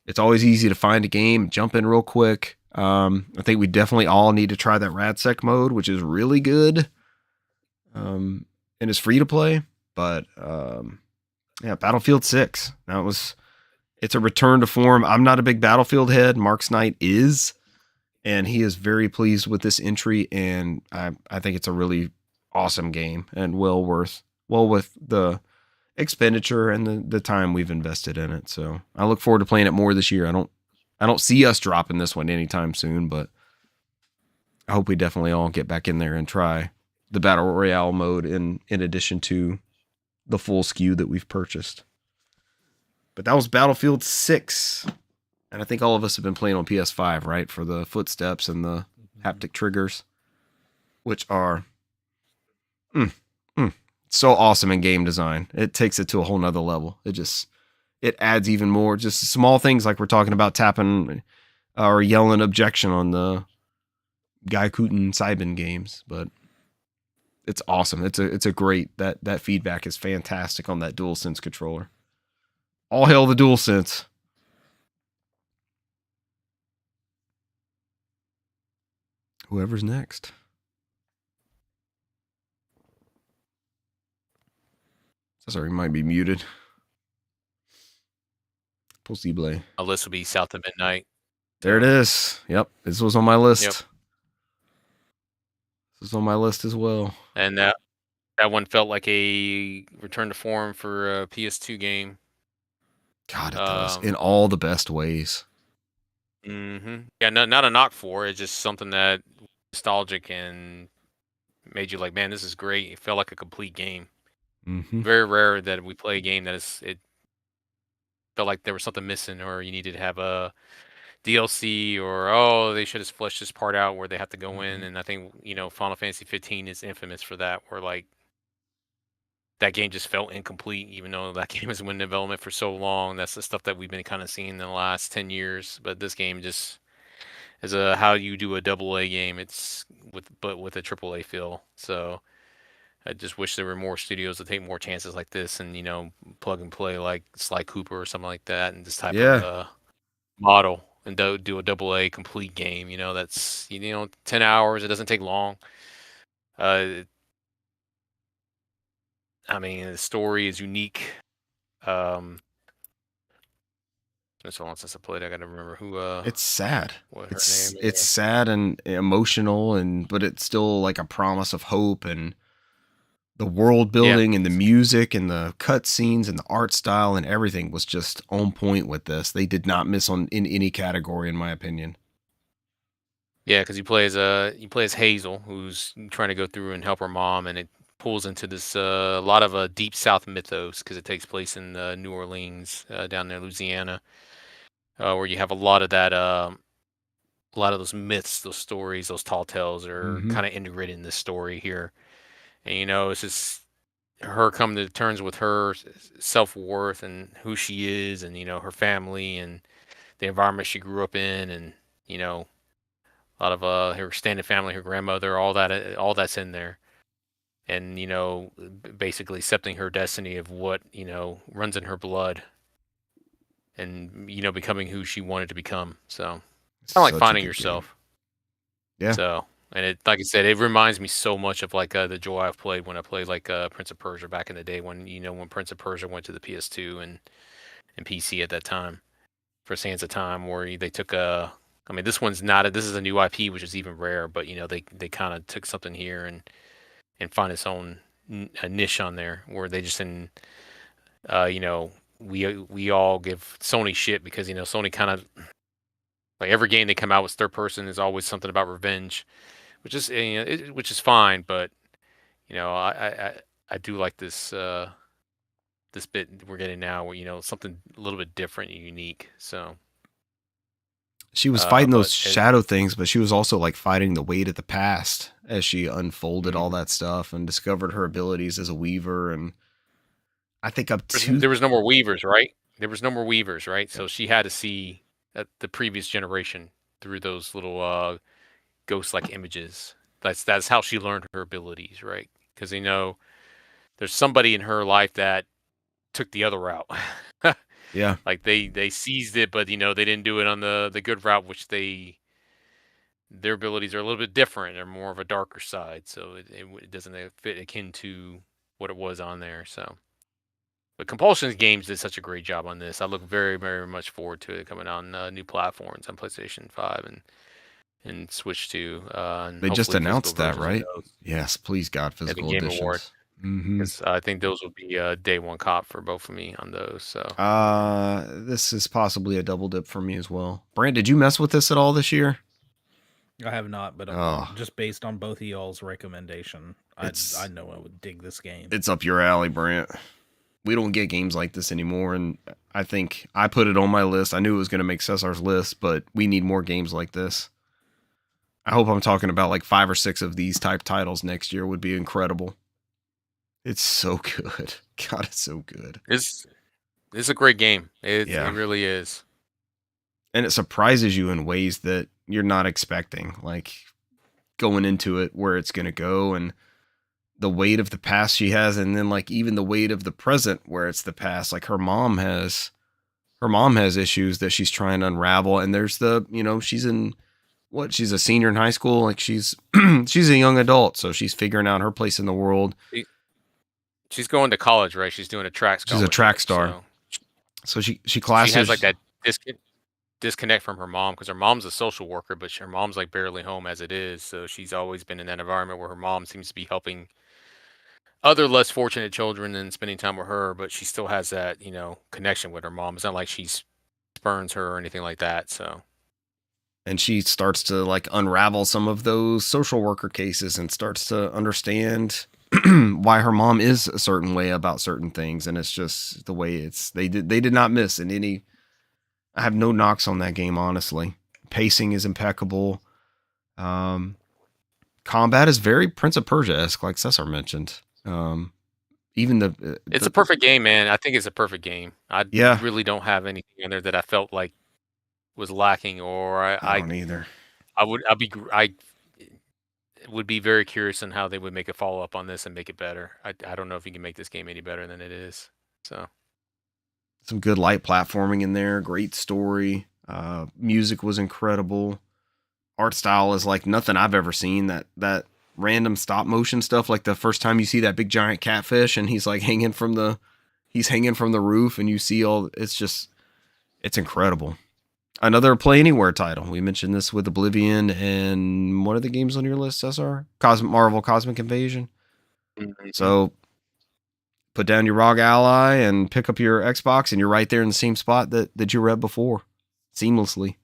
[SPEAKER 1] it's always easy to find a game, jump in real quick. I think we definitely all need to try that RadSec mode, which is really good. And it's free to play, but yeah, Battlefield 6. It's a return to form. I'm not a big Battlefield head. Mark's Knight is, and he is very pleased with this entry, and I think it's a really awesome game and well worth the expenditure and the time we've invested in it. So I look forward to playing it more this year. I don't see us dropping this one anytime soon, but I hope we definitely all get back in there and try the Battle Royale mode in addition to the full SKU that we've purchased. But that was Battlefield 6. And I think all of us have been playing on PS5, right? For the footsteps and the haptic triggers, which are so awesome in game design. It takes it to a whole nother level. It adds even more, just small things like we're talking about tapping or yelling objection on the Gaikuten Saiban games, but it's awesome. It's a great, that feedback is fantastic on that DualSense controller. All hail the DualSense. Whoever's next. Sorry, might be muted. Possible.
[SPEAKER 2] A list will be South of Midnight.
[SPEAKER 1] There it is. Yep, this was on my list.
[SPEAKER 2] Yep.
[SPEAKER 1] This was on my list as well.
[SPEAKER 2] And that one felt like a return to form for a PS2 game.
[SPEAKER 1] God, it does. In all the best ways.
[SPEAKER 2] Mm-hmm. Yeah, not a knock for it. It's just something that nostalgic and made you like, man, this is great. It felt like a complete game.
[SPEAKER 1] Mm-hmm.
[SPEAKER 2] Very rare that we play a game that it felt like there was something missing, or you needed to have a DLC, or they should have fleshed this part out where they have to go in. And I think Final Fantasy 15 is infamous for that, where like that game just felt incomplete, even though that game has been in development for so long. That's the stuff that we've been kind of seeing in the last 10 years. But this game just is how you do a AA game. It's with a AAA feel. So I just wish there were more studios that take more chances like this, and plug and play like Sly Cooper or something like that, and this type of model, and do a AA complete game. That's 10 hours. It doesn't take long. I mean, the story is unique. It's been so long since I played. I got to remember who.
[SPEAKER 1] It's sad.
[SPEAKER 2] What her name is.
[SPEAKER 1] It's sad and emotional, but it's still like a promise of hope, and the world building and the music and the cut scenes and the art style and everything was just on point with this. They did not miss in any category, in my opinion.
[SPEAKER 2] Yeah, because you play as Hazel, who's trying to go through and help her mom, and it pulls into this a lot of deep South mythos, because it takes place in New Orleans, down there, Louisiana, where you have a lot of that, a lot of those myths, those stories, those tall tales are kind of integrated in this story here. And it's just her coming to terms with her self-worth and who she is, and her family and the environment she grew up in, and A lot of her extended family, her grandmother, all that's in there. And basically accepting her destiny of what runs in her blood, and becoming who she wanted to become. So kind of like
[SPEAKER 1] Such a
[SPEAKER 2] finding
[SPEAKER 1] good game.
[SPEAKER 2] yourself.
[SPEAKER 1] Yeah.
[SPEAKER 2] So, and it, like I said, it reminds me so much of like the joy I've played when I played like Prince of Persia back in the day, when when Prince of Persia went to the PS2 and PC at that time. For Sands of Time, where they took I mean, this one's not this is a new IP, which is even rare, but they kind of took something here and find its own a niche on there, where they just we all give Sony shit because Sony kind of, like, every game they come out with third person is always something about revenge, which is which is fine, but I do like this bit we're getting now, where something a little bit different and unique. So
[SPEAKER 1] she was fighting those
[SPEAKER 2] but
[SPEAKER 1] shadow things, but she was also like fighting the weight of the past as she unfolded all that stuff and discovered her abilities as a weaver. And I think
[SPEAKER 2] there was no more weavers, right? There was no more weavers, right? So she had to see the previous generation through those little ghost-like images. That's how she learned her abilities, right? Because there's somebody in her life that took the other route.
[SPEAKER 1] Yeah.
[SPEAKER 2] Like they seized it, but they didn't do it on the good route, which their abilities are a little bit different. They're more of a darker side, so it doesn't fit akin to what it was on there. So, but Compulsion's games did such a great job on this. I look very, very much forward to it coming on new platforms on PlayStation 5 and Switch 2. And
[SPEAKER 1] They just
[SPEAKER 2] hopefully physical
[SPEAKER 1] announced that,
[SPEAKER 2] versions of
[SPEAKER 1] right?
[SPEAKER 2] those
[SPEAKER 1] Yes, please God,
[SPEAKER 2] at the
[SPEAKER 1] physical
[SPEAKER 2] Game Award.
[SPEAKER 1] editions. Mm-hmm.
[SPEAKER 2] Because I think those will be day one cop for both of me on those. So
[SPEAKER 1] this is possibly a double dip for me as well. Brand, did you mess with this at all this year?
[SPEAKER 3] I have not, but just based on both of y'all's recommendation, I know I would dig this game.
[SPEAKER 1] It's up your alley, Brant. We don't get games like this anymore, and I think I put it on my list. I knew it was going to make Cesar's list, but we need more games like this. I hope I'm talking about like 5 or 6 of these type titles next year. Would be incredible. It's so good. God, it's so good.
[SPEAKER 2] It's a great game. It really is.
[SPEAKER 1] And it surprises you in ways that you're not expecting, like going into it, where it's going to go, and the weight of the past she has, and then like even the weight of the present where it's the past. Like her mom has issues that she's trying to unravel, and there's she's a senior in high school, like she's she's a young adult, so she's figuring out her place in the world.
[SPEAKER 2] She's going to college, right? She's doing a track scholarship.
[SPEAKER 1] She's a track star. So she classes.
[SPEAKER 2] She has like that disconnect from her mom, because her mom's a social worker, but her mom's like barely home as it is. So she's always been in that environment where her mom seems to be helping other less fortunate children and spending time with her, but she still has that, connection with her mom. It's not like she spurns her or anything like that. So,
[SPEAKER 1] and she starts to like unravel some of those social worker cases and starts to understand why her mom is a certain way about certain things. And it's just the way they did not miss in any. I have no knocks on that game, honestly. Pacing is impeccable. Combat is very Prince of Persia-esque, like Cesar mentioned. Even
[SPEAKER 2] it's a perfect game, man. I think it's a perfect game. I really don't have anything in there that I felt like was lacking, or
[SPEAKER 1] I don't either.
[SPEAKER 2] I would be very curious on how they would make a follow up on this and make it better. I don't know if you can make this game any better than it is. So
[SPEAKER 1] some good light platforming in there, great story. Music was incredible. Art style is like nothing I've ever seen. That random stop motion stuff, like the first time you see that big giant catfish and he's like hanging from the roof, and you see it's incredible. Another Play Anywhere title. We mentioned this with Oblivion, and what are the games on your list, Cesar? Marvel Cosmic Invasion. Mm-hmm. So put down your ROG Ally and pick up your Xbox, and you're right there in the same spot that you were at before, seamlessly.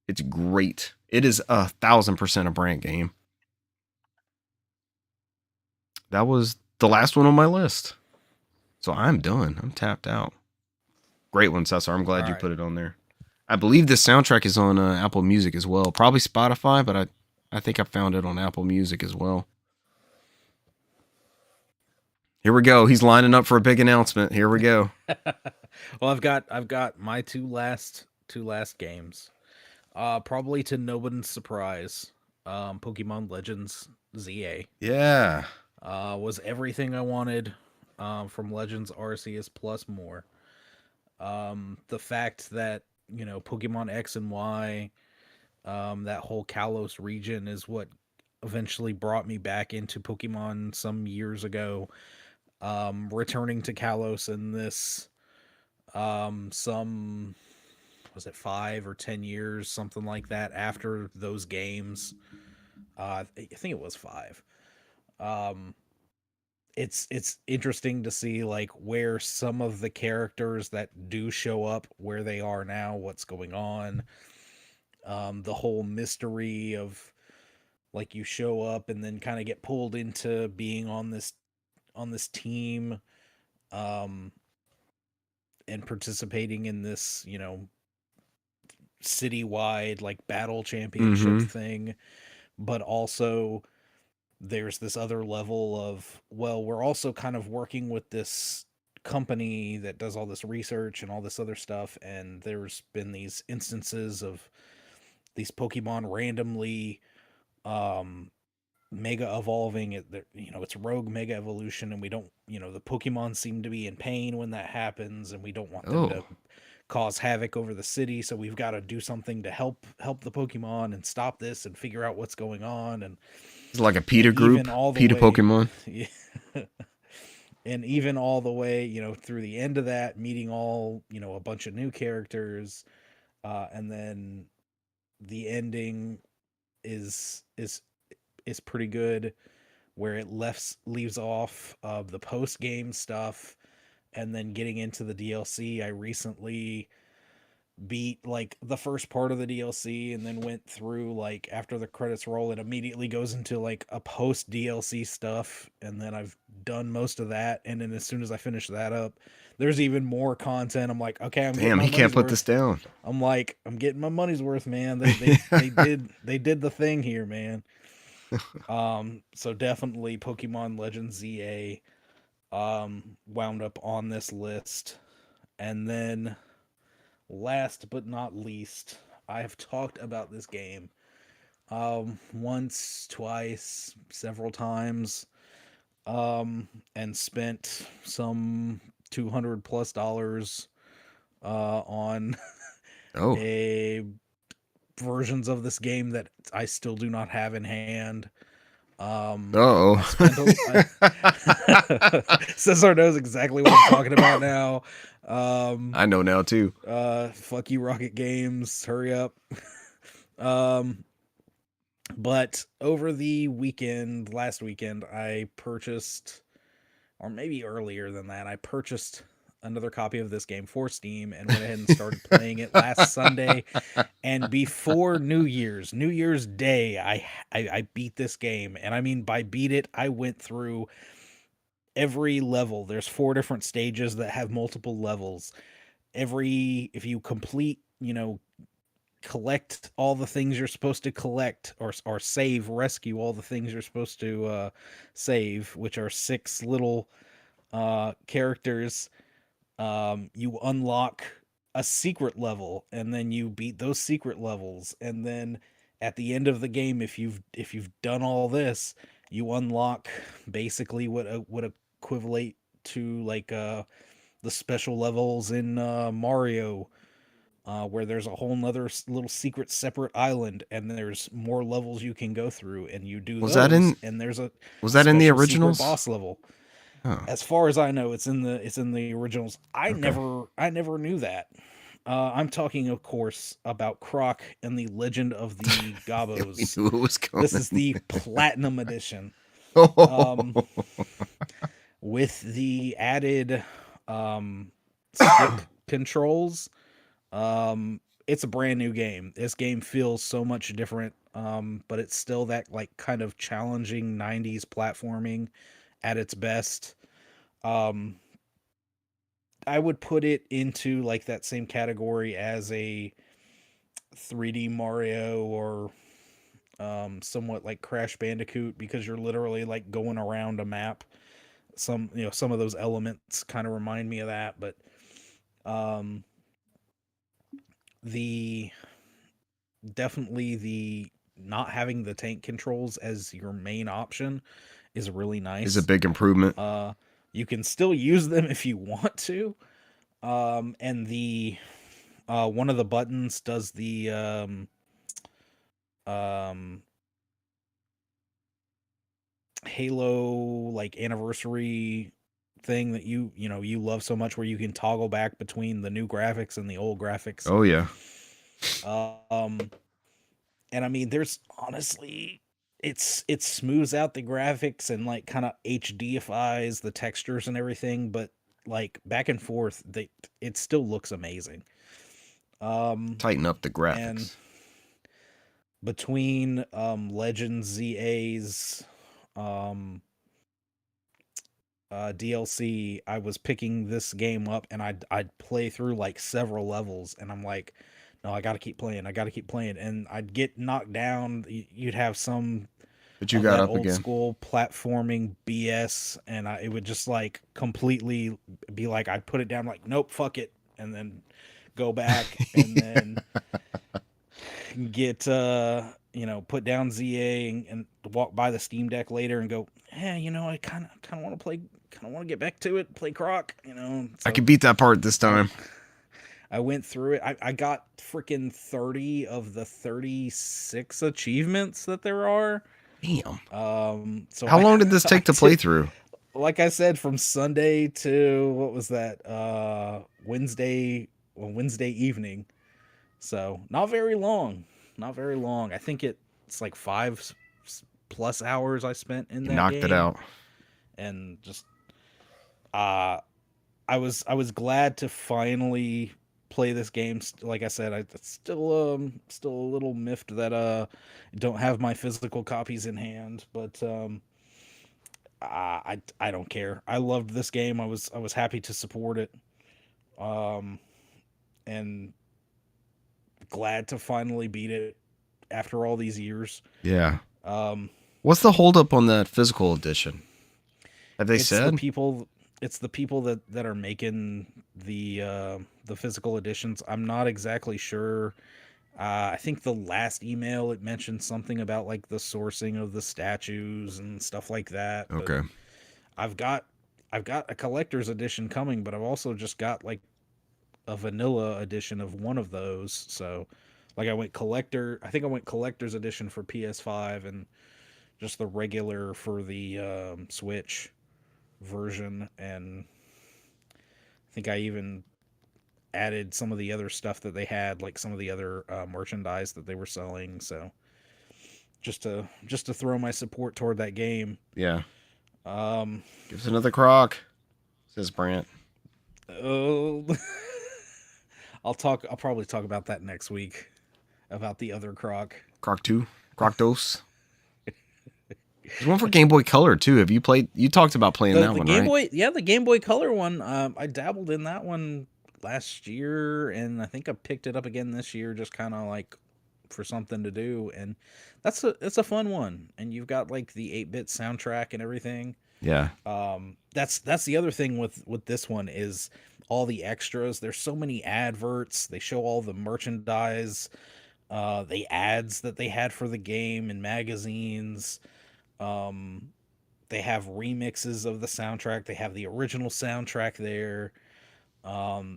[SPEAKER 1] It's great. It is 1,000% a Brant game. That was the last one on my list. So I'm done. I'm tapped out. Great one, Cesar. I'm glad you put it on there. I believe this soundtrack is on Apple Music as well. Probably Spotify, but I think I found it on Apple Music as well. Here we go. He's lining up for a big announcement. Here we go.
[SPEAKER 3] Well, I've got my two last games. Probably to no one's surprise, Pokemon Legends ZA
[SPEAKER 1] Yeah.
[SPEAKER 3] was everything I wanted from Legends Arceus plus more. The fact that, Pokemon X and Y, that whole Kalos region is what eventually brought me back into Pokemon some years ago. Returning to Kalos in this, some, was it 5 or 10 years, something like that, after those games. I think it was 5. Um, it's interesting to see like where some of the characters that do show up, where they are now, what's going on. The whole mystery of like you show up and then kind of get pulled into being on this team, um, and participating in this, citywide like battle championship
[SPEAKER 1] Mm-hmm.
[SPEAKER 3] thing, but also there's this other level of, well, we're also kind of working with this company that does all this research and all this other stuff, and there's been these instances of these Pokemon randomly um mega evolving. It's rogue mega evolution, and we don't, the Pokemon seem to be in pain when that happens, and we don't want them to
[SPEAKER 1] Oh.
[SPEAKER 3] cause havoc over the city, so we've got to do something to help the Pokemon and stop this and figure out what's going on.
[SPEAKER 1] It's like a
[SPEAKER 3] And
[SPEAKER 1] PETA
[SPEAKER 3] even
[SPEAKER 1] group.
[SPEAKER 3] all the
[SPEAKER 1] PETA
[SPEAKER 3] way
[SPEAKER 1] Pokemon.
[SPEAKER 3] yeah, and even all the way, through the end of that, meeting all, a bunch of new characters, and then the ending is pretty good, where it leaves off of the post game stuff, and then getting into the DLC. I recently beat like the first part of the DLC, and then went through, like, after the credits roll, it immediately goes into like a post DLC stuff, and then I've done most of that, and then as soon as I finish that up, there's even more content. I'm like, okay, I'm getting
[SPEAKER 1] Damn,
[SPEAKER 3] my
[SPEAKER 1] he can't
[SPEAKER 3] money's
[SPEAKER 1] put this
[SPEAKER 3] worth.
[SPEAKER 1] down.
[SPEAKER 3] I'm like, I'm getting my money's worth, man. They did the thing here, man. So definitely Pokemon Legends ZA wound up on this list. And then last but not least, I have talked about this game once, twice, several times, and spent some $200+ on
[SPEAKER 1] Oh.
[SPEAKER 3] a versions of this game that I still do not have in hand.
[SPEAKER 1] Uh-oh.
[SPEAKER 3] I spent Cesar knows exactly what I'm talking about now.
[SPEAKER 1] I know now too.
[SPEAKER 3] Fuck you, Rocket Games. Hurry up. um, but over the weekend, last weekend, I purchased, or maybe earlier than that, I purchased another copy of this game for Steam and went ahead and started playing it last Sunday. And before New Year's Day, I beat this game. And I mean, by beat it, I went through every level. There's 4 different stages that have multiple levels. If you complete, collect all the things you're supposed to collect, or rescue all the things you're supposed to save, which are 6 little characters, you unlock a secret level, and then you beat those secret levels, and then at the end of the game, if you've done all this, you unlock basically what would equivalent to like the special levels in Mario, where there's a whole nother little secret separate island, and there's more levels you can go through, and you do
[SPEAKER 1] Was that
[SPEAKER 3] those,
[SPEAKER 1] in
[SPEAKER 3] and there's a
[SPEAKER 1] was that in the
[SPEAKER 3] special secret
[SPEAKER 1] originals?
[SPEAKER 3] boss level.
[SPEAKER 1] Oh,
[SPEAKER 3] As far as I know, it's in the originals. I
[SPEAKER 1] okay.
[SPEAKER 3] never knew that. I'm talking, of course, about Croc and the Legend of the
[SPEAKER 1] We
[SPEAKER 3] Gobos.
[SPEAKER 1] knew it was
[SPEAKER 3] This is
[SPEAKER 1] coming.
[SPEAKER 3] the Platinum Edition, um,
[SPEAKER 1] Oh.
[SPEAKER 3] with the added stick controls. It's a brand new game. This game feels so much different, but it's still that like kind of challenging 90s platforming at its best. Um, I would put it into like that same category as a 3D Mario, or somewhat like Crash Bandicoot, because you're literally like going around a map. Some of those elements kind of remind me of that, but um, the definitely the not having the tank controls as your main option is really nice.
[SPEAKER 1] Is a big improvement.
[SPEAKER 3] You can still use them if you want to. And the one of the buttons does the Halo like anniversary thing that you love so much, where you can toggle back between the new graphics and the old graphics.
[SPEAKER 1] Oh yeah.
[SPEAKER 3] And I mean, there's honestly, it smooths out the graphics and like kind of HDifies the textures and everything, but like back and forth, it still looks amazing.
[SPEAKER 1] Tighten up the graphics.
[SPEAKER 3] And between Legends ZA's DLC, I was picking this game up and I'd play through like several levels, and I'm like, no, I gotta keep playing, and I'd get knocked down. You'd have some
[SPEAKER 1] But you
[SPEAKER 3] of
[SPEAKER 1] got
[SPEAKER 3] that
[SPEAKER 1] up
[SPEAKER 3] old
[SPEAKER 1] again.
[SPEAKER 3] school platforming BS, and it would just like completely be like, I'd put it down like, nope, fuck it, and then go back and then get put down ZA and walk by the Steam Deck later and go, I kind of want to play, kind of want to get back to it, play Croc, So
[SPEAKER 1] I can beat that part this time.
[SPEAKER 3] I went through it. I got freaking 30 of the 36 achievements that there are.
[SPEAKER 1] Damn.
[SPEAKER 3] So
[SPEAKER 1] how long did this take to play through?
[SPEAKER 3] Like I said, from Sunday to what was that? Wednesday evening. So not very long. I think it's like 5+ hours I spent in that game.
[SPEAKER 1] Knocked it out.
[SPEAKER 3] And just I was glad to finally play this game. Like I said, I still a little miffed that I don't have my physical copies in hand, but I don't care. I loved this game. I was happy to support it. And glad to finally beat it after all these years.
[SPEAKER 1] Yeah. What's the holdup on that physical edition? Have they said?
[SPEAKER 3] It's the people that are making the physical editions. I'm not exactly sure. I think the last email it mentioned something about like the sourcing of the statues and stuff like that.
[SPEAKER 1] Okay.
[SPEAKER 3] But I've got a collector's edition coming, but I've also just got like a vanilla edition of one of those. So like I went collector's edition for PS5 and just the regular for the Switch version, and I think I even added some of the other stuff that they had, like some of the other merchandise that they were selling. So just to throw my support toward that game.
[SPEAKER 1] Yeah. Give us another Croc, says Brant.
[SPEAKER 3] Oh, I'll probably talk about that next week, about the other Croc.
[SPEAKER 1] Croc 2, Croc Dos. There's one for Game Boy Color too. Have you played? You talked about playing that one,
[SPEAKER 3] Game
[SPEAKER 1] right?
[SPEAKER 3] Boy, yeah, the Game Boy Color one. I dabbled in that one last year, and I think I picked it up again this year, just kind of like for something to do. And it's a fun one. And you've got like the 8-bit soundtrack and everything.
[SPEAKER 1] Yeah.
[SPEAKER 3] That's the other thing with this one is all the extras. There's so many adverts. They show all the merchandise, the ads that they had for the game in magazines. They have remixes of the soundtrack. They have the original soundtrack there.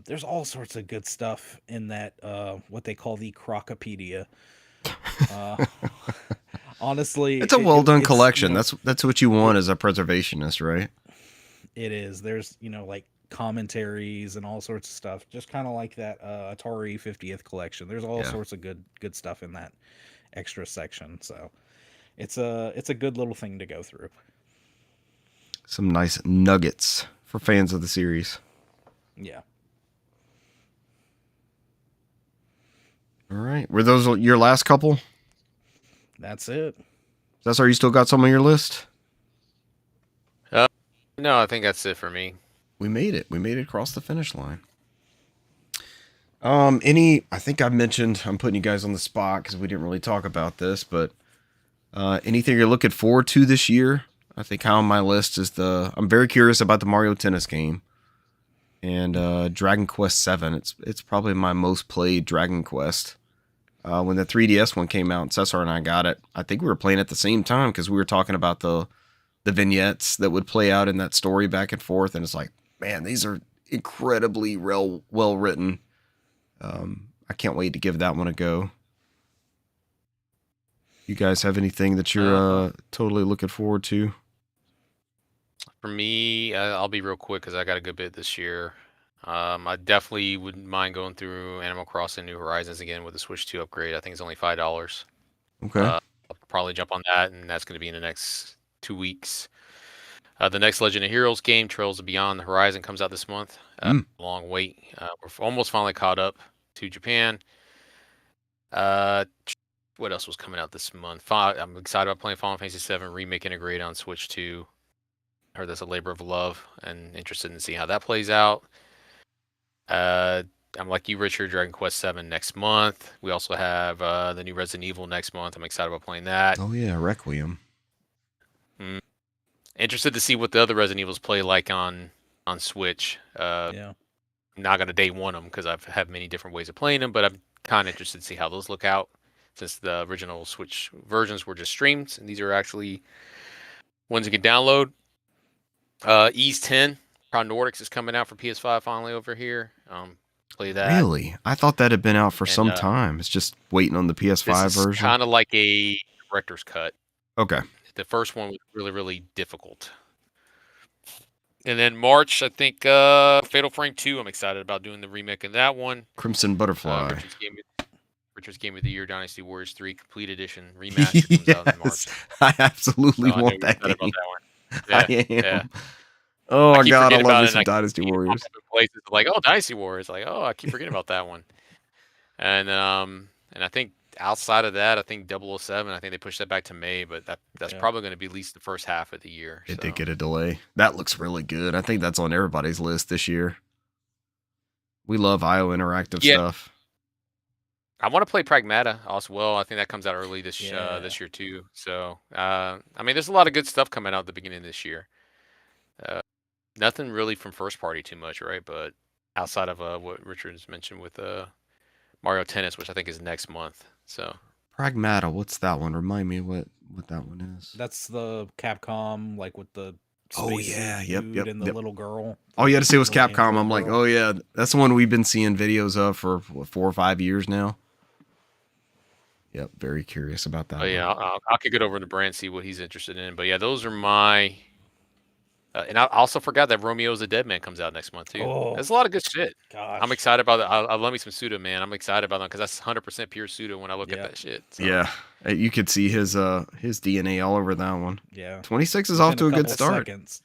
[SPEAKER 3] There's all sorts of good stuff in that, what they call the Crocopedia. Honestly,
[SPEAKER 1] it's a well done collection. That's what you want as a preservationist, right?
[SPEAKER 3] It is. There's like commentaries and all sorts of stuff, just kind of like that Atari 50th collection. There's all sorts of good stuff in that extra section. So it's a good little thing to go through.
[SPEAKER 1] Some nice nuggets for fans of the series.
[SPEAKER 3] Yeah.
[SPEAKER 1] All right. Were those your last couple?
[SPEAKER 3] That's it.
[SPEAKER 1] That's you still got some on your list?
[SPEAKER 2] No, I think that's it for me.
[SPEAKER 1] We made it. We made it across the finish line. I think I've mentioned, I'm putting you guys on the spot because we didn't really talk about this, but anything you're looking forward to this year? I think on my list is I'm very curious about the Mario Tennis game and Dragon Quest VII. It's probably my most played Dragon Quest. when the 3DS one came out and Cesar and I got it. I think we were playing at the same time because we were talking about the vignettes that would play out in that story back and forth. And it's like, man, these are incredibly well written. I can't wait to give that one a go. You guys have anything that you're totally looking forward to?
[SPEAKER 2] For me, I'll be real quick because I got a good bit this year. I definitely wouldn't mind going through Animal Crossing New Horizons again with the Switch 2 upgrade. I think it's only $5.
[SPEAKER 1] Okay.
[SPEAKER 2] I'll probably jump on that, and that's going to be in the next 2 weeks. The next Legend of Heroes game, Trails of Beyond the Horizon, comes out this month. Long wait. We're almost finally caught up to Japan. What else was coming out this month? I'm excited about playing Final Fantasy VII Remake Integrate on Switch 2. I heard that's a labor of love, and interested in seeing how that plays out. I'm like you, Richard. Dragon Quest VII next month. We also have the new Resident Evil next month. I'm excited about playing that.
[SPEAKER 1] Oh yeah, Requiem.
[SPEAKER 2] Interested to see what the other Resident Evils play like on Switch.
[SPEAKER 3] Yeah.
[SPEAKER 2] I'm not gonna day one them because I've had many different ways of playing them, but I'm kind of interested to see how those look out since the original Switch versions were just streams, and these are actually ones you can download. Ease 10, Pro Nordics is coming out for PS5 finally over here. Play that.
[SPEAKER 1] Really? I thought that had been out for some time. It's just waiting on the PS5 version.
[SPEAKER 2] Kind of like a director's cut.
[SPEAKER 1] Okay.
[SPEAKER 2] The first one was really, really difficult. And then March, I think Fatal Frame 2. I'm excited about doing the remake of that one.
[SPEAKER 1] Crimson Butterfly.
[SPEAKER 2] Richard's Game of the Year, Dynasty Warriors 3 Complete Edition remaster comes out in March.
[SPEAKER 1] I absolutely want that game.
[SPEAKER 2] About that one. Yeah,
[SPEAKER 1] I am. Oh my god, I love me some Dynasty Warriors.
[SPEAKER 2] Places like, oh, Dynasty Warriors, like, oh, I keep forgetting about that one. And I think outside of that, I think 007, I think they pushed that back to May, but that's probably going to be at least the first half of the year.
[SPEAKER 1] It did get a delay. That looks really good. I think that's on everybody's list this year. We love IO interactive stuff.
[SPEAKER 2] I want to play Pragmata as well. I think that comes out early this year too. So, I mean, there's a lot of good stuff coming out at the beginning of this year. Nothing really from first party too much, right? But outside of what Richard's mentioned with Mario Tennis, which I think is next month. So
[SPEAKER 1] Pragmata, what's that one? Remind me what that one is.
[SPEAKER 3] That's the Capcom, like with the space dude and the little girl.
[SPEAKER 1] All you had to say was Capcom. I'm like, oh yeah, that's the one we've been seeing videos of for 4 or 5 years now. Yep, very curious about that.
[SPEAKER 2] Oh yeah, I'll kick it over to Brand, see what he's interested in. But yeah, those are my. And I also forgot that Romeo's a Dead Man comes out next month too. There's a lot of good shit.
[SPEAKER 3] Gosh.
[SPEAKER 2] I'm excited about that. I love me some Suda, man. I'm excited about that because that's 100% pure Suda when I look at that shit. So.
[SPEAKER 1] Yeah, you could see his DNA all over that one.
[SPEAKER 3] Yeah,
[SPEAKER 1] 26 is off to a good start.
[SPEAKER 3] Seconds.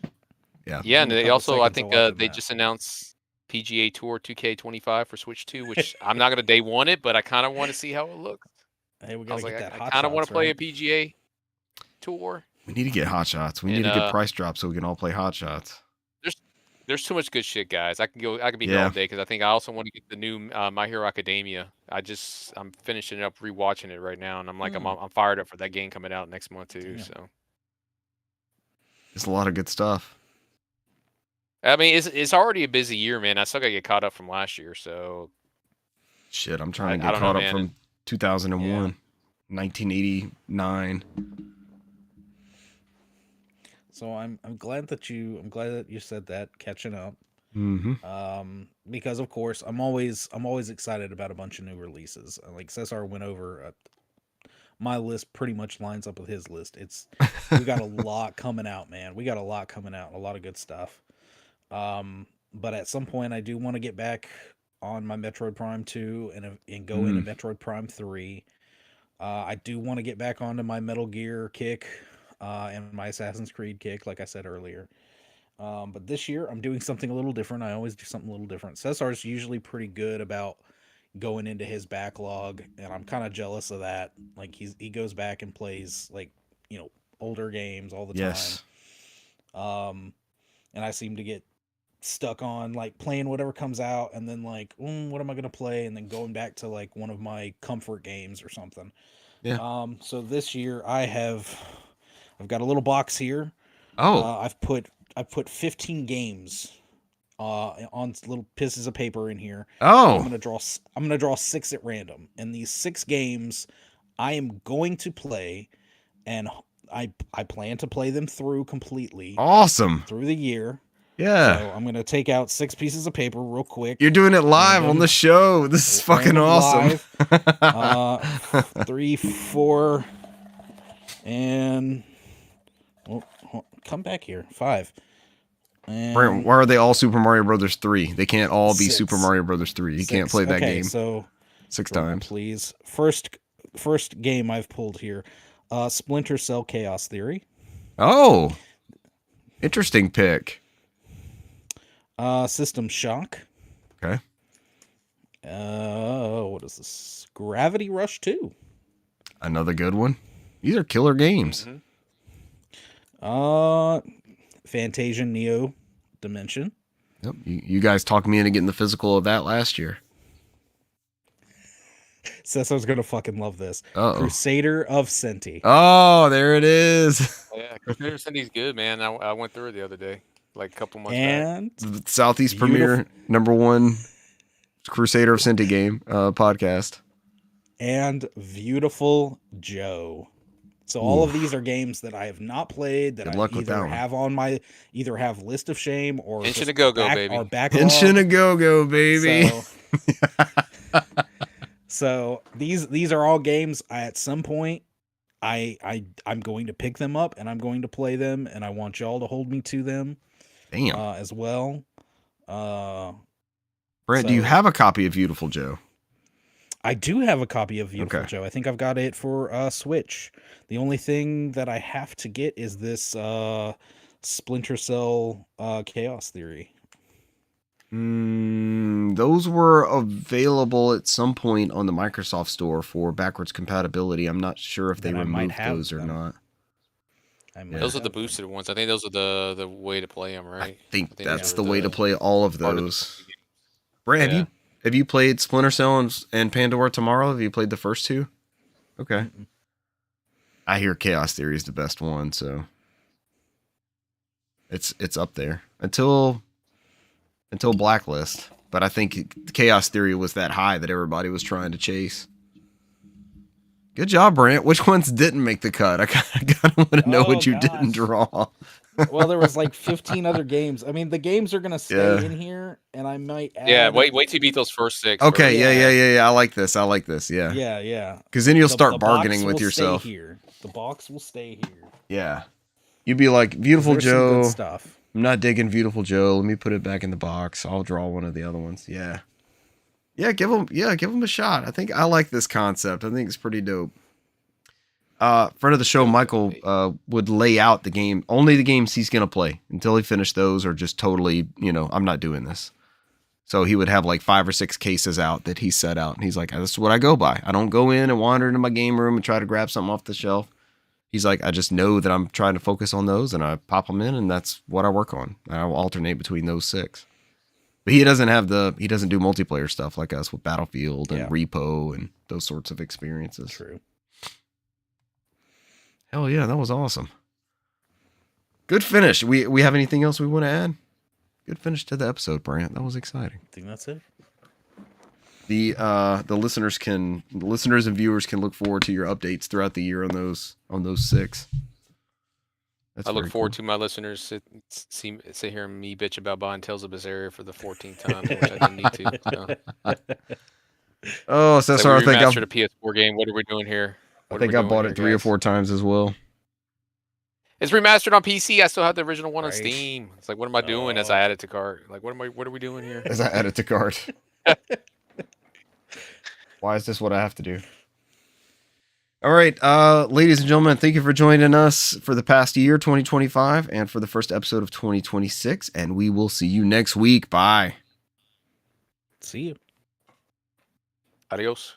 [SPEAKER 2] Yeah, and they also, I think they just announced PGA Tour 2K25 for Switch 2, which I'm not gonna day one it, but I kind of want to see how it looks.
[SPEAKER 3] Hey, we gotta get that.
[SPEAKER 2] I kind of want to play a PGA Tour.
[SPEAKER 1] We need to get Hot Shots. We need to get price drops so we can all play Hot Shots.
[SPEAKER 2] There's too much good shit, guys. I can be here all day because I think I also want to get the new My Hero Academia. I'm finishing up rewatching it right now, and I'm like I'm fired up for that game coming out next month too. Yeah. So
[SPEAKER 1] it's a lot of good stuff.
[SPEAKER 2] I mean, it's already a busy year, man. I still gotta get caught up from last year, so
[SPEAKER 1] shit. I'm trying to get caught up from 2001, 1989.
[SPEAKER 3] So I'm glad that you said that, catching up.
[SPEAKER 1] Mm-hmm.
[SPEAKER 3] Because of course I'm always excited about a bunch of new releases. Like Cesar went over, my list pretty much lines up with his list. We got a lot coming out, man. We got a lot coming out, a lot of good stuff. But at some point I do want to get back on my Metroid Prime 2 and go into Metroid Prime 3. I do want to get back onto my Metal Gear kick. And my Assassin's Creed kick, like I said earlier. But this year, I'm doing something a little different. I always do something a little different. Cesar's usually pretty good about going into his backlog, and I'm kind of jealous of that. Like, he goes back and plays, like, older games all the time. And I seem to get stuck on, like, playing whatever comes out, and then, like, what am I going to play? And then going back to, like, one of my comfort games or something.
[SPEAKER 1] Yeah.
[SPEAKER 3] So this year, I've got a little box here.
[SPEAKER 1] Oh,
[SPEAKER 3] I've put 15 games on little pieces of paper in here.
[SPEAKER 1] Oh,
[SPEAKER 3] I'm gonna draw 6 at random, and these 6 games I am going to play, and I plan to play them through completely
[SPEAKER 1] awesome.
[SPEAKER 3] through the year.
[SPEAKER 1] Yeah.
[SPEAKER 3] So I'm gonna take out 6 pieces of paper real quick.
[SPEAKER 1] You're doing it live on the show. This is fucking awesome.
[SPEAKER 3] Live. 3, 4, and come back here. 5. And
[SPEAKER 1] Brent, why are they all Super Mario Brothers 3? They can't all be
[SPEAKER 3] 6.
[SPEAKER 1] Super Mario Brothers 3. You can't play that
[SPEAKER 3] okay,
[SPEAKER 1] game
[SPEAKER 3] so
[SPEAKER 1] 6 times.
[SPEAKER 3] please. First game I've pulled here. Splinter Cell Chaos Theory.
[SPEAKER 1] Oh, interesting pick.
[SPEAKER 3] System Shock.
[SPEAKER 1] Okay.
[SPEAKER 3] What is this? Gravity Rush 2.
[SPEAKER 1] Another good one. These are killer games.
[SPEAKER 3] Fantasia Neo Dimension.
[SPEAKER 1] Yep. You guys talked me into getting the physical of that last year.
[SPEAKER 3] Cesar's gonna fucking love this.
[SPEAKER 1] Uh-oh.
[SPEAKER 3] Crusader of Senti.
[SPEAKER 1] Oh, there it is.
[SPEAKER 2] Yeah, Crusader of Senti's good, man. I went through it the other day, like a couple months
[SPEAKER 3] And
[SPEAKER 2] back.
[SPEAKER 1] Southeast Premier #1 Crusader of Senti game podcast.
[SPEAKER 3] And Beautiful Joe. So all of these are games that I have not played that I either have on my list of shame or
[SPEAKER 2] Henshin a Go-Go, baby.
[SPEAKER 3] Or backlog.
[SPEAKER 1] Henshin a Go-Go, baby.
[SPEAKER 3] So these are all games at some point I'm going to pick them up and I'm going to play them, and I want y'all to hold me to them.
[SPEAKER 1] Damn.
[SPEAKER 3] As well.
[SPEAKER 1] Brent, do you have a copy of Beautiful Joe?
[SPEAKER 3] I do have a copy of Beautiful Joe. I think I've got it for Switch. The only thing that I have to get is this Splinter Cell Chaos Theory.
[SPEAKER 1] Those were available at some point on the Microsoft Store for backwards compatibility. I'm not sure if they removed those or not.
[SPEAKER 2] Those are the boosted ones. I think those are the way to play them, right?
[SPEAKER 1] I think that's the way to play all of those. Brad, have you played Splinter Cell and Pandora Tomorrow? Have you played the first 2? Okay. Mm-mm. I hear Chaos Theory is the best one, so it's up there until Blacklist. But I think Chaos Theory was that high that everybody was trying to chase. Good job, Brant. Which ones didn't make the cut? I kind of want to know what you didn't draw.
[SPEAKER 3] Well, there was like 15 other games. I mean, the games are gonna stay in here, and I might add.
[SPEAKER 2] Yeah, wait till you beat those first 6.
[SPEAKER 1] Okay, yeah. I like this. Yeah.
[SPEAKER 3] Yeah.
[SPEAKER 1] Because then you'll start bargaining with yourself.
[SPEAKER 3] Here. The box will stay here.
[SPEAKER 1] Yeah. You'd be like, Beautiful Joe.
[SPEAKER 3] Good stuff.
[SPEAKER 1] I'm not digging Beautiful Joe. Let me put it back in the box. I'll draw one of the other ones. Yeah. Give him a shot. I think I like this concept. I think it's pretty dope. Friend of the show, Michael, would lay out the game, only the games he's going to play until he finished those, or just totally, I'm not doing this. So he would have like 5 or 6 cases out that he set out. And he's like, this is what I go by. I don't go in and wander into my game room and try to grab something off the shelf. He's like, I just know that I'm trying to focus on those, and I pop them in, and that's what I work on. I'll alternate between those 6. But he doesn't do multiplayer stuff like us with Battlefield and Repo and those sorts of experiences.
[SPEAKER 3] True.
[SPEAKER 1] Hell yeah, that was awesome. Good finish. We have anything else we want to add? Good finish to the episode, Brant. That was exciting.
[SPEAKER 3] I think that's it.
[SPEAKER 1] The listeners and viewers can look forward to your updates throughout the year on those 6.
[SPEAKER 2] I look forward to my listeners sit hearing me bitch about buying Tales of Berseria for the 14th time, which I didn't need to. So.
[SPEAKER 1] Oh, so sorry. I think
[SPEAKER 2] I've a PS4 game. What are we doing here?
[SPEAKER 1] I think I bought it 3 or 4 times as well.
[SPEAKER 2] It's remastered on PC. I still have the original one on Steam. It's like, what am I doing as I add it to cart? Like, what are we doing here?
[SPEAKER 1] As I add it to cart. Why is this what I have to do? All right, ladies and gentlemen, thank you for joining us for the past year, 2025, and for the first episode of 2026. And we will see you next week. Bye.
[SPEAKER 3] See you.
[SPEAKER 2] Adios.